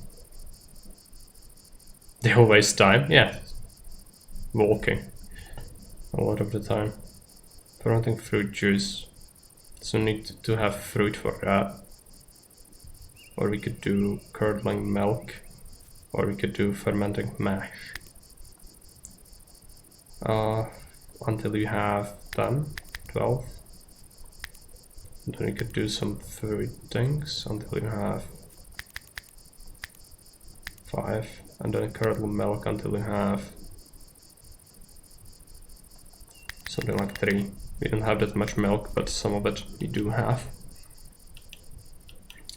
They will waste time, yeah. Walking a lot of the time. Fermenting fruit juice. So need to have fruit for that. Or we could do curdling milk, or we could do fermenting mash. Until you have 10, 12. And then you could do some fruit things until you have 5, and then curdle milk until you have something like 3. We don't have that much milk, but some of it we do have.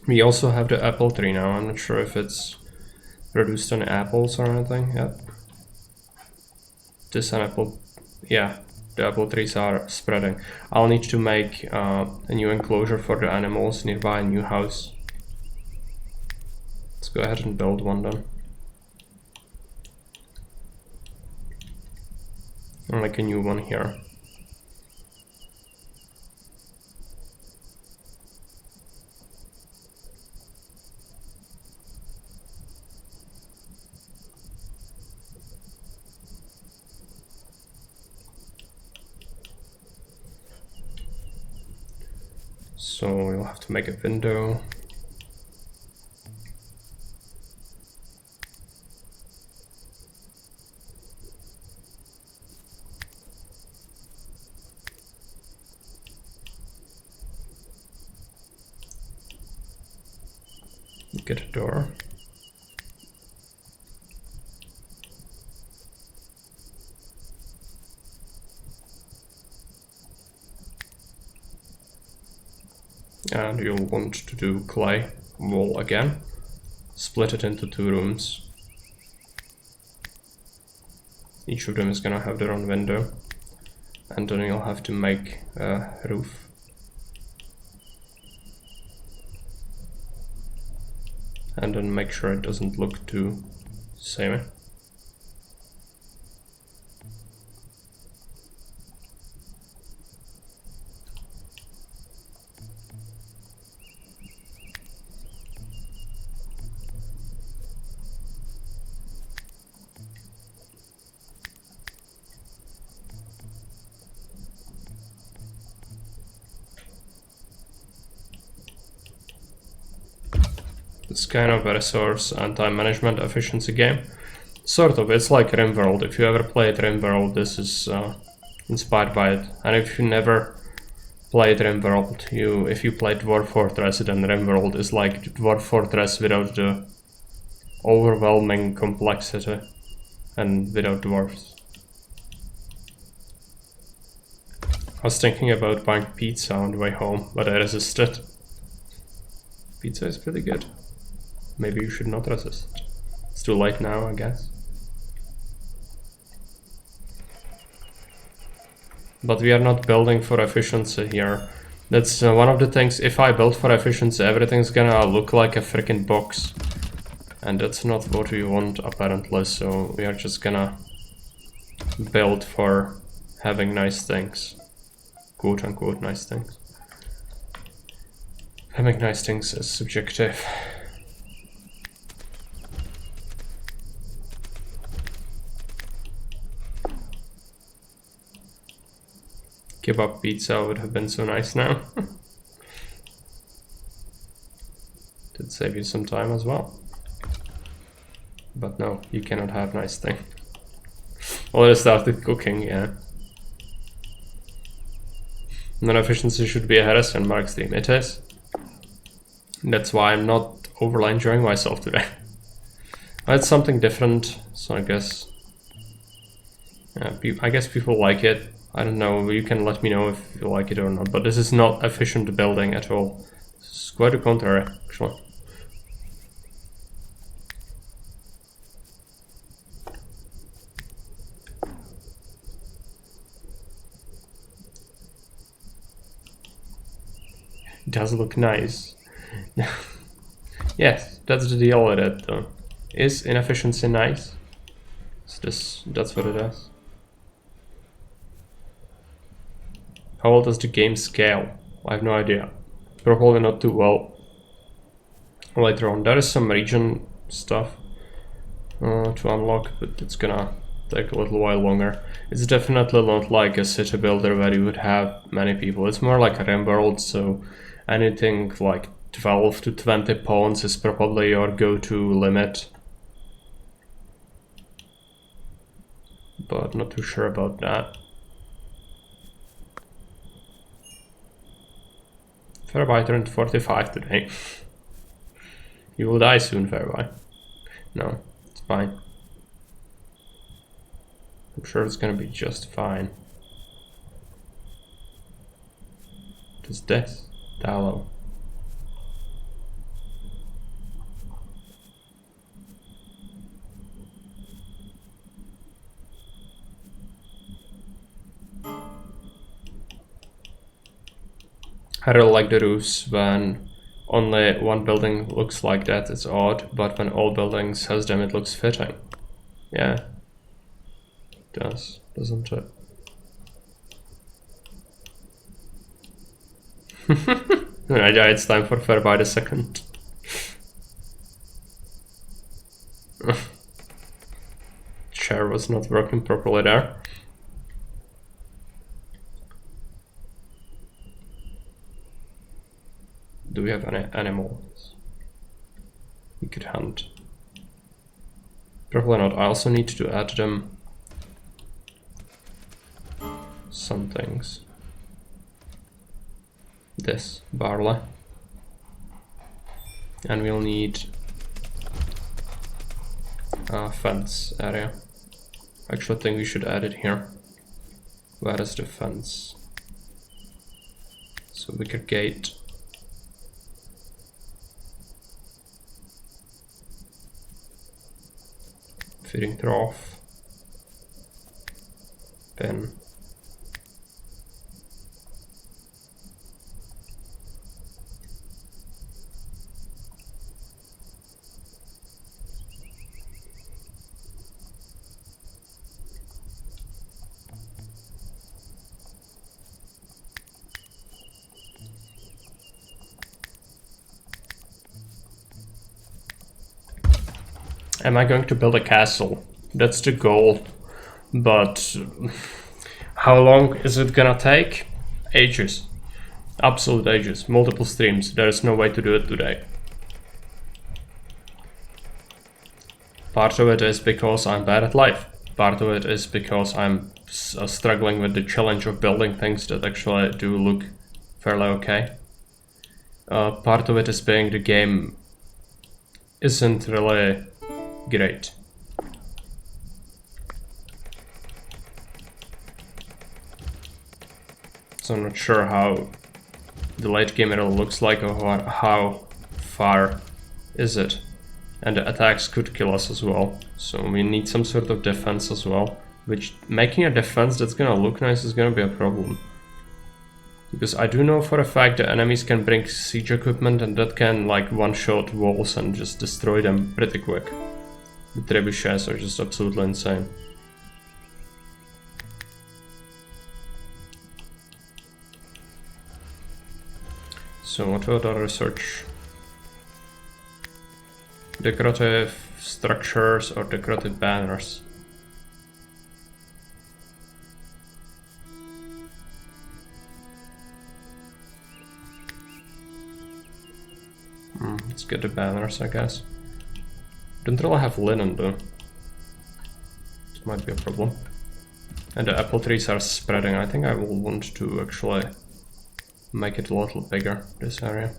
We also have the apple tree now. I'm not sure if it's produced any apples or anything yet. This an apple, yeah, the apple trees are spreading. I'll need to make a new enclosure for the animals nearby a new house. Let's go ahead and build one then. And make a new one here. So we'll have to make a window. Get a door. And you'll want to do clay wall again. Split it into 2 rooms. Each of them is gonna have their own window. And then you'll have to make a roof. And then make sure it doesn't look too samey. It's kind of a resource and time management efficiency game. Sort of, it's like RimWorld. If you ever played RimWorld, this is inspired by it. And if you never played RimWorld, if you played Dwarf Fortress, then RimWorld is like Dwarf Fortress without the overwhelming complexity and without dwarves. I was thinking about buying pizza on the way home, but I resisted. Pizza is pretty good. Maybe you should not resist. It's too late now, I guess. But we are not building for efficiency here. That's one of the things. If I build for efficiency, everything's gonna look like a freaking box. And that's not what we want, apparently. So we are just gonna build for having nice things. Quote unquote nice things. Having nice things is subjective. Kebab pizza would have been so nice now. Did save you some time as well. But no, you cannot have nice things. Already started cooking, yeah. Non-efficiency should be a harassment mark stream. It is. That's why I'm not overly enjoying myself today. It's something different, so I guess... Yeah, I guess people like it. I don't know, you can let me know if you like it or not, but this is not efficient building at all. It's quite the contrary, actually. It does look nice. Yes, that's the deal with it though. Is inefficiency nice? That's what it is. How well does the game scale? I have no idea. Probably not too well. Later on, there is some region stuff to unlock, but it's gonna take a little while longer. It's definitely not like a city builder where you would have many people. It's more like a RimWorld, so anything like 12 to 20 pawns is probably your go-to limit. But not too sure about that. Fairby turned 45 today. You will die soon, Fairby. No, it's fine. I'm sure it's gonna be just fine. What is this? Tallow. I really like the roofs. When only one building looks like that, it's odd, but when all buildings has them, it looks fitting. Yeah, it does, doesn't it? Yeah, it's time for Fairby the second. Chair was not working properly there. Do we have any animals we could hunt? Probably not. I also need to add them some things. This barley, and we'll need a fence area. Actually, I think we should add it here. Where is the fence? So wicker gate. Feeding trough. Pen. Am I going to build a castle? That's the goal. But how long is it gonna take? Ages. Absolute ages. Multiple streams. There is no way to do it today. Part of it is because I'm bad at life. Part of it is because I'm struggling with the challenge of building things that actually do look fairly okay. Part of it is being the game isn't really great. So I'm not sure how the late game really looks like, or how far is it. And the attacks could kill us as well. So we need some sort of defense as well. Which, making a defense that's gonna look nice is gonna be a problem. Because I do know for a fact that enemies can bring siege equipment, and that can like one-shot walls and just destroy them pretty quick. The trebuchets are just absolutely insane. So what about our research? Decorative structures or decorative banners? Let's get the banners, I guess. Don't really have linen though. This might be a problem. And the apple trees are spreading. I think I will want to actually make it a little bigger, this area.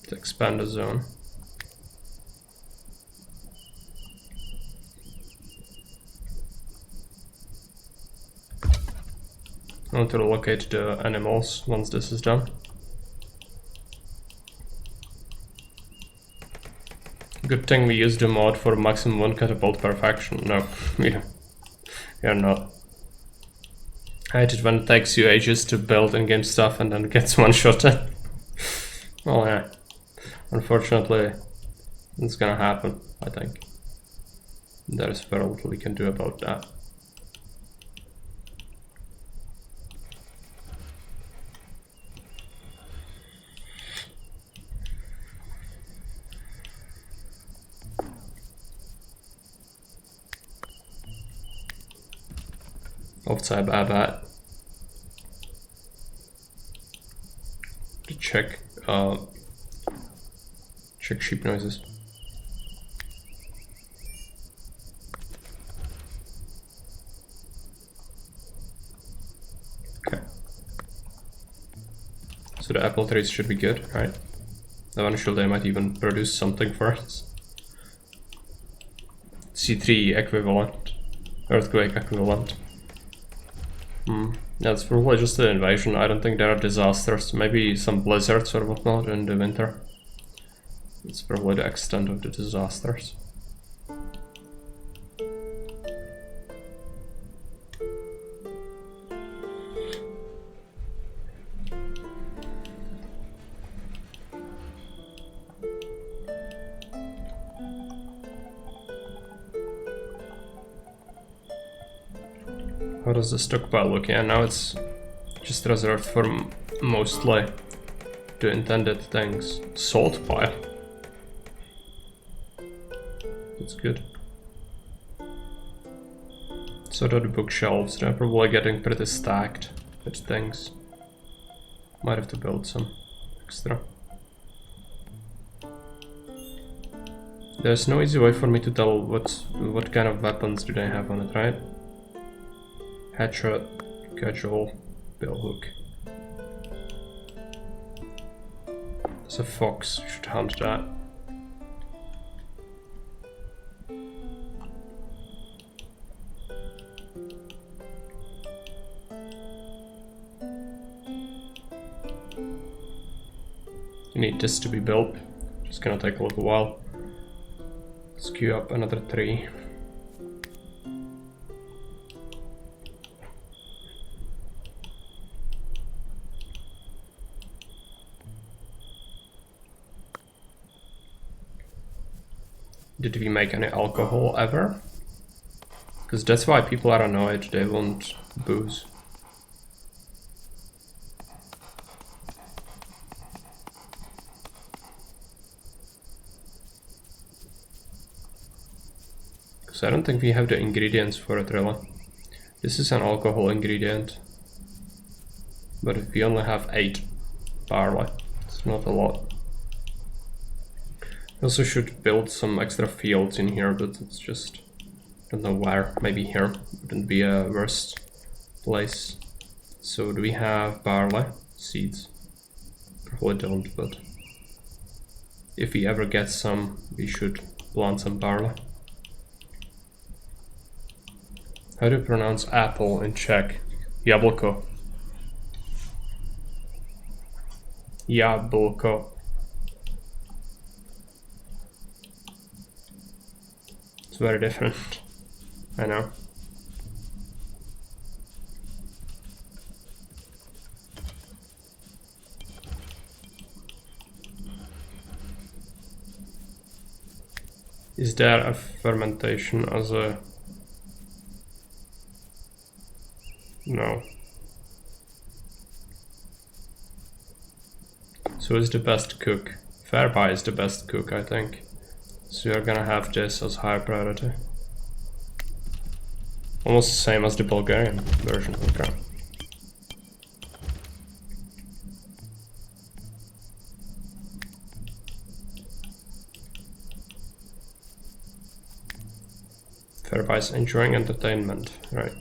To expand the zone. I want to locate the animals once this is done. Good thing we used the mod for maximum 1 catapult perfection. No, we are not. I hate it when it takes you ages to build in-game stuff and then gets one-shotted. Well, yeah. Unfortunately, it's gonna happen, I think. There is very little we can do about that. Outside bad. To check sheep noises. Okay. So the apple trees should be good, right? Eventually they might even produce something for us. C3 equivalent. Earthquake equivalent. Yeah, it's probably just an invasion. I don't think there are disasters. Maybe some blizzards or whatnot in the winter. It's probably the extent of the disasters. How does the stockpile look? Yeah, now it's just reserved for mostly the intended things. Salt pile. That's good. So do the bookshelves. They're probably getting pretty stacked with things. Might have to build some extra. There's no easy way for me to tell what kind of weapons do they have on it, right? Hatchet, cudgel, billhook. There's a fox, should hunt that. You need this to be built. It's gonna take a little while. Let's queue up another 3. Did we make any alcohol ever? Because that's why people are annoyed, they want booze. Because I don't think we have the ingredients for it really. This is an alcohol ingredient. But if we only have 8 barley, it's not a lot. I also should build some extra fields in here, but it's just, I don't know where. Maybe here wouldn't be a worst place. So do we have barley seeds? Probably don't, but if we ever get some, we should plant some barley. How do you pronounce apple in Czech? Jablko. Jablko. It's very different. I know. Is there a fermentation as a No. So who's the best cook? Fairby is the best cook, I think. So you're gonna have this as higher priority. Almost the same as the Bulgarian version. Okay. Fairby is enjoying entertainment, right?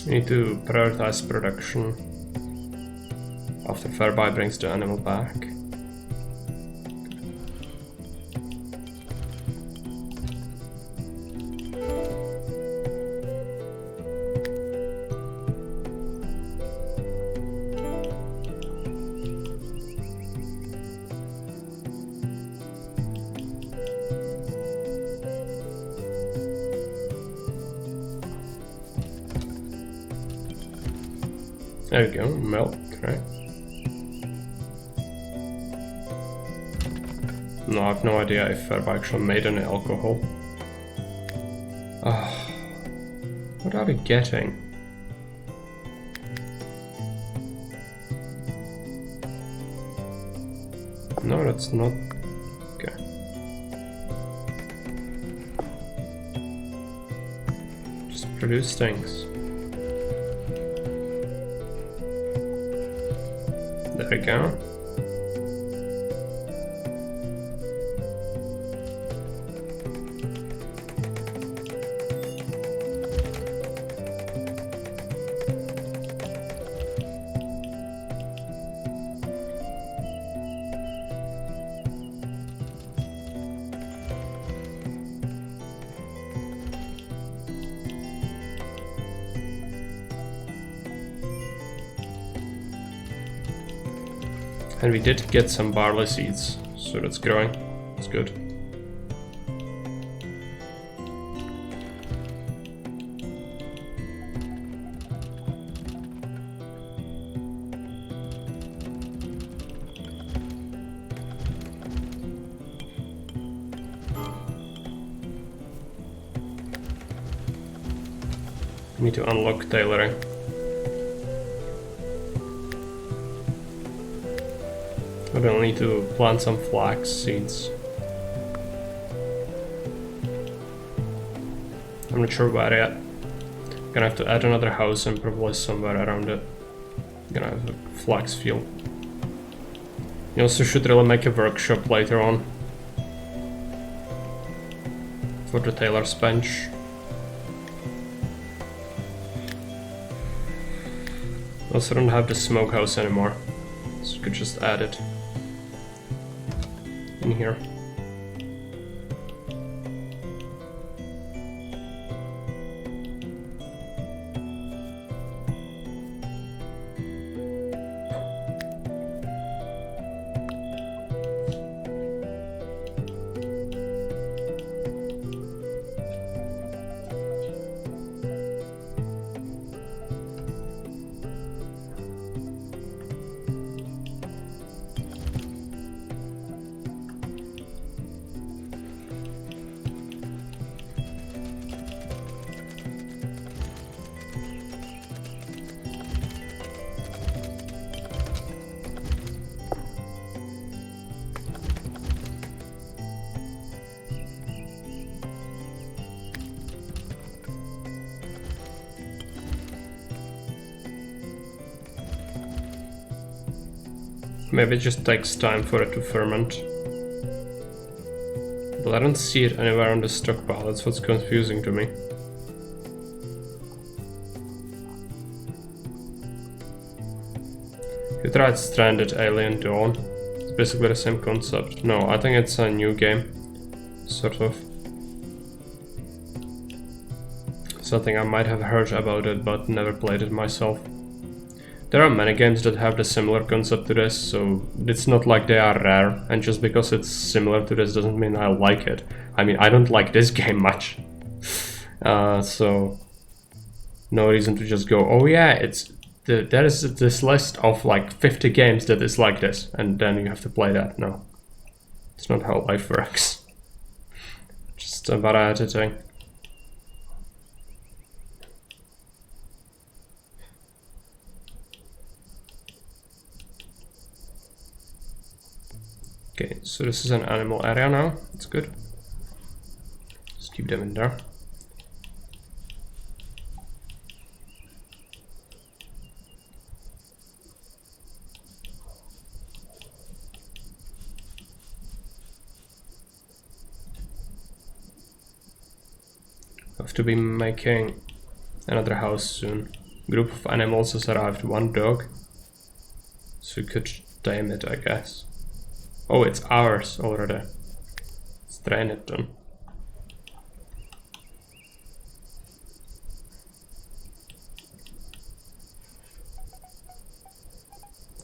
We need to prioritize production after Fairby brings the animal back. There we go, milk, right? No, I have no idea if Fairby actually made any alcohol. What are we getting? No, that's not... Okay. Just produce things. There we go. And we did get some barley seeds, so that's growing. That's good. We need to unlock tailoring. But I'll need to plant some flax seeds. I'm not sure where yet. Gonna have to add another house and probably somewhere around it. Gonna have a flax field. You also should really make a workshop later on for the tailor's bench. Also don't have the smokehouse anymore, so you could just add it in here. Maybe it just takes time for it to ferment. But I don't see it anywhere on the stockpile, that's what's confusing to me. You tried Stranded Alien Dawn. It's basically the same concept. No, I think it's a new game. Sort of. Something I might have heard about it, but never played it myself. There are many games that have the similar concept to this, so it's not like they are rare, and just because it's similar to this doesn't mean I like it. I mean, I don't like this game much. So no reason to just go, oh yeah, there is this list of like 50 games that is like this, and then you have to play that. No, it's not how life works. Just about editing. Okay, so this is an animal area now. That's good. Just keep them in there. Have to be making another house soon. Group of animals has arrived. 1 dog. So you could tame it, I guess. Oh, it's ours already. Let's train it then.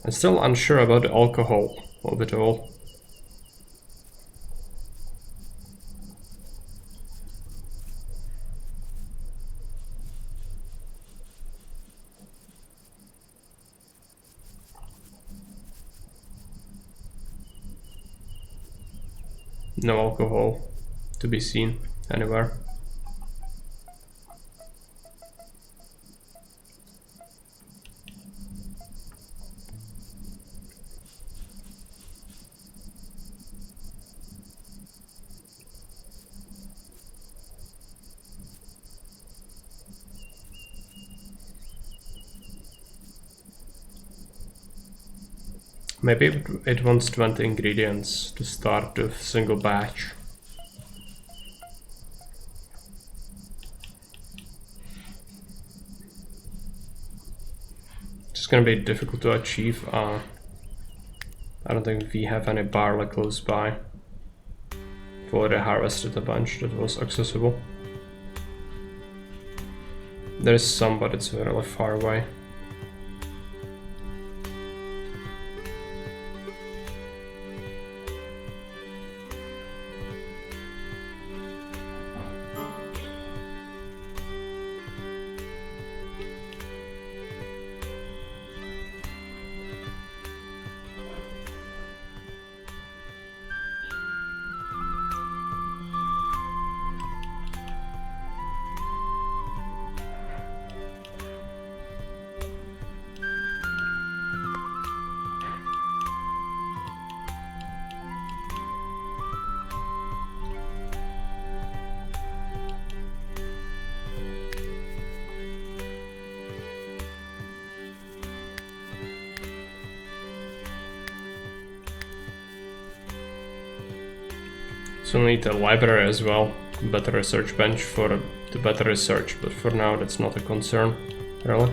I'm still unsure about the alcohol of it all. No alcohol to be seen anywhere. Maybe it wants 20 ingredients to start the single batch. It's gonna be difficult to achieve. I don't think we have any barley close by. We've already harvested a bunch that was accessible. There is some, but it's really far away. So we need a library as well, better research bench for the better research, but for now that's not a concern, really.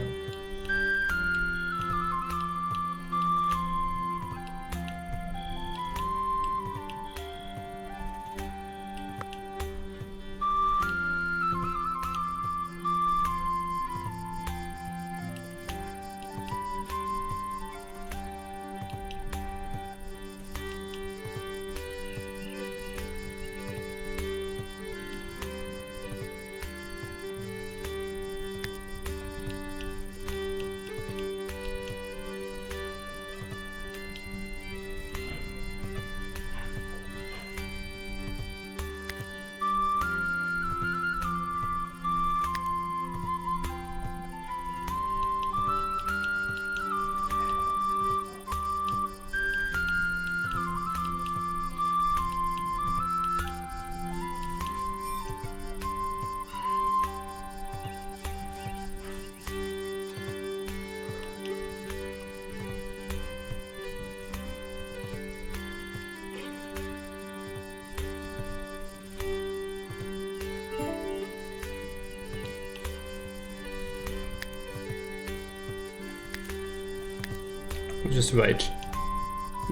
Just wait.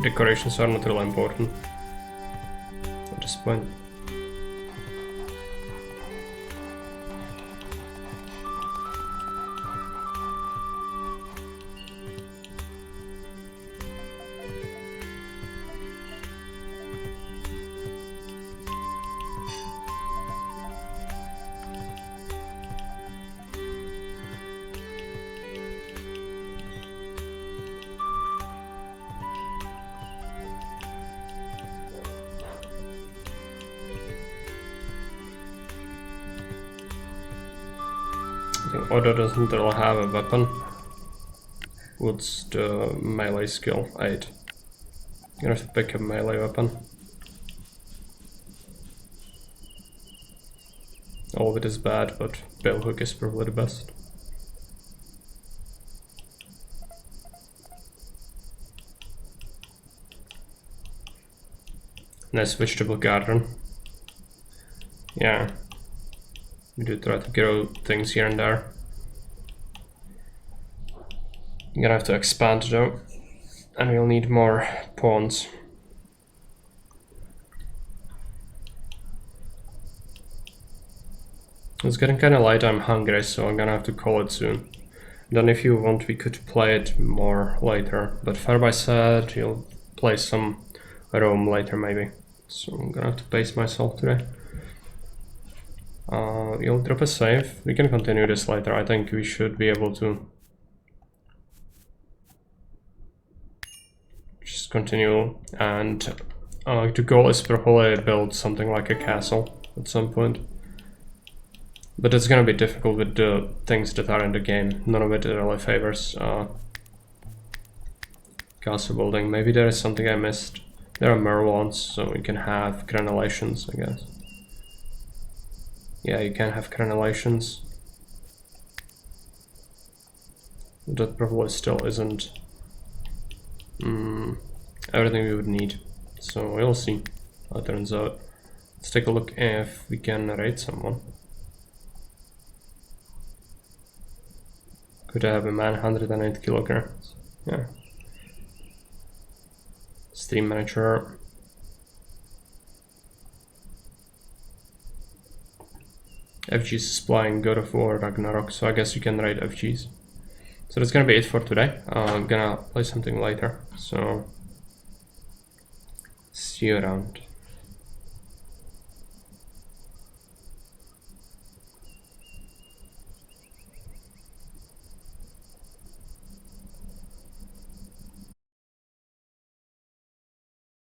Decorations are not really important at this point. I think Odo doesn't really have a weapon. What's the melee skill? 8. I'm gonna have to pick a melee weapon. All of it is bad, but Billhook is probably the best. And I switch to Bulgarian. Yeah. We do try to grow things here and there. I'm gonna have to expand though. And we'll need more pawns. It's getting kinda late, I'm hungry, so I'm gonna have to call it soon. Then if you want, we could play it more later. But Farby said he'll play some Rome later maybe. So I'm gonna have to pace myself today. You'll drop a save. We can continue this later. I think we should be able to just continue, and the goal is probably build something like a castle at some point. But it's gonna be difficult with the things that are in the game. None of it really favors castle building. Maybe there is something I missed. There are Merwans, so we can have crenellations, I guess. Yeah, you can have crenellations. That probably still isn't everything we would need. So we'll see how it turns out. Let's take a look if we can raid someone. Could I have a man 108 kilograms? Yeah. Steam manager. FG's is supplying God of War Ragnarok, so I guess you can raid FG's. So that's gonna be it for today. I'm gonna play something later, so see you around.